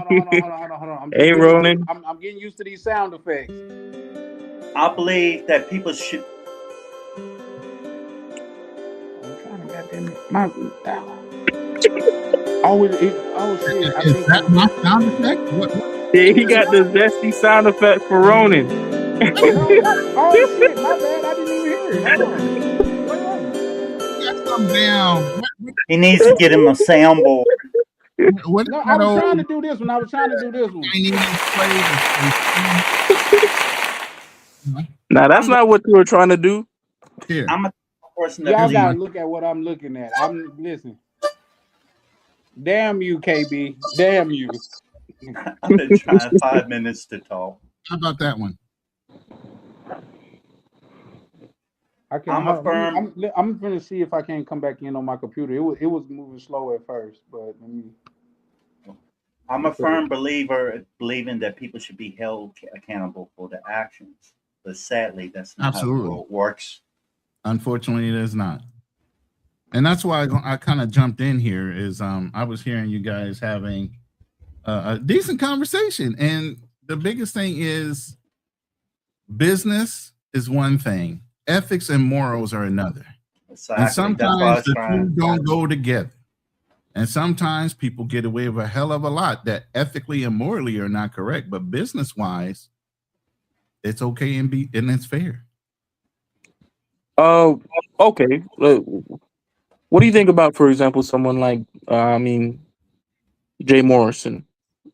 I'm just Hey, getting used. Ronan. I'm getting used to these sound effects. I believe that people should. I'm trying to goddamn it. Oh shit! I Is think that my sound effect? What Yeah, he is got the zesty sound effect for Ronan. no. Oh shit! My bad. I didn't even hear it. Hold on. Wait that? Some damn. He needs to get him a soundboard. What is No, I that was old trying to do this one. Chinese phrase? Now that's I'm the not what you were trying to do. Here, I'm a person that Y'all gotta believes. look at what I'm looking at. I'm listen. Damn you, KB. Damn you. I've been trying 5 minutes to talk. how about that one? I can't. I'm a firm. I'm gonna see if I can't come back in on my computer. It was moving slow at first, but let me. I'm a firm believer, believing that people should be held accountable for their actions. But sadly, that's not how the Absolutely. world works. Unfortunately, it is not. And that's why I kind of jumped in here. Is I was hearing you guys having a decent conversation, and the biggest thing is business is one thing, ethics and morals are another. Exactly. And That's why I sometimes was the trying. two don't go together. And sometimes people get away with a hell of a lot that ethically and morally are not correct, but business wise, it's okay and it's fair. Okay. What do you think about, for example, someone like Jay Morrison?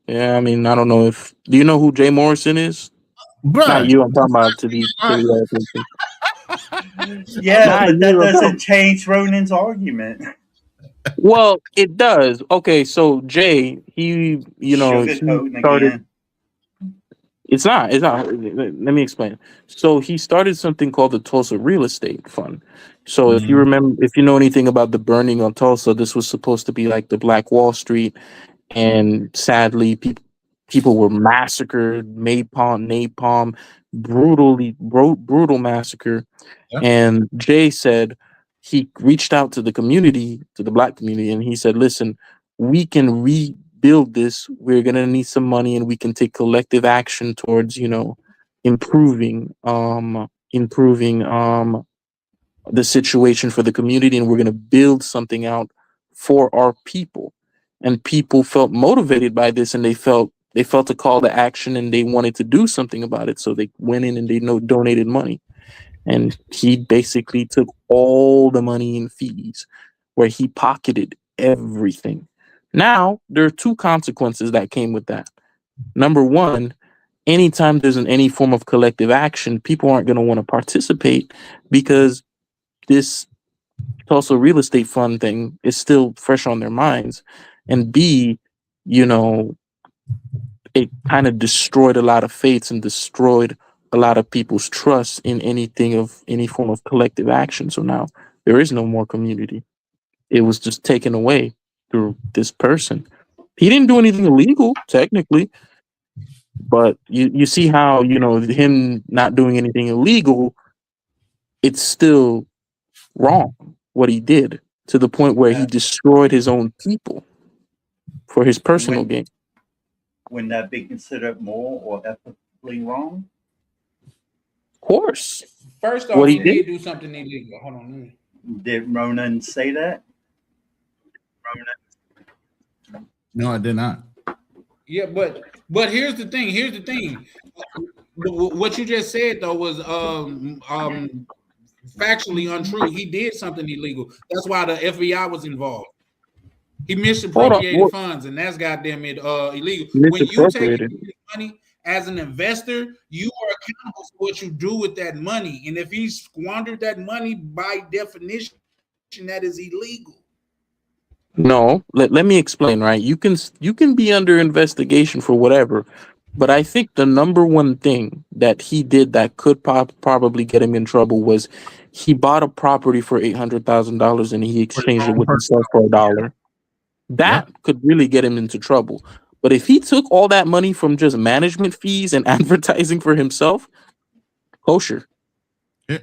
Yeah, I don't know if do you know who Jay Morrison is? Not Bruh, you. I'm talking about to the all right. other person. Yes, Not but that you. I'm doesn't talking. change Ronan's argument. Well, it does. Okay, so Jay, he Sugarcoating started. again. It's not. It's not. Let me explain. So he started something called the Tulsa Real Estate Fund. So if you Mhm. remember, if you know anything about the burning on Tulsa, this was supposed to be like the Black Wall Street, and sadly, people were massacred, napalm, brutal massacre. Yep. And Jay said he reached out to the community, to the black community, and he said, "Listen, we can rebuild this. We're gonna need some money, and we can take collective action towards, improving the situation for the community, and we're gonna build something out for our people." And people felt motivated by this, and they felt a call to action, and they wanted to do something about it. So they went in and they donated money, and he basically took all the money in fees, where he pocketed everything. Now there are two consequences that came with that. Number one, anytime there's any form of collective action, people aren't going to want to participate because this Tulsa real estate fund thing is still fresh on their minds. And B, you know, it kind of destroyed a lot of faiths and destroyed a lot of people's trust in anything of any form of collective action. So now there is no more community. It was just taken away through this person. He didn't do anything illegal, technically, but you see how, you know, him not doing anything illegal, it's still wrong what he did, to the point where he destroyed his own people for his personal gain. Wouldn't that be considered moral or ethically wrong? Of course. First off, What he he did? did do something illegal. Hold on. Did Ronan say that? No, I did not. Yeah, but here's the thing. Here's the thing. What you just said though was factually untrue. He did something illegal. That's why the FBI was involved. He misappropriated funds, and that's goddamn it illegal. When you take money as an investor, you are accountable for what you do with that money. And if he squandered that money, by definition, that is illegal. No, let me explain, right? You can be under investigation for whatever, but I think the number one thing that he did that could probably get him in trouble was he bought a property for $800,000 and he exchanged it with himself for $1. That could really get him into trouble. But if he took all that money from just management fees and advertising for himself, kosher.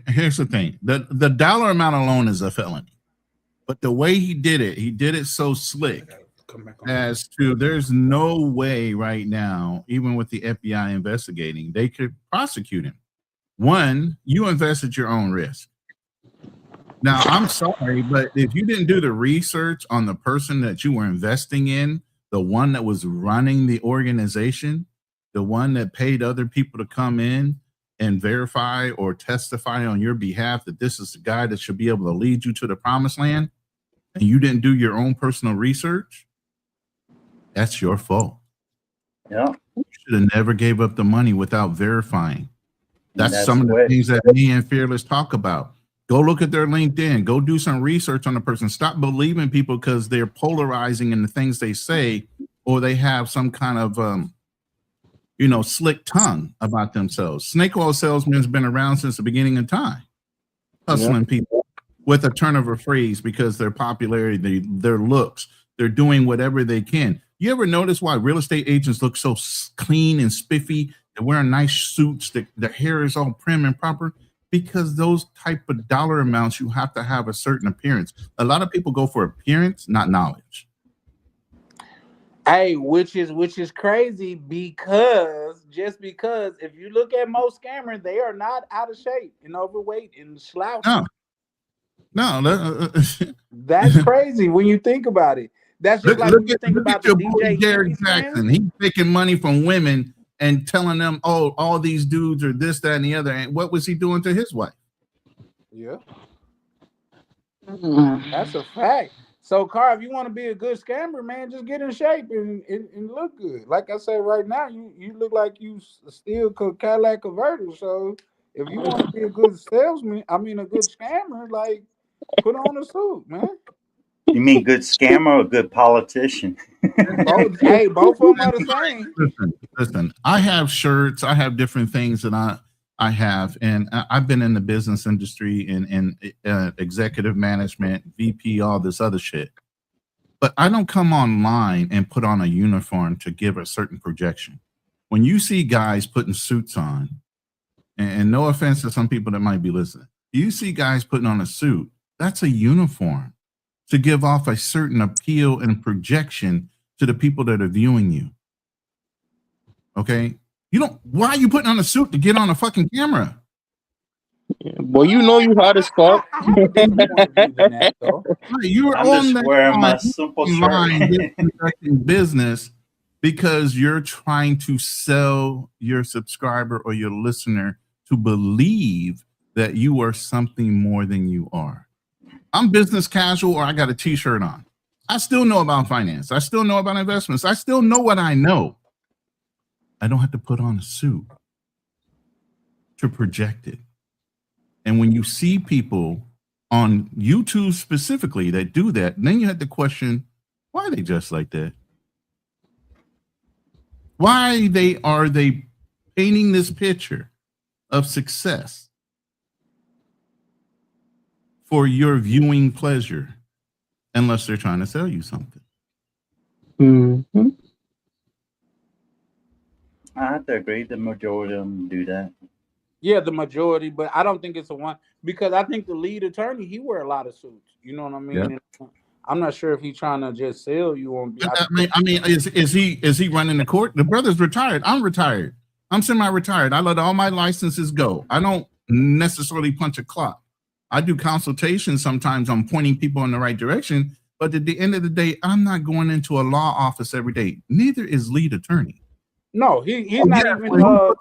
Here's the thing. The dollar amount alone is a felony. But the way he did it so slick as to there's no way right now, even with the FBI investigating, they could prosecute him. One, you invest at your own risk. Now, I'm sorry, but if you didn't do the research on the person that you were investing in, the one that was running the organization, the one that paid other people to come in and verify or testify on your behalf that this is the guy that should be able to lead you to the promised land, and you didn't do your own personal research, that's your fault. Yeah. You should have never gave up the money without verifying. That's some of the things that me and Fearless talk about. Go look at their LinkedIn. Go do some research on the person. Stop believing people because they're polarizing in the things they say, or they have some kind of, slick tongue about themselves. Snake oil salesman's been around since the beginning of time, hustling people with a turn of a phrase because their popularity, their looks, they're doing whatever they can. You ever notice why real estate agents look so clean and spiffy? They're wearing nice suits. Their hair is all prim and proper. Because those type of dollar amounts, you have to have a certain appearance. A lot of people go for appearance, not knowledge. Hey, which is crazy because if you look at most scammers, they are not out of shape and overweight and slouchy. No, that's crazy when you think about it. That's just like when you think about the DJ Derek Jackson. He's taking money from women and telling them, oh, all these dudes are this, that, and the other. And what was he doing to his wife? Yeah. That's a fact. So, Carl, if you want to be a good scammer, man, just get in shape and look good. Like I said, right now, you look like you still Cadillac converter. So, if you want to be a good salesman, a good scammer, like, put on a suit, man. You mean good scammer or good politician? Both, hey, both of them are the same. Listen, I have shirts. I have different things that I have, and I've been in the business industry and executive management, VP, all this other shit. But I don't come online and put on a uniform to give a certain projection. When you see guys putting suits on, and no offense to some people that might be listening, you see guys putting on a suit, that's a uniform to give off a certain appeal and projection to the people that are viewing you. Okay? Why are you putting on a suit to get on a fucking camera? Yeah, boy, you know you hot as fuck. You're on the line business because you're trying to sell your subscriber or your listener to believe that you are something more than you are. I'm business casual or I got a t-shirt on. I still know about finance. I still know about investments. I still know what I know. I don't have to put on a suit to project it. And when you see people on YouTube specifically that do that, then you have to question, why are they dressed like that? Why are they painting this picture of success for your viewing pleasure, unless they're trying to sell you something? Mm-hmm. I have to agree. The majority of them do that. Yeah, the majority, but I don't think it's a one because I think the lead attorney he wear a lot of suits. You know what I mean? Yeah. And I'm not sure if he's trying to just sell you on. I mean, is he running the court? The brother's retired. I'm retired. I'm semi-retired. I let all my licenses go. I don't necessarily punch a clock. I do consultations sometimes. I'm pointing people in the right direction, but at the end of the day, I'm not going into a law office every day. Neither is lead attorney. No, he's not even.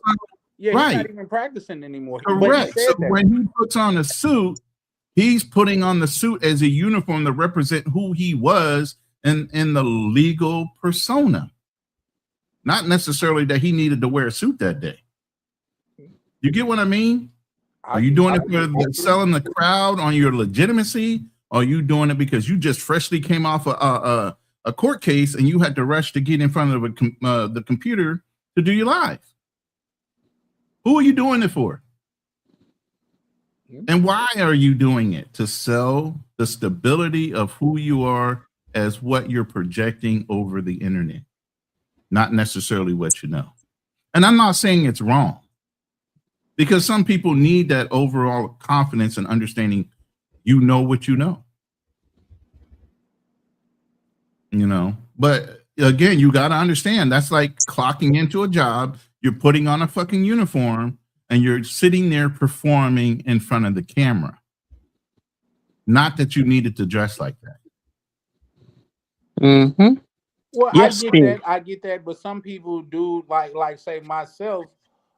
He's not even practicing anymore. Correct. So when he puts on a suit, he's putting on the suit as a uniform to represent who he was in the legal persona. Not necessarily that he needed to wear a suit that day. You get what I mean? Are you doing it for selling the crowd on your legitimacy? Or are you doing it because you just freshly came off a court case and you had to rush to get in front of the computer to do your live? Who are you doing it for? And why are you doing it? To sell the stability of who you are as what you're projecting over the internet, not necessarily what you know. And I'm not saying it's wrong, because some people need that overall confidence and understanding you know what you know. You know, but again, you got to understand that's like clocking into a job. You're putting on a fucking uniform and you're sitting there performing in front of the camera. Not that you needed to dress like that. Mm-hmm. Well, yes, I get that, but some people do like say myself.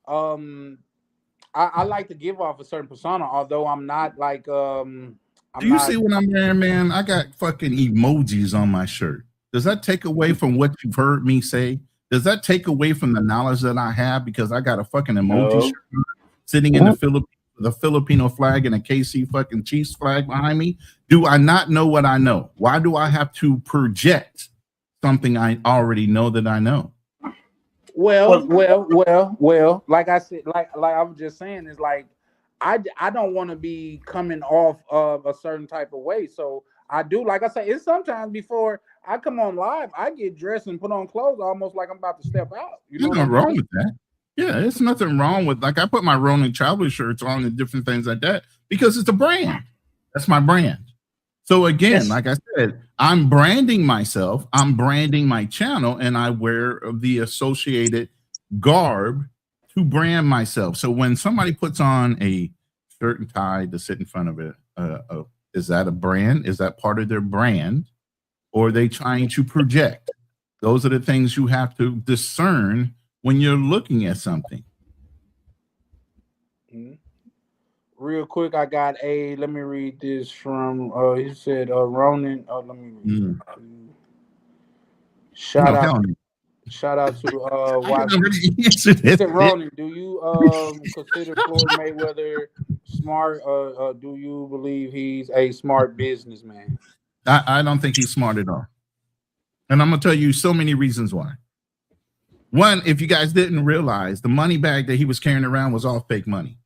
I like to give off a certain persona, although I'm not like do you see what I'm wearing, man? I got fucking emojis on my shirt. Does that take away from what you've heard me say? Does that take away from the knowledge that I have because I got a fucking emoji shirt sitting in the Filipino flag and a KC fucking Chiefs flag behind me? Do I not know what I know? Why do I have to project something I already know that I know? Well. Like I said, like I was just saying, is like I don't want to be coming off of a certain type of way. So I do, like I say, it's sometimes before I come on live, I get dressed and put on clothes almost like I'm about to step out. You know, nothing wrong with that. Yeah, it's nothing wrong with, like, I put my Ronin Traveler shirts on and different things like that because it's a brand. That's my brand. So again, like I said, I'm branding myself, I'm branding my channel, and I wear the associated garb to brand myself. So when somebody puts on a shirt and tie to sit in front of it, is that a brand? Is that part of their brand? Or are they trying to project? Those are the things you have to discern when you're looking at something. Mm-hmm. Real quick, I got let me read this from he said Ronan. Let me read Shout out to he said, Ronan, do you consider Floyd Mayweather smart? Do you believe he's a smart businessman? I don't think he's smart at all. And I'm gonna tell you so many reasons why. One, if you guys didn't realize, the money bag that he was carrying around was all fake money.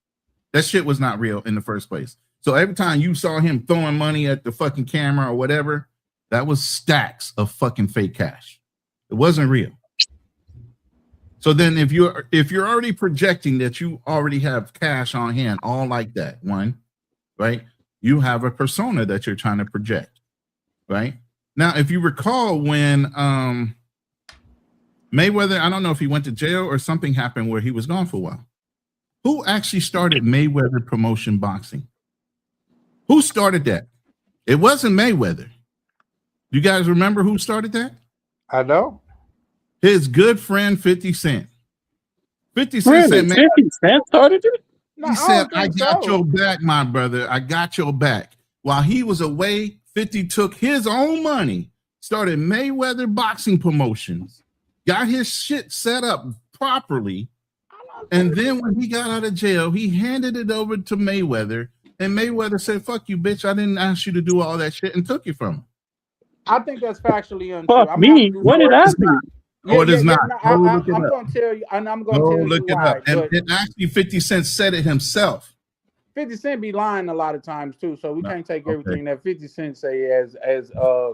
That shit was not real in the first place. So every time you saw him throwing money at the fucking camera or whatever, that was stacks of fucking fake cash. It wasn't real. So then if you're already projecting that you already have cash on hand, all like that, one, right? You have a persona that you're trying to project, right? Now, if you recall when Mayweather, I don't know if he went to jail or something happened where he was gone for a while. Who actually started Mayweather Promotion Boxing? Who started that? It wasn't Mayweather. You guys remember who started that? I know. His good friend 50 Cent. 50 Cent said, man, 50 Cent started it? He said, I got your back, my brother. I got your back. While he was away, 50 took his own money, started Mayweather Boxing Promotions, got his shit set up properly. And then when he got out of jail, he handed it over to Mayweather, and Mayweather said, "Fuck you, bitch! I didn't ask you to do all that shit," and took it from him. I think that's factually untrue. Fuck I'm gonna have to me. do When more. did I do? Oh, it is not. No, Go look it I'm up. going to tell you, and I'm Go going to tell look you it why. up. And But it actually 50 Cent said it himself. 50 Cent be lying a lot of times too, so we No, can't take okay. everything that 50 Cent say as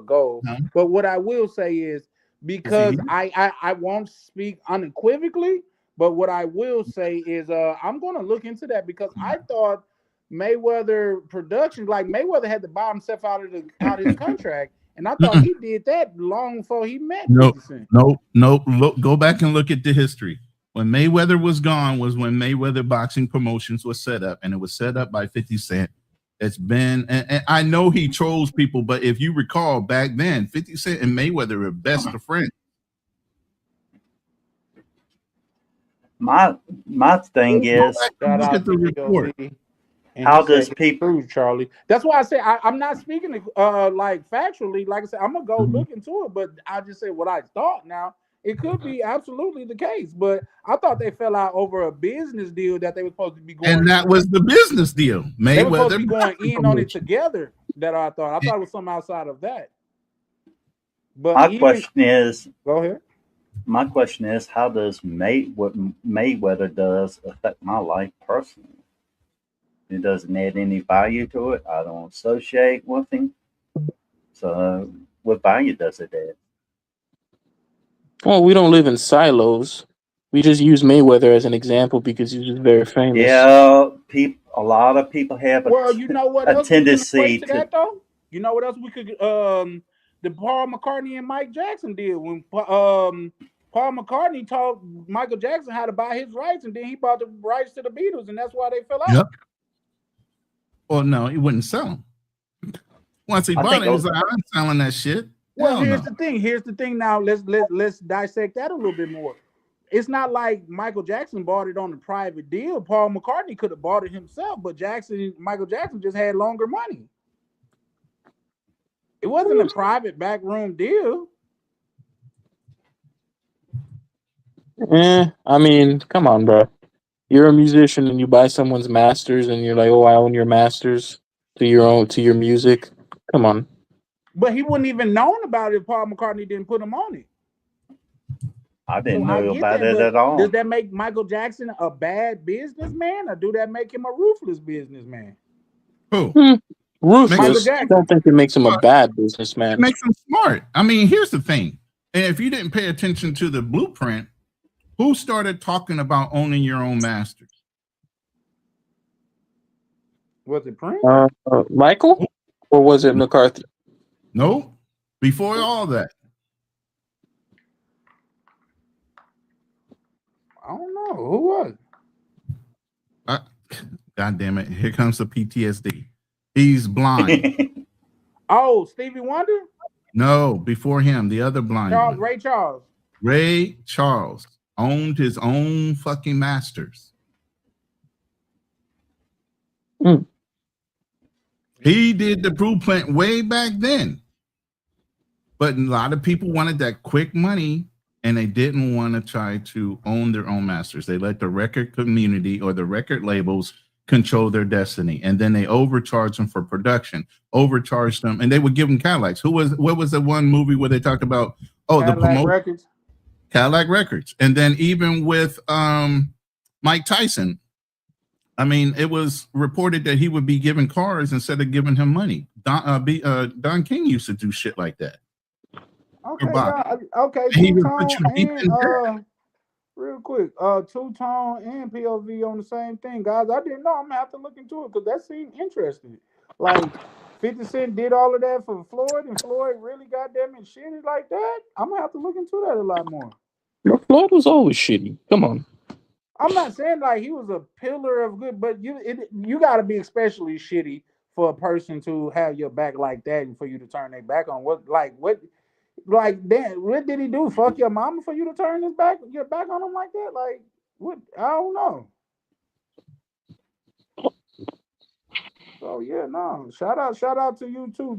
gold. No. But what I will say is because I won't speak unequivocally, but what I will say is I'm going to look into that because I thought Mayweather Productions, like Mayweather had to buy himself out of his contract, and I thought he did that long before he met 50 Cent. No. Look, go back and look at the history. When Mayweather was gone was when Mayweather Boxing Promotions was set up, and it was set up by 50 Cent. It's been, and I know he trolls people, but if you recall back then, 50 Cent and Mayweather were best of friends. My thing is, Shout Look out at the to report. DOC. And how he said does it's people? true, Charlie. That's why I say I'm not speaking like factually. Like I said, I'm gonna go look into it, but I just say what I thought. Now it could be absolutely the case, but I thought they fell out over a business deal that they were supposed to be going. And that was the business deal. They were supposed to Mayweather be going Boxing in on it Promotions. together. That I thought it was something outside of that. But My question is, go ahead. My question is, how does what Mayweather does affect my life personally? It doesn't add any value to it. I don't associate with him. So, what value does it add? Well, we don't live in silos. We just use Mayweather as an example because he's just very famous. Yeah, a lot of people have Well, you know what a else we can tendency equate to that though? You know what else we could the Paul McCartney and Mike Jackson did when Paul McCartney taught Michael Jackson how to buy his rights, and then he bought the rights to the Beatles, and that's why they fell out. Yep. Well, no, he wouldn't sell them. Once he bought it, he was like, "I'm selling that shit." Well, Hell here's no. the thing. Here's the thing. Now let's dissect that a little bit more. It's not like Michael Jackson bought it on a private deal. Paul McCartney could have bought it himself, but Michael Jackson just had longer money. It wasn't a private backroom deal. I mean, come on, bro. You're a musician and you buy someone's masters, and you're like, "Oh, I own your masters to your music." Come on. But he wouldn't even known about it if Paul McCartney didn't put him on it. I didn't So I know get about that, it but at all. does that make Michael Jackson a bad businessman, or do that make him a ruthless businessman? Who? Ruthless. Michael I Jackson. don't think it makes him a bad It businessman. makes him smart. I mean, here's the thing. And if you didn't pay attention to the blueprint, who started talking about owning your own masters? Was it Prince? Michael? Or was it McCarthy? No. Before all that. I don't know. Who was it? God damn it. Here comes the PTSD. He's blind. Oh, Stevie Wonder? No, before him, the other blind one. Ray Charles. Ray Charles owned his own fucking masters. He did the blueprint way back then. But a lot of people wanted that quick money, and they didn't want to try to own their own masters. They let the record community or the record labels control their destiny, and then they overcharged them for production, overcharged them, and they would give them Cadillacs. What was the one movie where they talked about Cadillac the promotion? Records. Cadillac Records. And then even with Mike Tyson, I mean, it was reported that he would be giving cars instead of giving him money. Don King used to do shit like that. Okay. Two-Tone real quick, Two-Tone and POV on the same thing, guys. I didn't know. I'm gonna have to look into it because that seemed interesting. Like 50 Cent did all of that for Floyd, and Floyd really goddamn it shitty like that. I'm gonna have to look into that a lot more. Floyd was always shitty. Come on. I'm not saying like he was a pillar of good, but you got to be especially shitty for a person to have your back like that and for you to turn their back on what did he do? Fuck your mama for you to turn your back on him like that? Like what? I don't know. So yeah, no. Shout out to you too.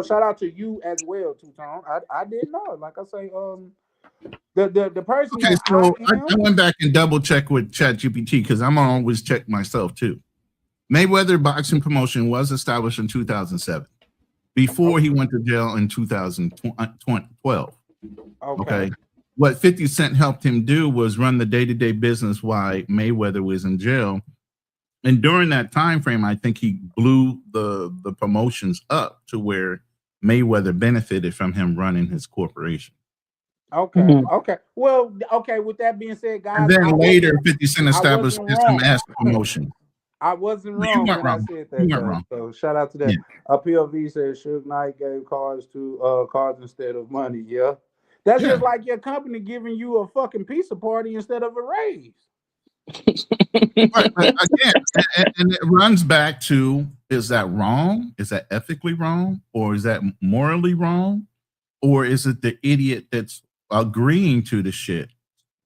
Shout out to you as well, Two-Tone. I didn't know it. Like I say, The person Okay, that I so I am. went back and double checked with ChatGPT because I'm gonna always check myself too. Mayweather Boxing Promotion was established in 2007 before he went to jail in 2012. Okay. Okay. What 50 Cent helped him do was run the day-to-day business while Mayweather was in jail. And during that time frame, I think he blew the promotions up to where Mayweather benefited from him running his corporation. Okay. Mhm. Okay. Well, okay. With that being said, And guys, then later, 50 Cent I established wasn't wrong. SMS promotion. I wasn't You wrong weren't when I wrong. said You that weren't though. wrong. So shout out to that. Yeah. POV said Suge Knight gave cards instead of money. Yeah. That's Yeah. just like your company giving you a fucking pizza party instead of a raise. Right. But again, and it runs back to, is that wrong? Is that ethically wrong? Or is that morally wrong? Or is it the idiot that's agreeing to the shit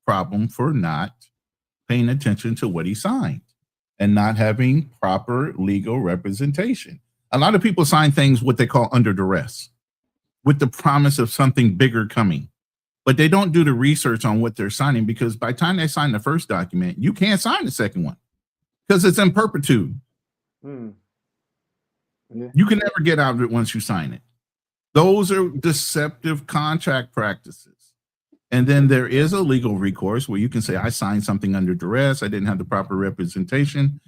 problem for not paying attention to what he signed and not having proper legal representation? A lot of people sign things what they call under duress with the promise of something bigger coming, but they don't do the research on what they're signing, because by the time they sign the first document, you can't sign the second one because it's in perpetuity. Hmm. Yeah. You can never get out of it once you sign it. Those are deceptive contract practices. And then there is a legal recourse where you can say, I signed something under duress, I didn't have the proper representation.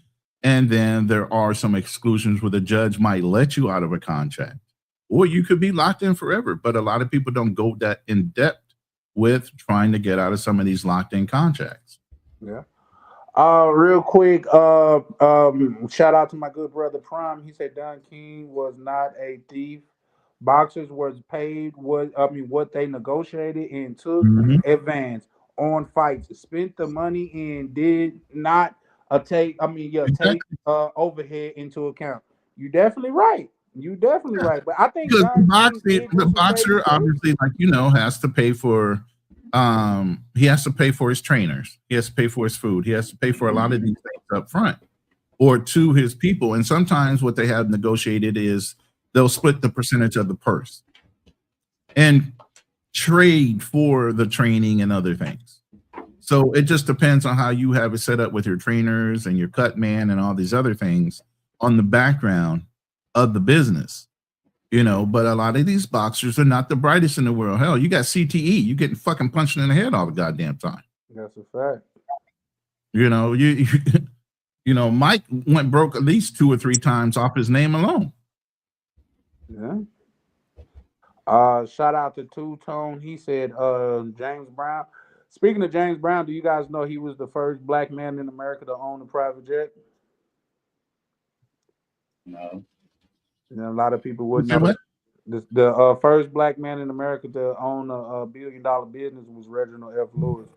And then there are some exclusions where the judge might let you out of a contract, or you could be locked in forever. But a lot of people don't go that in depth with trying to get out of some of these locked in contracts. Yeah. Real quick, shout out to my good brother Prime. He said Don King was not a thief. Boxers was paid what they negotiated and took Mhm. advance on fights. Spent the money and did not take Exactly. overhead into account. You definitely right. You definitely Yeah. right. But I think Because Don King did the do some shady boxer shit. obviously, like, has to pay for he has to pay for his trainers, he has to pay for his food, he has to pay for a lot of these things up front or to his people. And sometimes what they have negotiated is they'll split the percentage of the purse and trade for the training and other things. So it just depends on how you have it set up with your trainers and your cut man and all these other things on the background of the business. But a lot of these boxers are not the brightest in the world. Hell, you got CTE, you getting fucking punched in the head all the goddamn time. That's a fact. Mike went broke at least 2 or 3 times off his name alone. Yeah. Shout out to Two Tone. He said, James Brown. Speaking of James Brown, do you guys know he was the first black man in America to own a private jet? No. A lot of people You wouldn't say know what? that. The first black man in America to own a billion-dollar business was Reginald F. Lewis.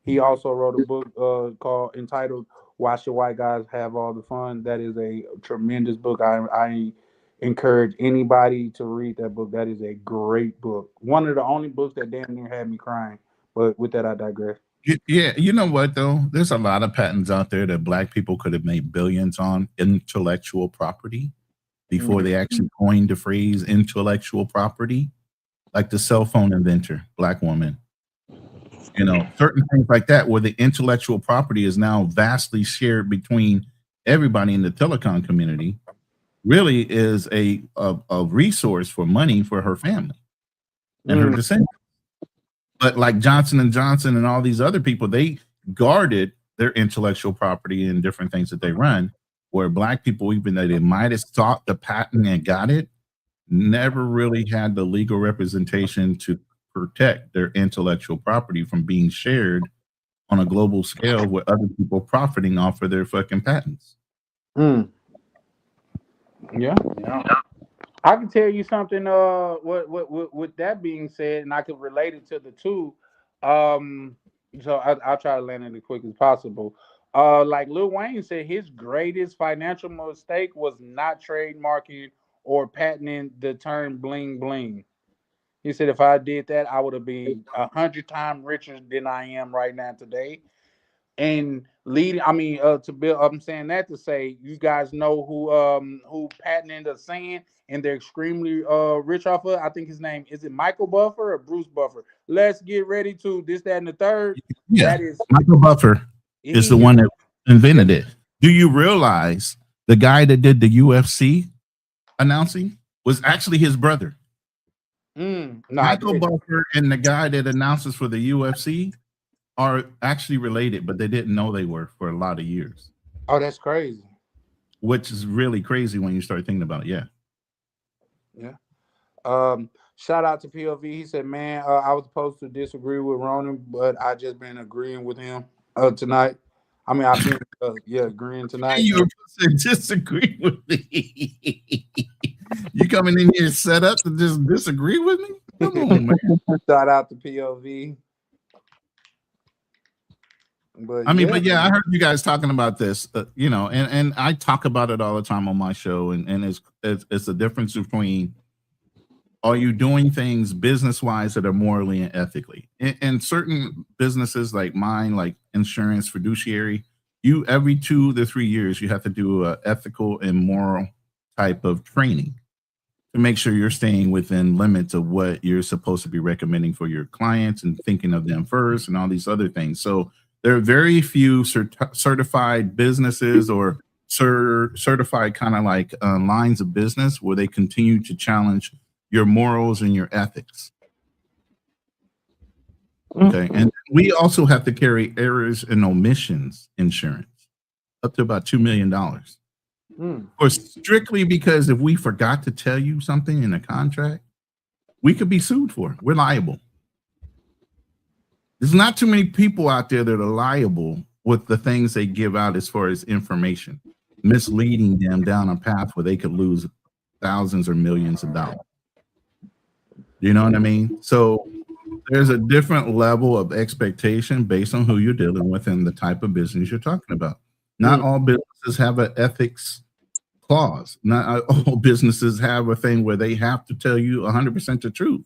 He also wrote a book called entitled "Why Should White Guys Have All the Fun?" That is a tremendous book. I encourage anybody to read that book. That is a great book. One of the only books that damn near had me crying. But with that, I digress. Yeah, you know what though? There's a lot of patents out there that black people could have made billions on intellectual property before Mm. they actually coined the phrase intellectual property, like the cell phone inventor, black woman. Certain things like that, where the intellectual property is now vastly shared between everybody in the telecom community, really is a resource for money for her family and her Mm. descendants. But like Johnson and Johnson and all these other people, they guarded their intellectual property and different things that they run. Where black people, even though they might have sought the patent and got it, never really had the legal representation to protect their intellectual property from being shared on a global scale with other people profiting off of their fucking patents. Mm. Yeah. Yeah. I can tell you something. With that being said, and I could relate it to the two. Um, I'll try to land it as quick as possible. Like Lil Wayne said, his greatest financial mistake was not trademarking or patenting the term "bling bling." He said, if I did that, I would have been 100 times richer than I am right now today. and leading. I mean, to build. I'm saying that to say you guys know who patented the saying, and they're extremely rich off of. I think his name is it Michael Buffer or Bruce Buffer. Let's get ready to this, that, and the third. Yeah, That is Michael Buffer is the he is. one that invented it. Do you realize the guy that did the UFC announcing was actually his brother? No, I Michael didn't. Buffer and the guy that announces for the UFC are actually related, but they didn't know they were for a lot of years, Oh, that's crazy. which is really crazy when you start thinking about it. Yeah. Yeah. Shout out to POV. He said, "Man, I was supposed to disagree with Ronan, but I just been agreeing with him tonight. I mean, I've been agreeing tonight." You were supposed to disagree with me. You coming in here set up to just disagree with me? Come on, man. Shout out to POV. But I mean, yeah, but yeah, I heard you guys talking about this, and I talk about it all the time on my show, and it's the difference between are you doing things business wise that are morally and ethically? In certain businesses like mine, like insurance, fiduciary, you every 2 to 3 years you have to do a ethical and moral type of training to make sure you're staying within limits of what you're supposed to be recommending for your clients and thinking of them first and all these other things. So there are very few certified businesses or certified kind of like lines of business where they continue to challenge your morals and your ethics. Okay. And we also have to carry errors and omissions insurance up to about $2 million. Or strictly because if we forgot to tell you something in a contract, we could be sued for it. We're liable. There's not too many people out there that are liable with the things they give out as far as information, misleading them down a path where they could lose thousands or millions of dollars. You know what I mean? So there's a different level of expectation based on who you're dealing with and the type of business you're talking about. Not all businesses have an ethics clause. Not all businesses have a thing where they have to tell you 100% the truth.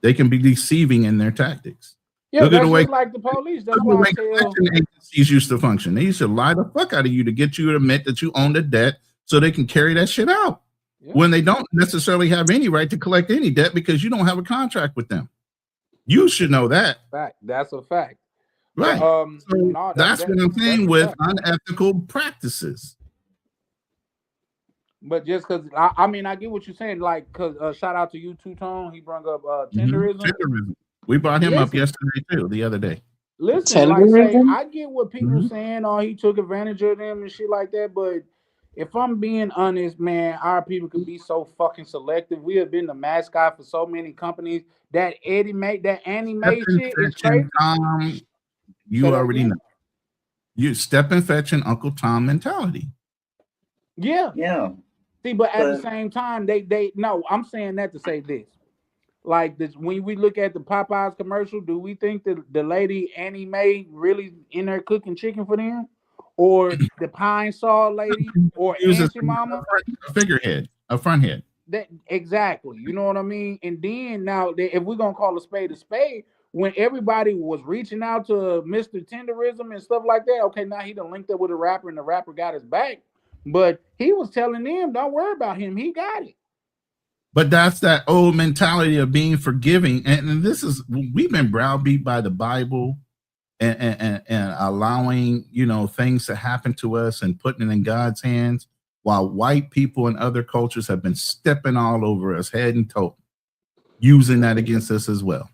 They can be deceiving in their tactics. yeah, Look at that's the way, just like the police. That's look at the why way I tell. collection agencies used to function. They used to lie the fuck out of you to get you to admit that you own the debt so they can carry that shit out. When they don't necessarily have any right to collect any debt because you don't have a contract with them. You should know that. Fact. That's a fact. Right. But, so no, that's what I'm saying with fact. unethical practices. But just because, I mean, I get what you're saying. Like, because shout out to you, Two Tone. He brought up tenderism. Tenderism. We brought him up yesterday, too, the other day. Listen, like, say, I get what people saying, oh, he took advantage of them and shit like that. But if I'm being honest, man, our people could be so fucking selective. We have been the mascot for so many companies. That anime shit is crazy. You already know. You step and fetch an Uncle Tom mentality. Yeah. Yeah. See, but at the same time, they no, I'm saying that to say this. Like this, when we look at the Popeyes commercial, do we think that the lady Annie Mae really in there cooking chicken for them? Or the Pine Saw lady or Auntie Mama? A figurehead, a front head. That exactly, you know what I mean? And then now if we're gonna call a spade, when everybody was reaching out to Mr. Tenderism and stuff like that, okay, now he done linked up with a rapper and the rapper got his back. But he was telling them, don't worry about him, he got it. But that's that old mentality of being forgiving. And this is, we've been browbeat by the Bible and allowing, things to happen to us and putting it in God's hands, while white people and other cultures have been stepping all over us head and toe, using that against us as well.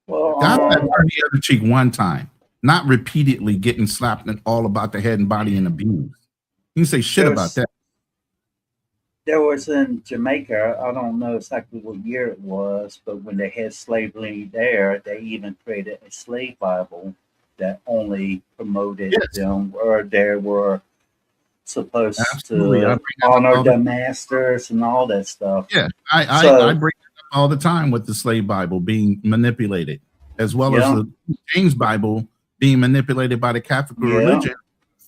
God turned the other cheek one time, not repeatedly getting slapped all about the head and body and abused. You can say shit about that. There was in Jamaica, I don't know exactly what year it was, but when they had slavery there, they even created a slave Bible that only promoted them, or they were supposed to honor the masters and all that stuff. Yeah, I bring it up all the time with the slave Bible being manipulated, as well as the James Bible being manipulated by the Catholic religion,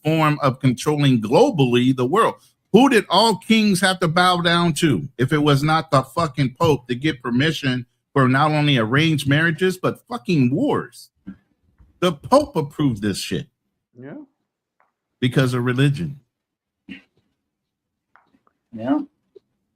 form of controlling globally the world. Who did all kings have to bow down to if it was not the fucking Pope to get permission for not only arranged marriages, but fucking wars? The Pope approved this shit Yeah. because of religion. Yeah.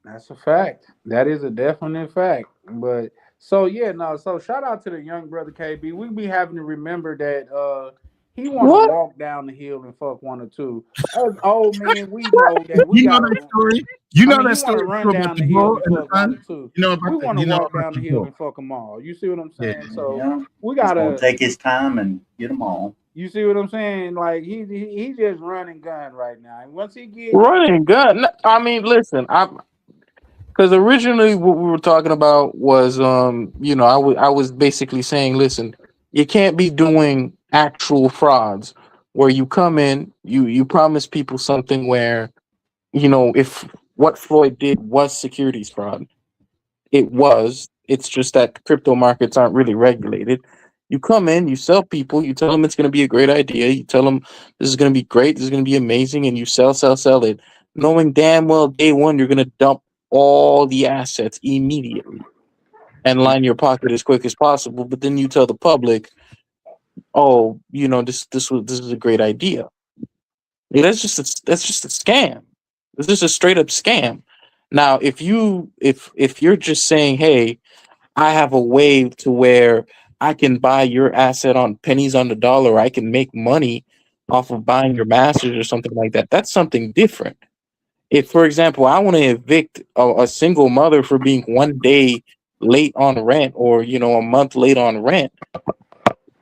That's a fact. That is a definite fact. But so yeah, no. So shout out to the young brother KB. We be having to remember that he want to What? walk down the hill and fuck one or two. Us old men, we know that we You know that gotta. story? You I know mean, that he want to story run too about down the the hill bull and and the fuck one or son? two. You know We about the want to you know walk about down the the hill bull. and fuck them all. You see what I'm Yeah. saying? So Yeah. we He's gonna gotta. take his time and get them all. You see what I'm saying? Like he just running gun right now. And once he get Running gun. I mean, listen, I'm because originally what we were talking about was I was basically saying, listen, you can't be doing actual frauds where you come in, you promise people something where, if what Floyd did was securities fraud, it was. It's just that crypto markets aren't really regulated. You come in, you sell people, you tell them it's going to be a great idea, you tell them this is going to be great, this is going to be amazing, and you sell it, knowing damn well day one you're going to dump all the assets immediately and line your pocket as quick as possible. But then you tell the public, oh, this is a great idea. Yeah, that's just a scam. This is a straight up scam. Now, if you're just saying, hey, I have a way to where I can buy your asset on pennies on the dollar. I can make money off of buying your masters or something like that. That's something different. If, for example, I want to evict a single mother for being 1 day late on rent or, a month late on rent,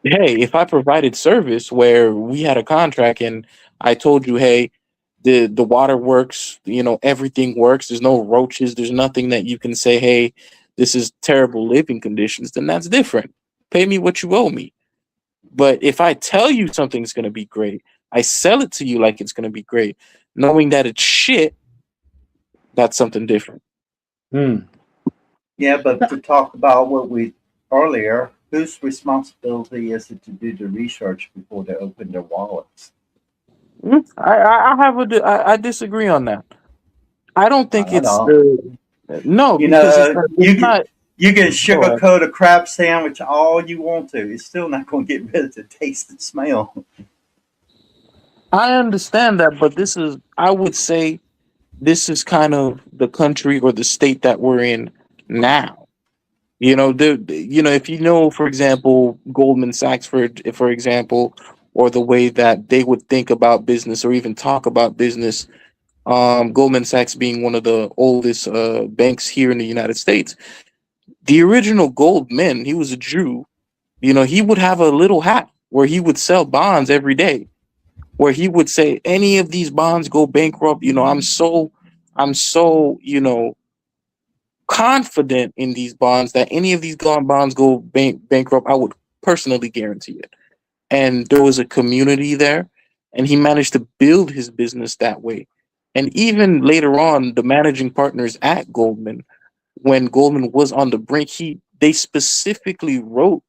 hey, if I provided service where we had a contract and I told you, hey, the water works, everything works, there's no roaches, there's nothing that you can say, hey, this is terrible living conditions, then that's different. Pay me what you owe me. But if I tell you something's going to be great, I sell it to you like it's going to be great, knowing that it's shit, that's something different. Hmm. Yeah, but to talk about what we earlier, whose responsibility is it to do the research before they open their wallets? I disagree on that. I don't think I it's don't. no, You because it's know, not, it's not. you can Go ahead. sugarcoat a crab sandwich all you want to. It's still not going to get rid of the taste and smell. I understand that, but I would say, this is kind of the country or the state that we're in now. If for example, Goldman Sachs, for example, or the way that they would think about business or even talk about business. Goldman Sachs being one of the oldest banks here in the United States. The original Goldman, he was a Jew. He would have a little hat where he would sell bonds every day, where he would say, any of these bonds go bankrupt. I'm so confident in these bonds that any of these gone bonds go bankrupt, I would personally guarantee it. And there was a community there, and he managed to build his business that way. And even later on, the managing partners at Goldman, when Goldman was on the brink, they specifically wrote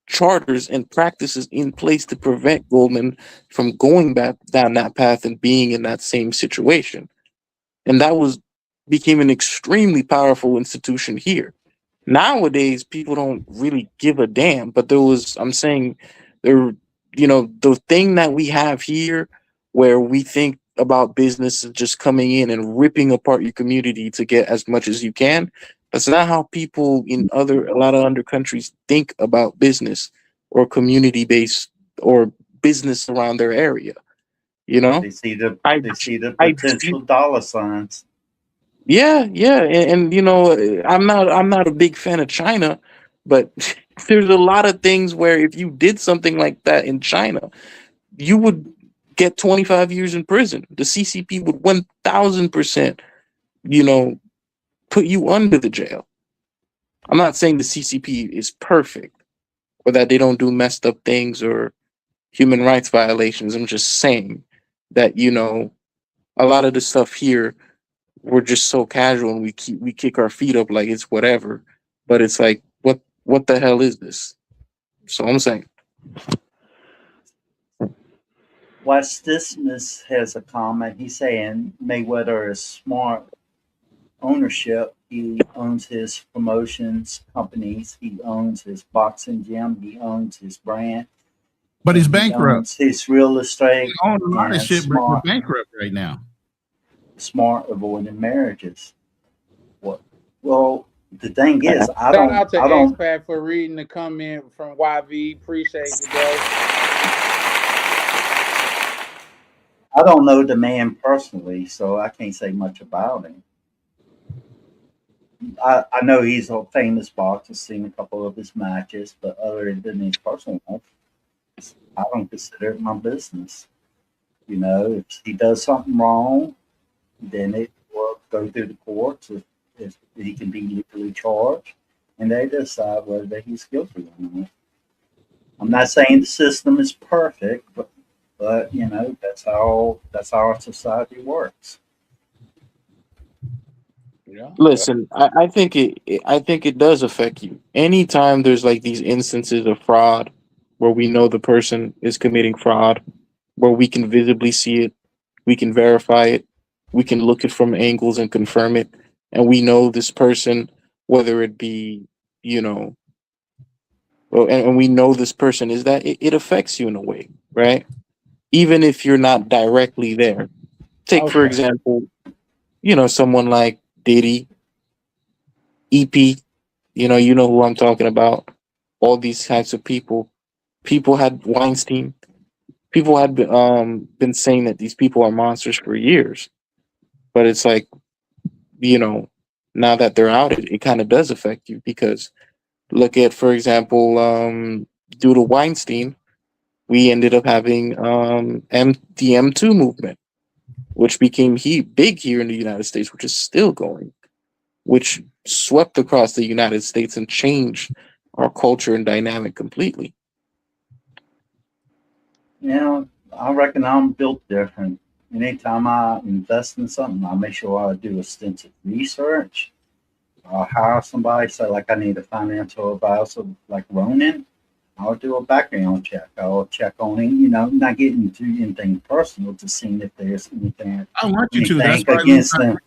charters and practices in place to prevent Goldman from going back down that path and being in that same situation. And that was became an extremely powerful institution here. Nowadays, people don't really give a damn. But I'm saying, there, the thing that we have here, where we think about business as just coming in and ripping apart your community to get as much as you can. That's not how people in a lot of other countries think about business or community based or business around their area. You know, They see the I, they see the I potential dollar signs. Yeah, yeah, and I'm not a big fan of China, but there's a lot of things where if you did something like that in China, you would get 25 years in prison. The CCP would 1,000%, you know, put you under the jail. I'm not saying the CCP is perfect or that they don't do messed up things or human rights violations. I'm just saying that a lot of the stuff here, we're just so casual and we kick our feet up like it's whatever. But it's like, what the hell is this? So I'm saying, Wes Dismas has a comment. He's saying Mayweather is smart ownership. He owns his promotions companies. He owns his boxing gym. He owns his brand. But he's and he bankrupt. owns his real He estate owns a lot of and shit, but he's bankrupt right now. smart avoiding marriages. What? Well, the thing is, Shout out to I don't, Expat for reading the comment from YV. Appreciate you, bro. I don't know the man personally, so I can't say much about him. I know he's a famous boxer, seen a couple of his matches, but other than his personal life, I don't consider it my business. You know, if he does something wrong, then it will go through the courts if he can be legally charged, and they decide whether he's guilty or not. I'm not saying the system is perfect, but you know that's how our society works. Yeah. Listen, I think it does affect you. Anytime there's like these instances of fraud where we know the person is committing fraud, where we can visibly see it, we can verify it, we can look it from angles and confirm it, and we know this person, whether it be, you know, well, and we know this person is that it affects you in a way, right? Even if you're not directly there. Take for Okay. example, you know, someone like Diddy, EP, you know who I'm talking about. All these types of people. People had Weinstein. People had been saying that these people are monsters for years, but it's like, you know, now that they're out, it kind of does affect you because look at, for example, due to Weinstein, we ended up having the M2 movement, which became big here in the United States, which is still going, which swept across the United States and changed our culture and dynamic completely. You know, I reckon I'm built different. Anytime I invest in something, I make sure I do extensive research. I'll hire somebody, say like I need a financial advisor like Ronan. I'll do a background check. I'll check on him, you know, not getting into anything personal, to seeing if there's I want you to. That's anything why. against them.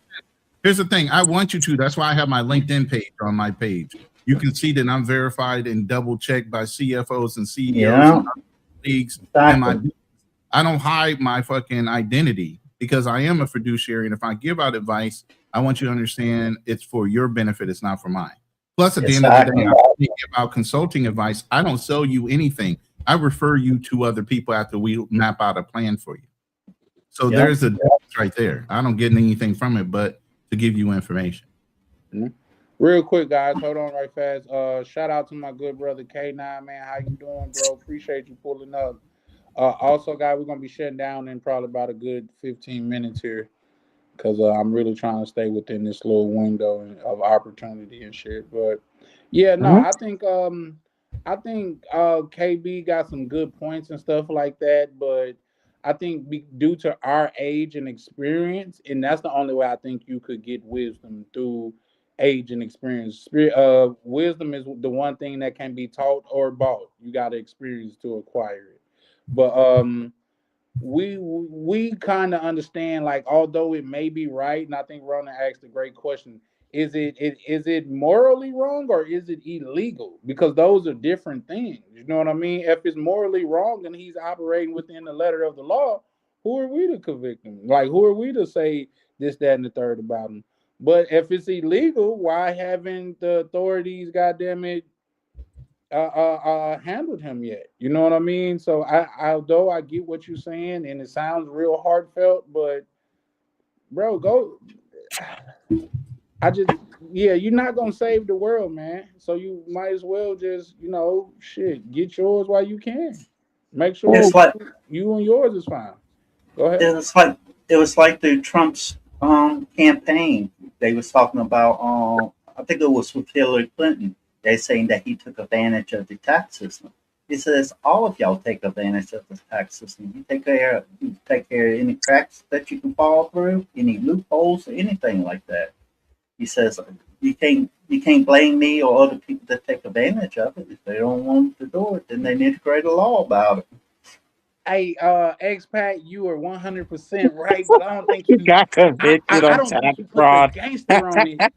Here's the thing. I want you to. That's why I have my LinkedIn page on my page. You can see that I'm verified and double checked by CFOs and CEOs Yeah, and leagues. And exactly. I don't hide my fucking identity because I am a fiduciary. And if I give out advice, I want you to understand it's for your benefit. It's not for mine. Plus, at the end of the day, Exactly. I give out consulting advice. I don't sell you anything. I refer you to other people after we map out a plan for you. So Yep. there's a difference right there. I don't get anything from it, but to give you information. Mhm. Real quick, guys, hold on right fast. Shout out to my good brother K9, man. How you doing, bro? Appreciate you pulling up. Also, guys, we're gonna be shutting down in probably about a good 15 minutes here because I'm really trying to stay within this little window of opportunity and shit. But yeah, no, Mhm. I think KB got some good points and stuff like that, but I think due to our age and experience, and that's the only way I think you could get wisdom through age and experience. Wisdom is the one thing that can be taught or bought. You got to experience to acquire it. But we kind of understand, like, although it may be right, and I think Rona asked a great question: is it morally wrong or is it illegal? Because those are different things. You know what I mean? If it's morally wrong and he's operating within the letter of the law, who are we to convict him? Like, who are we to say this, that, and the third about him? But if it's illegal, why haven't the authorities, goddamn it, handled him yet? You know what I mean? So although I get what you're saying and it sounds real heartfelt, but bro, go. I just, yeah, you're not gonna save the world, man. So you might as well just, shit, get yours while you can. Make sure Well, It's like you and yours is fine. Go it ahead. was like it was like the Trump's campaign. They was talking about I think it was with Hillary Clinton. They saying that he took advantage of the tax system. He says all of y'all take advantage of the tax system. You take care of any cracks that you can fall through, any loopholes or anything like that. He says you can't blame me or other people that take advantage of it. If they don't want to do it, then they need to create a law about it. Hey, expat, you are 100% right, but I don't think he you. got I, convicted I, I on don't think tax you put the fraud. gangster on it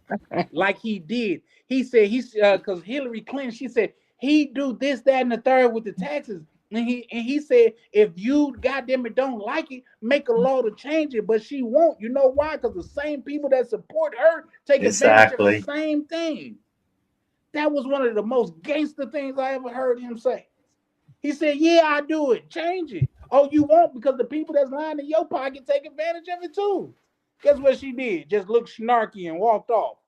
like he did. He said because Hillary Clinton, she said he do this, that, and the third with the taxes. And he said, if you goddamn it don't like it, make a law to change it. But she won't. You know why? Because the same people that support her take advantage of the Exactly. same thing. That was one of the most gangster things I ever heard him say. He said, yeah, I do it. Change it. Oh, you won't because the people that's lying in your pocket take advantage of it too. Guess what she did? Just looked snarky and walked off.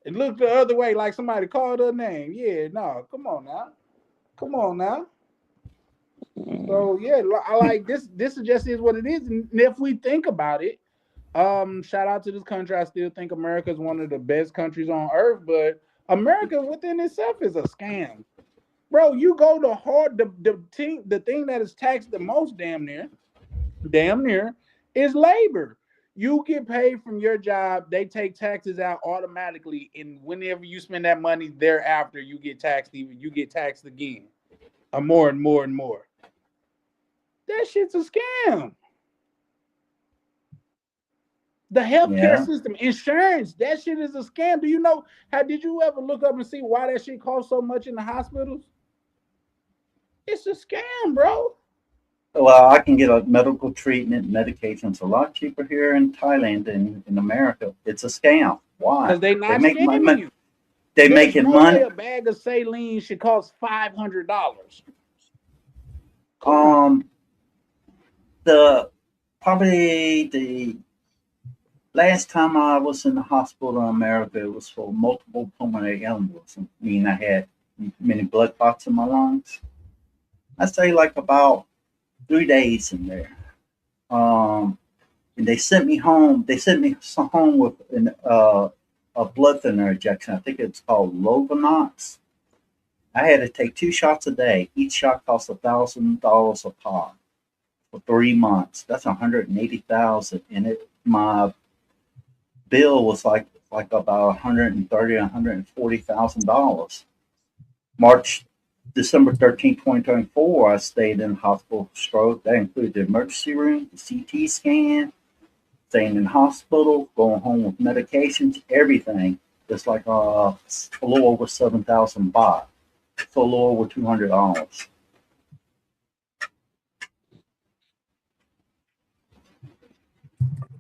And looked the other way like somebody called her name. Yeah, no, come on now. Come on now. So yeah, I like this. This just is what it is. And if we think about it, shout out to this country. I still think America is one of the best countries on earth, but America within itself is a scam. Bro, you go to hard the thing that is taxed the most damn near is labor. You get paid from your job, they take taxes out automatically, and whenever you spend that money thereafter, you get taxed again. More and more and more. That shit's a scam. The healthcare Yeah. system, insurance, that shit is a scam. Do you know how did you ever look up and see why that shit costs so much in the hospitals? It's a scam, bro. Well, I can get a medical treatment, medications a lot cheaper here in Thailand than in America. It's a scam. Why? Because they They not make scamming money. you. They There's making no way money. a bag of saline should cost $500. Come on. Um, the probably the last time I was in the hospital in America, it was for multiple pulmonary embolism. I mean, I had many blood clots in my lungs. I say like about 3 days in there. Um, and they sent me home. They sent me home with a blood thinner injection. I think it's called Lovenox. I had to take 2 shots a day. Each shot cost $1,000 a pop for 3 months. That's 180,000, and it my bill was like about 130, $140,000. March, December 13th, 2024, I stayed in hospital for stroke. That included the emergency room, the CT scan, staying in hospital, going home with medications, everything. It's like a little over 7,000 baht, so a little over $200.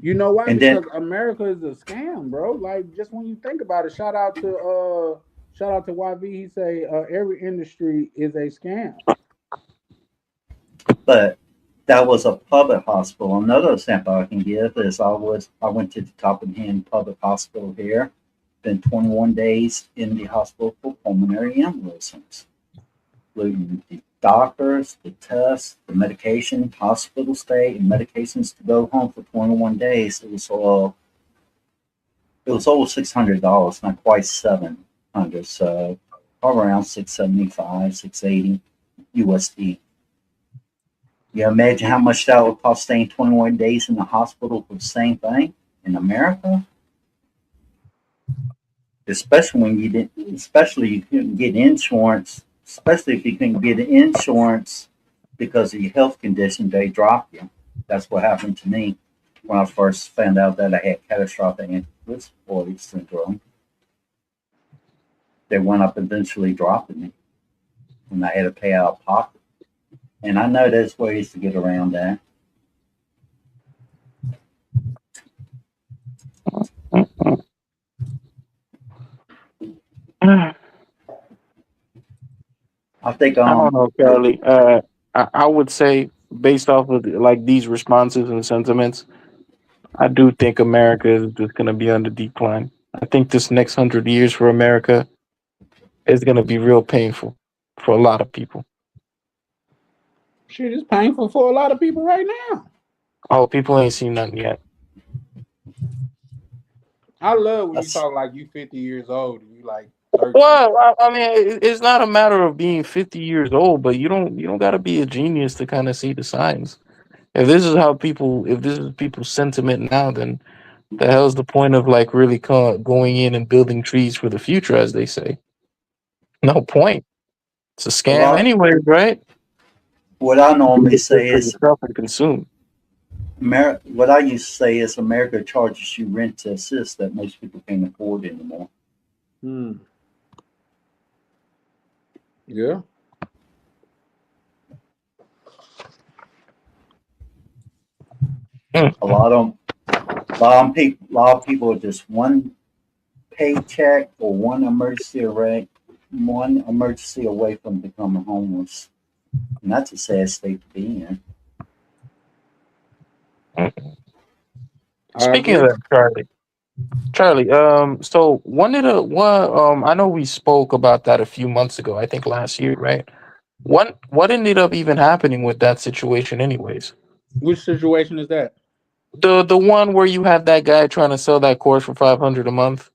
You know why? And then, Because America is a scam, bro. Like just when you think about it, shout out to YV. He say every industry is a scam. but that was a public hospital. Another example I can give is I went to the Top of Hand Public Hospital here. Been 21 days in the hospital for pulmonary embolisms, including the doctors, the tests, the medication, hospital stay, and medications to go home for 21 days. It was over $600, not quite 700, so probably around 675, 680 USD. You imagine how much that would cost staying 21 days in the hospital for the same thing in America? Especially when you didn't, especially you couldn't get insurance, especially if you couldn't get insurance because of your health condition, they drop you. That's what happened to me when I first found out that I had catastrophic respiratory syndrome. They wound up eventually dropping me, and I had to pay out of pocket. And I know there's ways to get around that. I I think don't know, the Charlie. I would say based off of like these responses and sentiments, I do think America is just going to be on the decline. I think this next 100 years for America is going to be real painful for a lot of people. Shit is painful for a lot of people right now. Oh, people ain't seen nothing yet. I love when you that's talk like you 50 years old and you like 13. Well, I mean, it's not a matter of being 50 years old, but you don't got to be a genius to kind of see the signs. If this is people's sentiment now, then the hell's the point of like really going in and building trees for the future, as they say? No point. It's a what scam anyway, right? I You do normally this shit say for is yourself and consume. What I used to say is America charges you rent to assist that most people can't afford anymore. Hmm. Yeah. A lot of a lot of people are just one paycheck or one emergency away from becoming homeless, and that's a sad state to be in. I Speaking of agree. that, Charlie, so I know we spoke about that a few months ago, I think last year, right? What ended up even happening with that situation anyways? Which situation is that? The one where you had that guy trying to sell that course for 500 a month?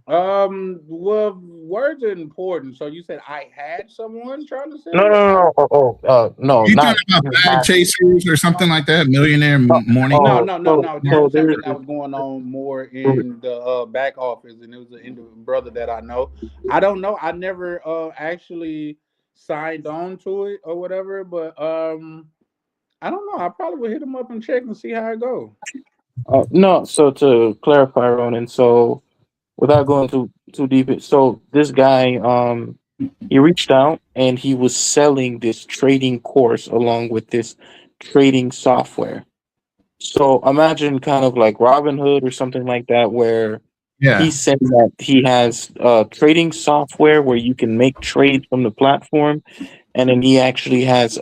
Well, words are important. So you said I had someone trying to No, sell no, it? no, no. No, You talking not about bag not. chasers or something like that? Millionaire morning. No, Oh, no, no, so no. This so was there's something that was going on more in the back office, and it was a brother that I know. I don't know. I never actually signed on to it or whatever, but I don't know. I probably would hit him up and check and see how it go. no. So to clarify, Ronan, so without going too deep, so this guy, he reached out and he was selling this trading course along with this trading software. So imagine kind of like Robinhood or something like that, where Yeah. he's saying that he has trading software where you can make trades from the platform, and then he actually has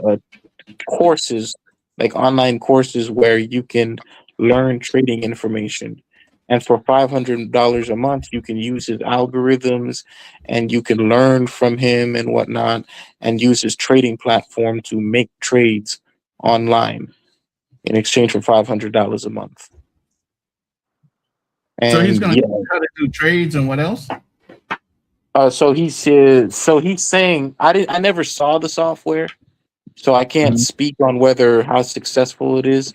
courses, like online courses, where you can learn trading information. And for $500 a month, you can use his algorithms and you can learn from him and whatnot, and use his trading platform to make trades online in exchange for $500 a month. So he's And going to yeah, how to do trades and what else? so he's saying I never saw the software, so I can't Mhm. speak on whether how successful it is.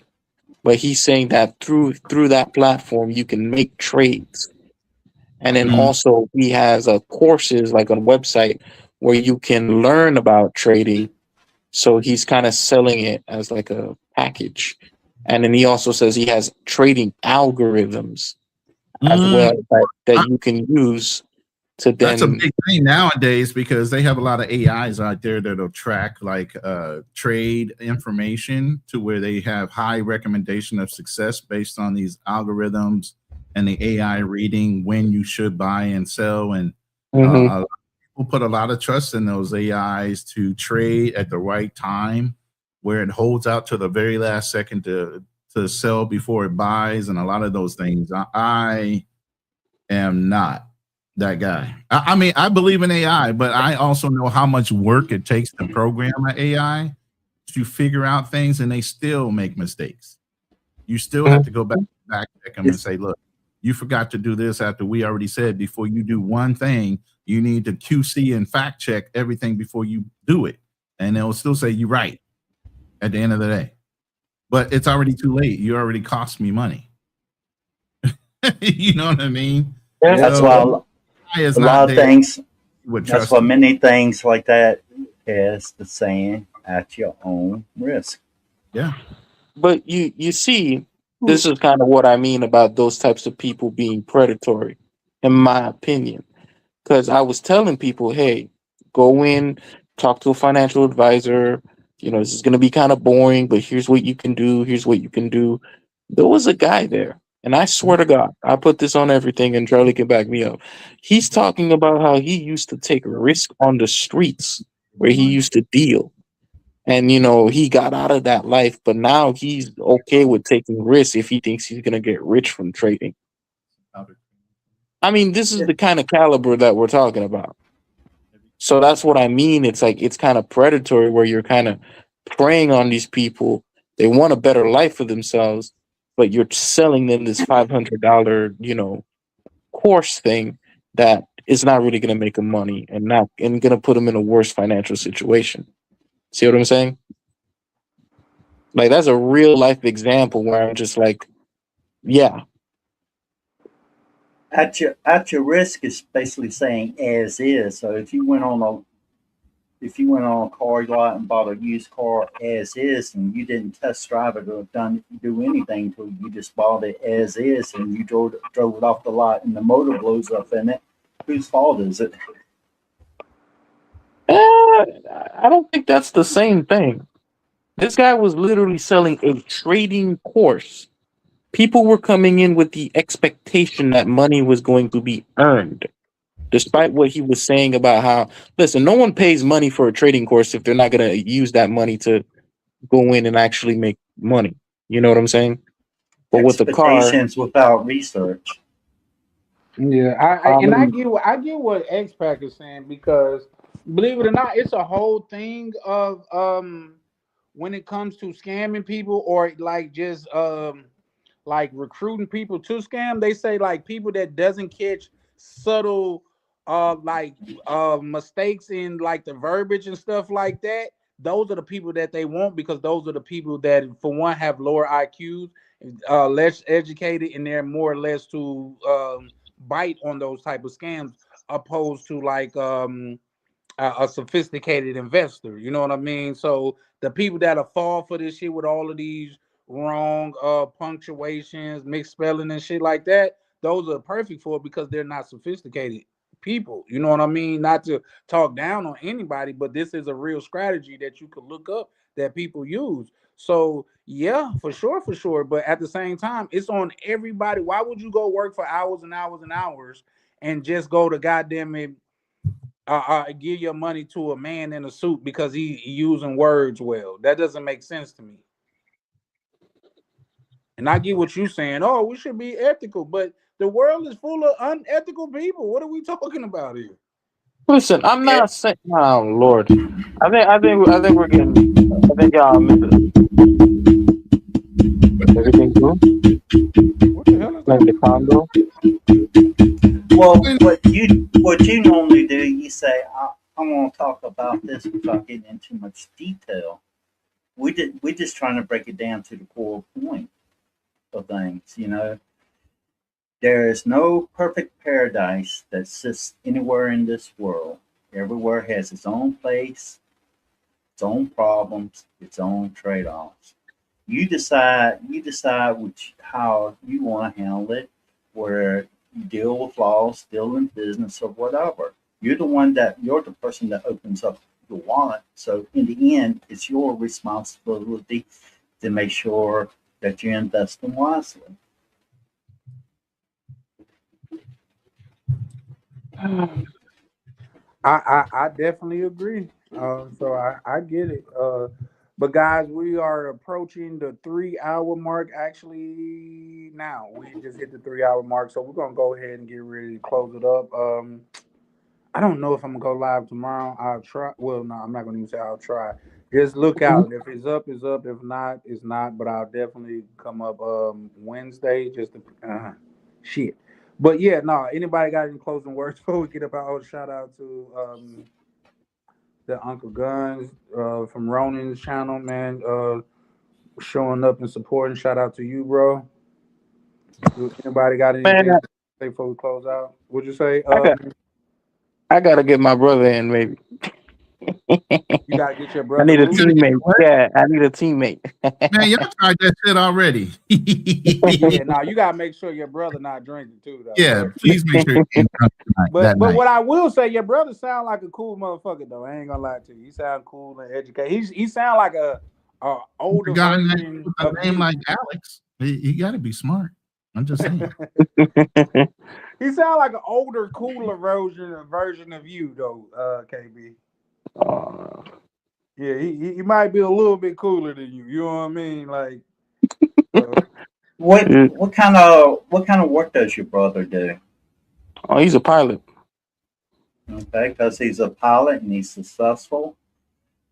But he's saying that through that platform you can make trades, and then Mhm. also he has courses like on a website where you can learn about trading. So he's kind of selling it as like a package, and then he also says he has trading algorithms as Mm, well that I- you can use to that's a then. big thing nowadays because they have a lot of AIs out there that'll track like trade information to where they have high recommendation of success based on these algorithms and the AI reading when you should buy and sell. And Mhm. a lot of people put a lot of trust in those AIs to trade at the right time, where it holds out to the very last second to sell before it buys, and a lot of those things. I am not that guy. I mean, I believe in AI, but I also know how much work it takes to program an AI to figure out things, and they still make mistakes. You still have to go back check them and say, look, you forgot to do this after we already said before you do one thing, you need to QC and fact check everything before you do it. And they'll still say you're right at the end of the day. But it's already too late. You already cost me money. You know what I mean? Yeah. Yeah. That's So why AI is a not lot of there things. with That's why trusting. many things like that is the saying at your own risk. Yeah. But you see, this is kind of what I mean about those types of people being predatory, in my opinion. Because I was telling people, hey, go in, talk to a financial advisor. This is going to be kind of boring, but here's what you can do. Here's what you can do. There was a guy there, and I swear to God, I put this on everything, and Charlie can back me up. He's talking about how he used to take risk on the streets where he used to deal. And he got out of that life, but now he's okay with taking risks if he thinks he's gonna get rich from trading. I mean, this is the kind of caliber that we're talking about. So that's what I mean. It's like it's kind of predatory where you're kind of preying on these people. They want a better life for themselves, but you're selling them this $500, course thing that is not really gonna make them money and gonna put them in a worse financial situation. See what I'm saying? Like that's a real life example where I'm just like, yeah. At your risk is basically saying as is. So if you went on a car lot and bought a used car as is, and you didn't test drive it or do anything to it, you just bought it as is, and you drove it off the lot, and the motor blows up in it. Whose fault is it? I don't think that's the same thing. This guy was literally selling a trading course. People were coming in with the expectation that money was going to be earned, despite what he was saying about how, listen, no one pays money for a trading course if they're not going to use that money to go in and actually make money. You know what I'm saying? But with the car, Expectations without research. Yeah, and um, I get what X Pac is saying because believe it or not, it's a whole thing of when it comes to scamming people or like just like recruiting people to scam. They say like people that doesn't catch subtle like mistakes in like the verbiage and stuff like that. Those are the people that they want because those are the people that for one have lower IQs, less educated, and they're more or less to bite on those type of scams opposed to like a sophisticated investor. You know what I mean? So the people that'll fall for this shit with all of these wrong punctuations, mixed spelling and shit like that, those are perfect for it because they're not sophisticated people. You know what I mean? Not to talk down on anybody, but this is a real strategy that you could look up that people use. So yeah, for sure, for sure. But at the same time, it's on everybody. Why would you go work for hours and hours and hours and just go to goddamn it give your money to a man in a suit because he using words well? That doesn't make sense to me. And I get what you're saying. Oh, we should be ethical, but the world is full of unethical people. What are we talking about here? listen, I'm Yeah. not saying. Oh Lord, I think we're getting. I think everything cool, What the hell is like that? the condo. Well, what you normally do, you say, I want to talk about this without getting into much detail. We're just trying to break it down to the core point of things. There is no perfect paradise that sits anywhere in this world. Everywhere has its own place, its own problems, its own trade-offs. You decide how you want to handle it, where you deal with laws, deal in business or whatever. You're the person that opens up your wallet. So in the end, it's your responsibility to make sure that you're investing wisely. I definitely agree. So I get it. But guys, we are approaching the 3 hour mark. Actually, now we just hit the 3 hour mark, so we're gonna go ahead and get ready to close it up. I don't know if I'm gonna go live tomorrow. I'll try. Well, no, I'm not gonna even say I'll try. Just look out. If it's up, it's up. If not, it's not. But I'll definitely come up Wednesday. Just to, shit. But yeah, no. Anybody got any closing words before we get up out? Oh, shout out to the Uncle Guns from Ronin's channel, man. Showing up and supporting. Shout out to you, bro. Do anybody got Man, anything to say before we close out? Would you say I got I gotta get my brother in, maybe. you gotta get your I brother need a who? teammate. Yeah, I need a teammate. Man, y'all tried that shit already. Yeah, no, you gotta make sure your brother not drinking too, though. Yeah, please make sure you ain't drunk that But night. what I will say, your brother sound like a cool motherfucker though. I ain't gonna lie to you. He sound cool and educated. He sound like a A older guy version with a of name you. like Alex, he got to be smart. I'm just saying. He sound like an older, cooler version of you though, KB. Uh, Yeah, he might be a little bit cooler than you. You know what I mean? Like, so What what kind of work does your brother do? oh, he's a pilot. Okay, because he's a pilot and he's successful.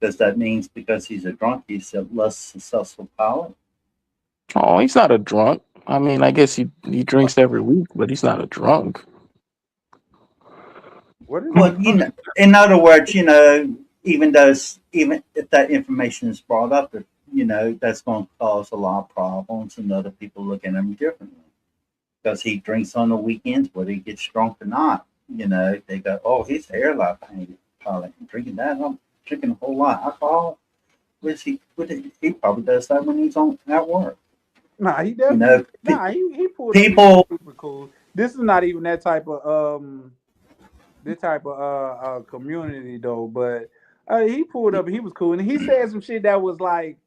Does that mean because he's a drunk, he's a less successful pilot? Oh, he's not a drunk. I mean, I guess he drinks every week, but he's not a drunk. what is a Well, drunk? in other words, even if that information is brought up, that's going to cause a lot of problems, and other people look at him differently because he drinks on the weekends, whether he gets drunk or not. They go, "Oh, he's an airline pilot, drinking that. I'm drinking a whole lot of alcohol." What is he? He probably does that when he's on at work. Nah, he You definitely know, he pulled up. He was people. super cool. This is not even that type of this type of community though, but he pulled up and he was cool and he said some shit that was like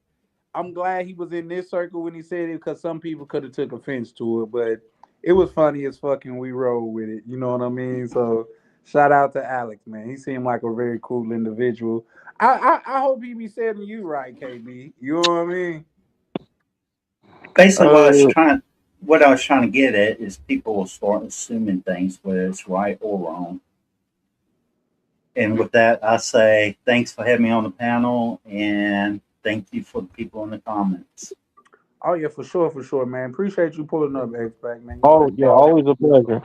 I'm glad he was in this circle when he said it because some people could have took offense to it, but it was funny as fucking. We roll with it. You know what I mean? So shout out to Alex, man. He seemed like a very cool individual. I hope he be setting you right, KB. You know what I mean? Basically, Uh, what I was trying to get at is people will start assuming things, whether it's right or wrong. And with that, I say thanks for having me on the panel, and thank you for the people in the comments. Oh yeah, for sure, man. Appreciate you pulling up, X back, man. You know oh that yeah, dog. always a pleasure.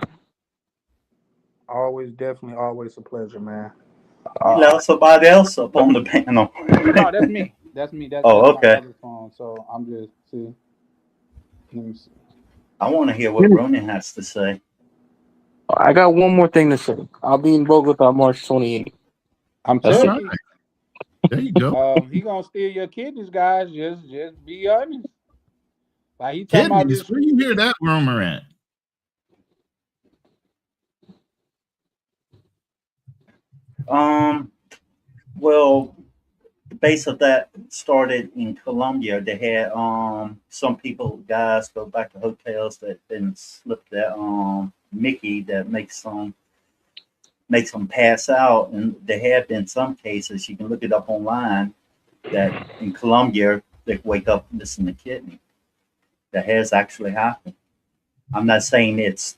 Always, definitely, always a pleasure, man. You Uh, know, somebody else up on the panel. No, that's me. That's me. That's Oh, my okay. other phone. So I'm just see. Let me see. I want to hear what Ronan has to say. I got one more thing to say. I'll be in Bogota March 28th. I'm That's All it. telling right, you, there you go. he gonna steal your kidneys, guys. Just be honest. Like he talking about Kidneys. this. Where you hear that rumor at? Um, well, the base of that started in Colombia. They had some people, guys, go back to hotels that then slip that Mickey that makes them pass out, and there have been some cases. You can look it up online that in Colombia they wake up missing a kidney. That has actually happened. I'm not saying it's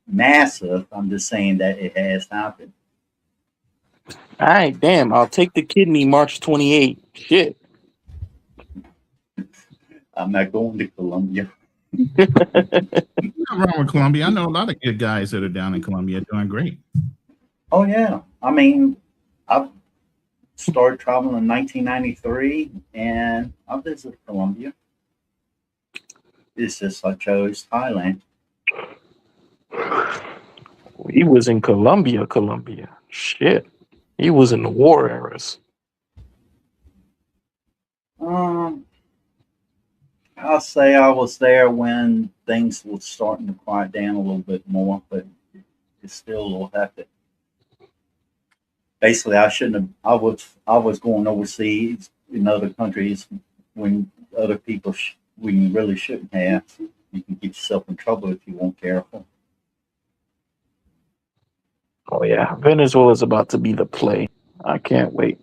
massive. I'm just saying that it has happened. All right, damn. I'll take the kidney March 28th. Shit. I'm not going to Colombia. Nothing wrong with Colombia. I know a lot of good guys that are down in Colombia doing great. Oh yeah, I mean, I started traveling in 1993, and I visited Colombia. It's just I chose Thailand. He was in Colombia, Colombia. Shit. He was in the war eras. Um, I'll say I was there when things were starting to quiet down a little bit more, but it's still a little hectic. Basically, I shouldn't have. I was going overseas in other countries when other people when you really shouldn't have. You can get yourself in trouble if you weren't careful. Oh yeah. Venezuela's about to be the play. I can't wait.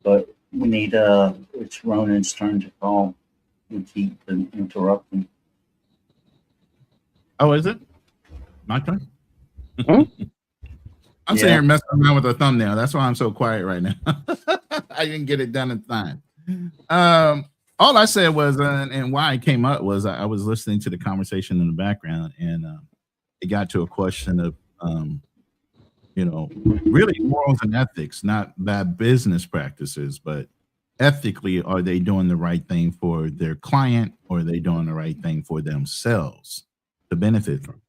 But we need it's Ronan's turn to call. We keep interrupting. Oh, is it? My turn? Hmm? I'm sitting here messing around with a thumbnail. That's why I'm so quiet right now. I didn't get it done in time. All I said was, and why I came up was I was listening to the conversation in the background, and it got to a question of, really morals and ethics, not bad business practices, but ethically, are they doing the right thing for their client, or are they doing the right thing for themselves to benefit from?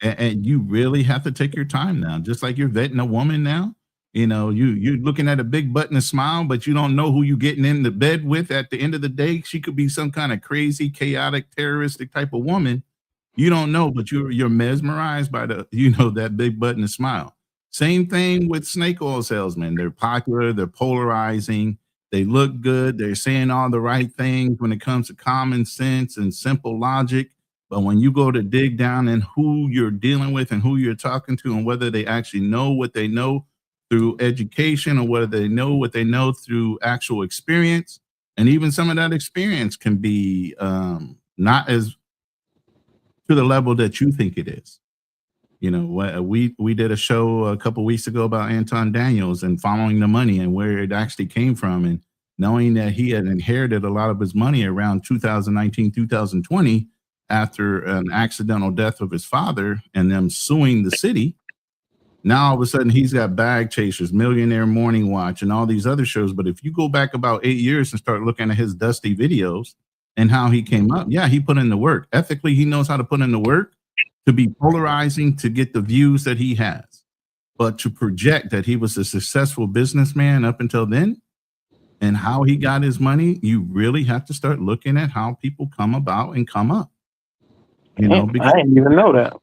And you really have to take your time now, just like you're vetting a woman now. You're looking at a big butt and a smile, but you don't know who you're getting into bed with. At the end of the day, she could be some kind of crazy, chaotic, terroristic type of woman. You don't know, but you're mesmerized by that big butt and a smile. Same thing with snake oil salesmen. They're popular, they're polarizing, they look good, they're saying all the right things when it comes to common sense and simple logic. But when you go to dig down in who you're dealing with and who you're talking to, and whether they actually know what they know through education, or whether they know what they know through actual experience, and even some of that experience can be not as to the level that you think it is. We did a show a couple weeks ago about Anton Daniels and following the money and where it actually came from, and knowing that he had inherited a lot of his money around 2019, 2020 after an accidental death of his father and them suing the city. Now all of a sudden he's got Bag Chasers, Millionaire Morning Watch, and all these other shows. But if you go back about 8 years and start looking at his dusty videos and how he came up, yeah, he put in the work. Ethically, he knows how to put in the work to be polarizing, to get the views that he has. But to project that he was a successful businessman up until then and how he got his money, you really have to start looking at how people come about and come up. Because I didn't even know that.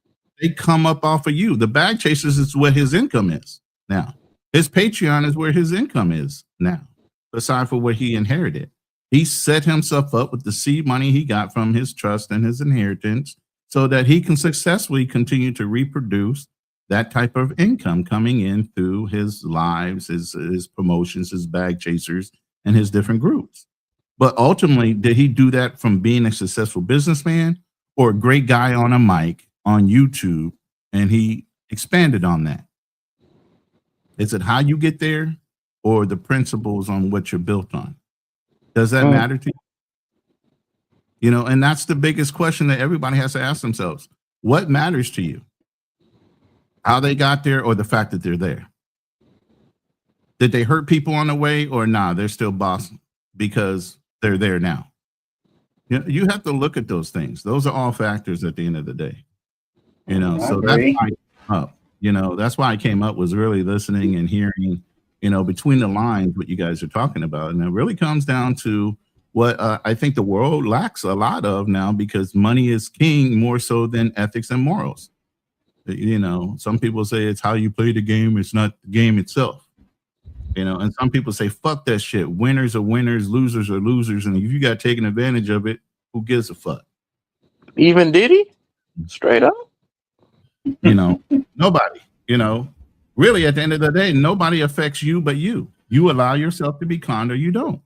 they come up off of you. The Bag Chasers is where his income is now. His Patreon is where his income is now. aside for what he inherited. He set himself up with the seed money he got from his trust and his inheritance so that he can successfully continue to reproduce that type of income coming in through his lives, his promotions, his bag chasers, and his different groups. But ultimately, did he do that from being a successful businessman or a great guy on a mic on YouTube? And he expanded on that. Is it how you get there or the principles on what you're built on? Does that matter to you? You know, and that's the biggest question that everybody has to ask themselves. What matters to you? How they got there or the fact that they're there? Did they hurt people on the way or nah, they're still boss because they're there now? You have to look at those things. Those are all factors at the end of the day. You know, so that's why I came up. You know, that's why I came up was really listening and hearing, you know, between the lines what you guys are talking about. And it really comes down to what I think the world lacks a lot of now because money is king more so than ethics and morals. You know, some people say it's how you play the game. It's not the game itself. You know, and some people say, fuck that shit. Winners are winners, losers are losers. And if you got taken advantage of it, who gives a fuck? Even Diddy? Straight up? You know, nobody, you know, really at the end of the day, nobody affects you but you. You allow yourself to be conned or you don't.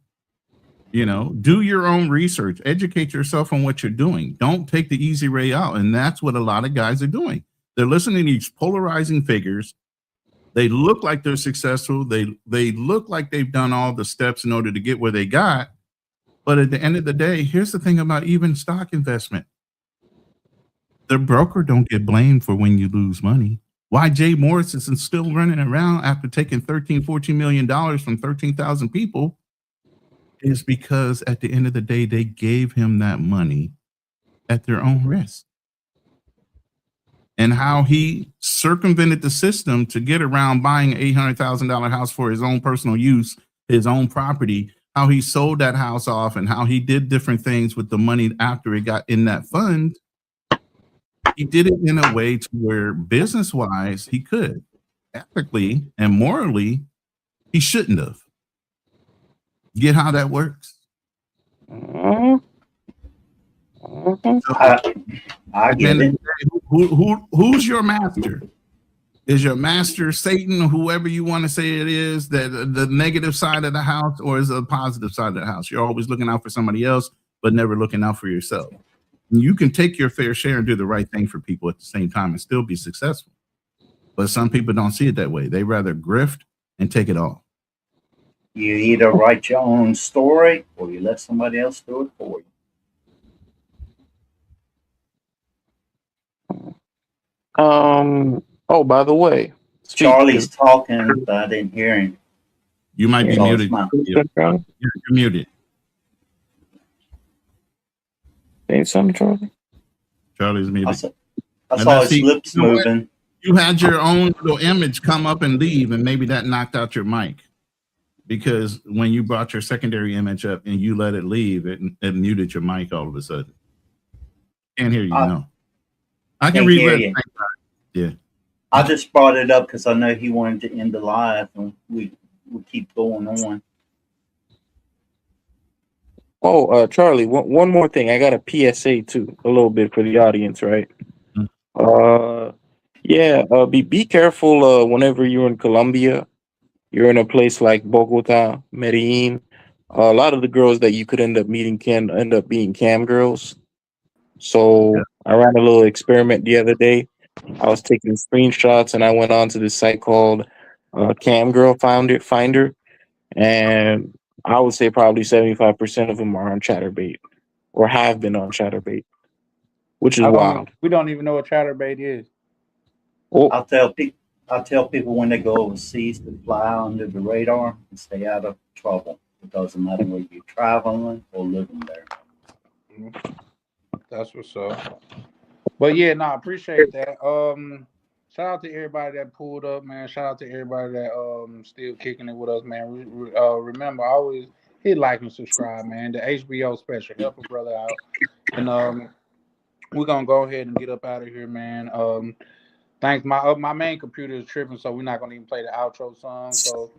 You know, do your own research, educate yourself on what you're doing. Don't take the easy way out. And that's what a lot of guys are doing. They're listening to these polarizing figures. They look like they're successful. They look like they've done all the steps in order to get where they got. But at the end of the day, here's the thing about even stock investment. The broker don't get blamed for when you lose money. Why Jay Morris is still running around after taking $14 million from 13,000 people is because at the end of the day, they gave him that money at their own risk. And how he circumvented the system to get around buying an $800,000 house for his own personal use, his own property, how he sold that house off and how he did different things with the money after it got in that fund. He did it in a way to where business-wise he could. Ethically and morally, he shouldn't have. Get how that works? Mm-hmm. So, I get it. Who's your master? Is your master Satan, whoever you want to say it is, that the negative side of the house, or is it the positive side of the house? You're always looking out for somebody else, but never looking out for yourself. You can take your fair share and do the right thing for people at the same time and still be successful. But some people don't see it that way. They rather grift and take it all. You either write your own story or you let somebody else do it for you. Oh, by the way, Charlie's talking, but I didn't hear him. You might be So it's muted. my- You're muted. Say something, Charlie. Charlie's I muted. saw his lips you know what? moving. You had your own little image come up and leave, and maybe that knocked out your mic. Because when you brought your secondary image up and you let it leave, it muted your mic all of a sudden. Can't hear you, no. I can relive it. Yeah. I just brought it up because I know he wanted to end the live, and we keep going on. Oh, Charlie, one more thing. I got a PSA too, a little bit for the audience, right? Be careful whenever you're in Colombia. You're in a place like Bogota, Medellin. A lot of the girls that you could end up meeting can end up being cam girls. So I ran a little experiment the other day. I was taking screenshots and I went on to this site called Cam Girl Finder, and I would say probably 75% of them are on ChatterBait or have been on ChatterBait, which is wild. We don't even know what ChatterBait is. Oh, I'll tell people when they go overseas to fly under the radar and stay out of trouble. It doesn't matter whether you're traveling or living there. That's what's up. But yeah, no, I appreciate that. Shout out to everybody that pulled up, man. Shout out to everybody that still kicking it with us, man. Remember, always hit like and subscribe, man. The HBO special, help a brother out, and we're gonna go ahead and get up out of here, man. Thanks. My main computer is tripping, so we're not gonna even play the outro song. So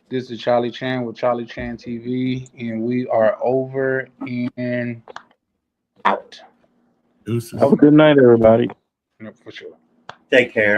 This is Charlie Chan with Charlie Chan TV, and we are over and out. Deuces. Have a good night, everybody. For sure. Take care.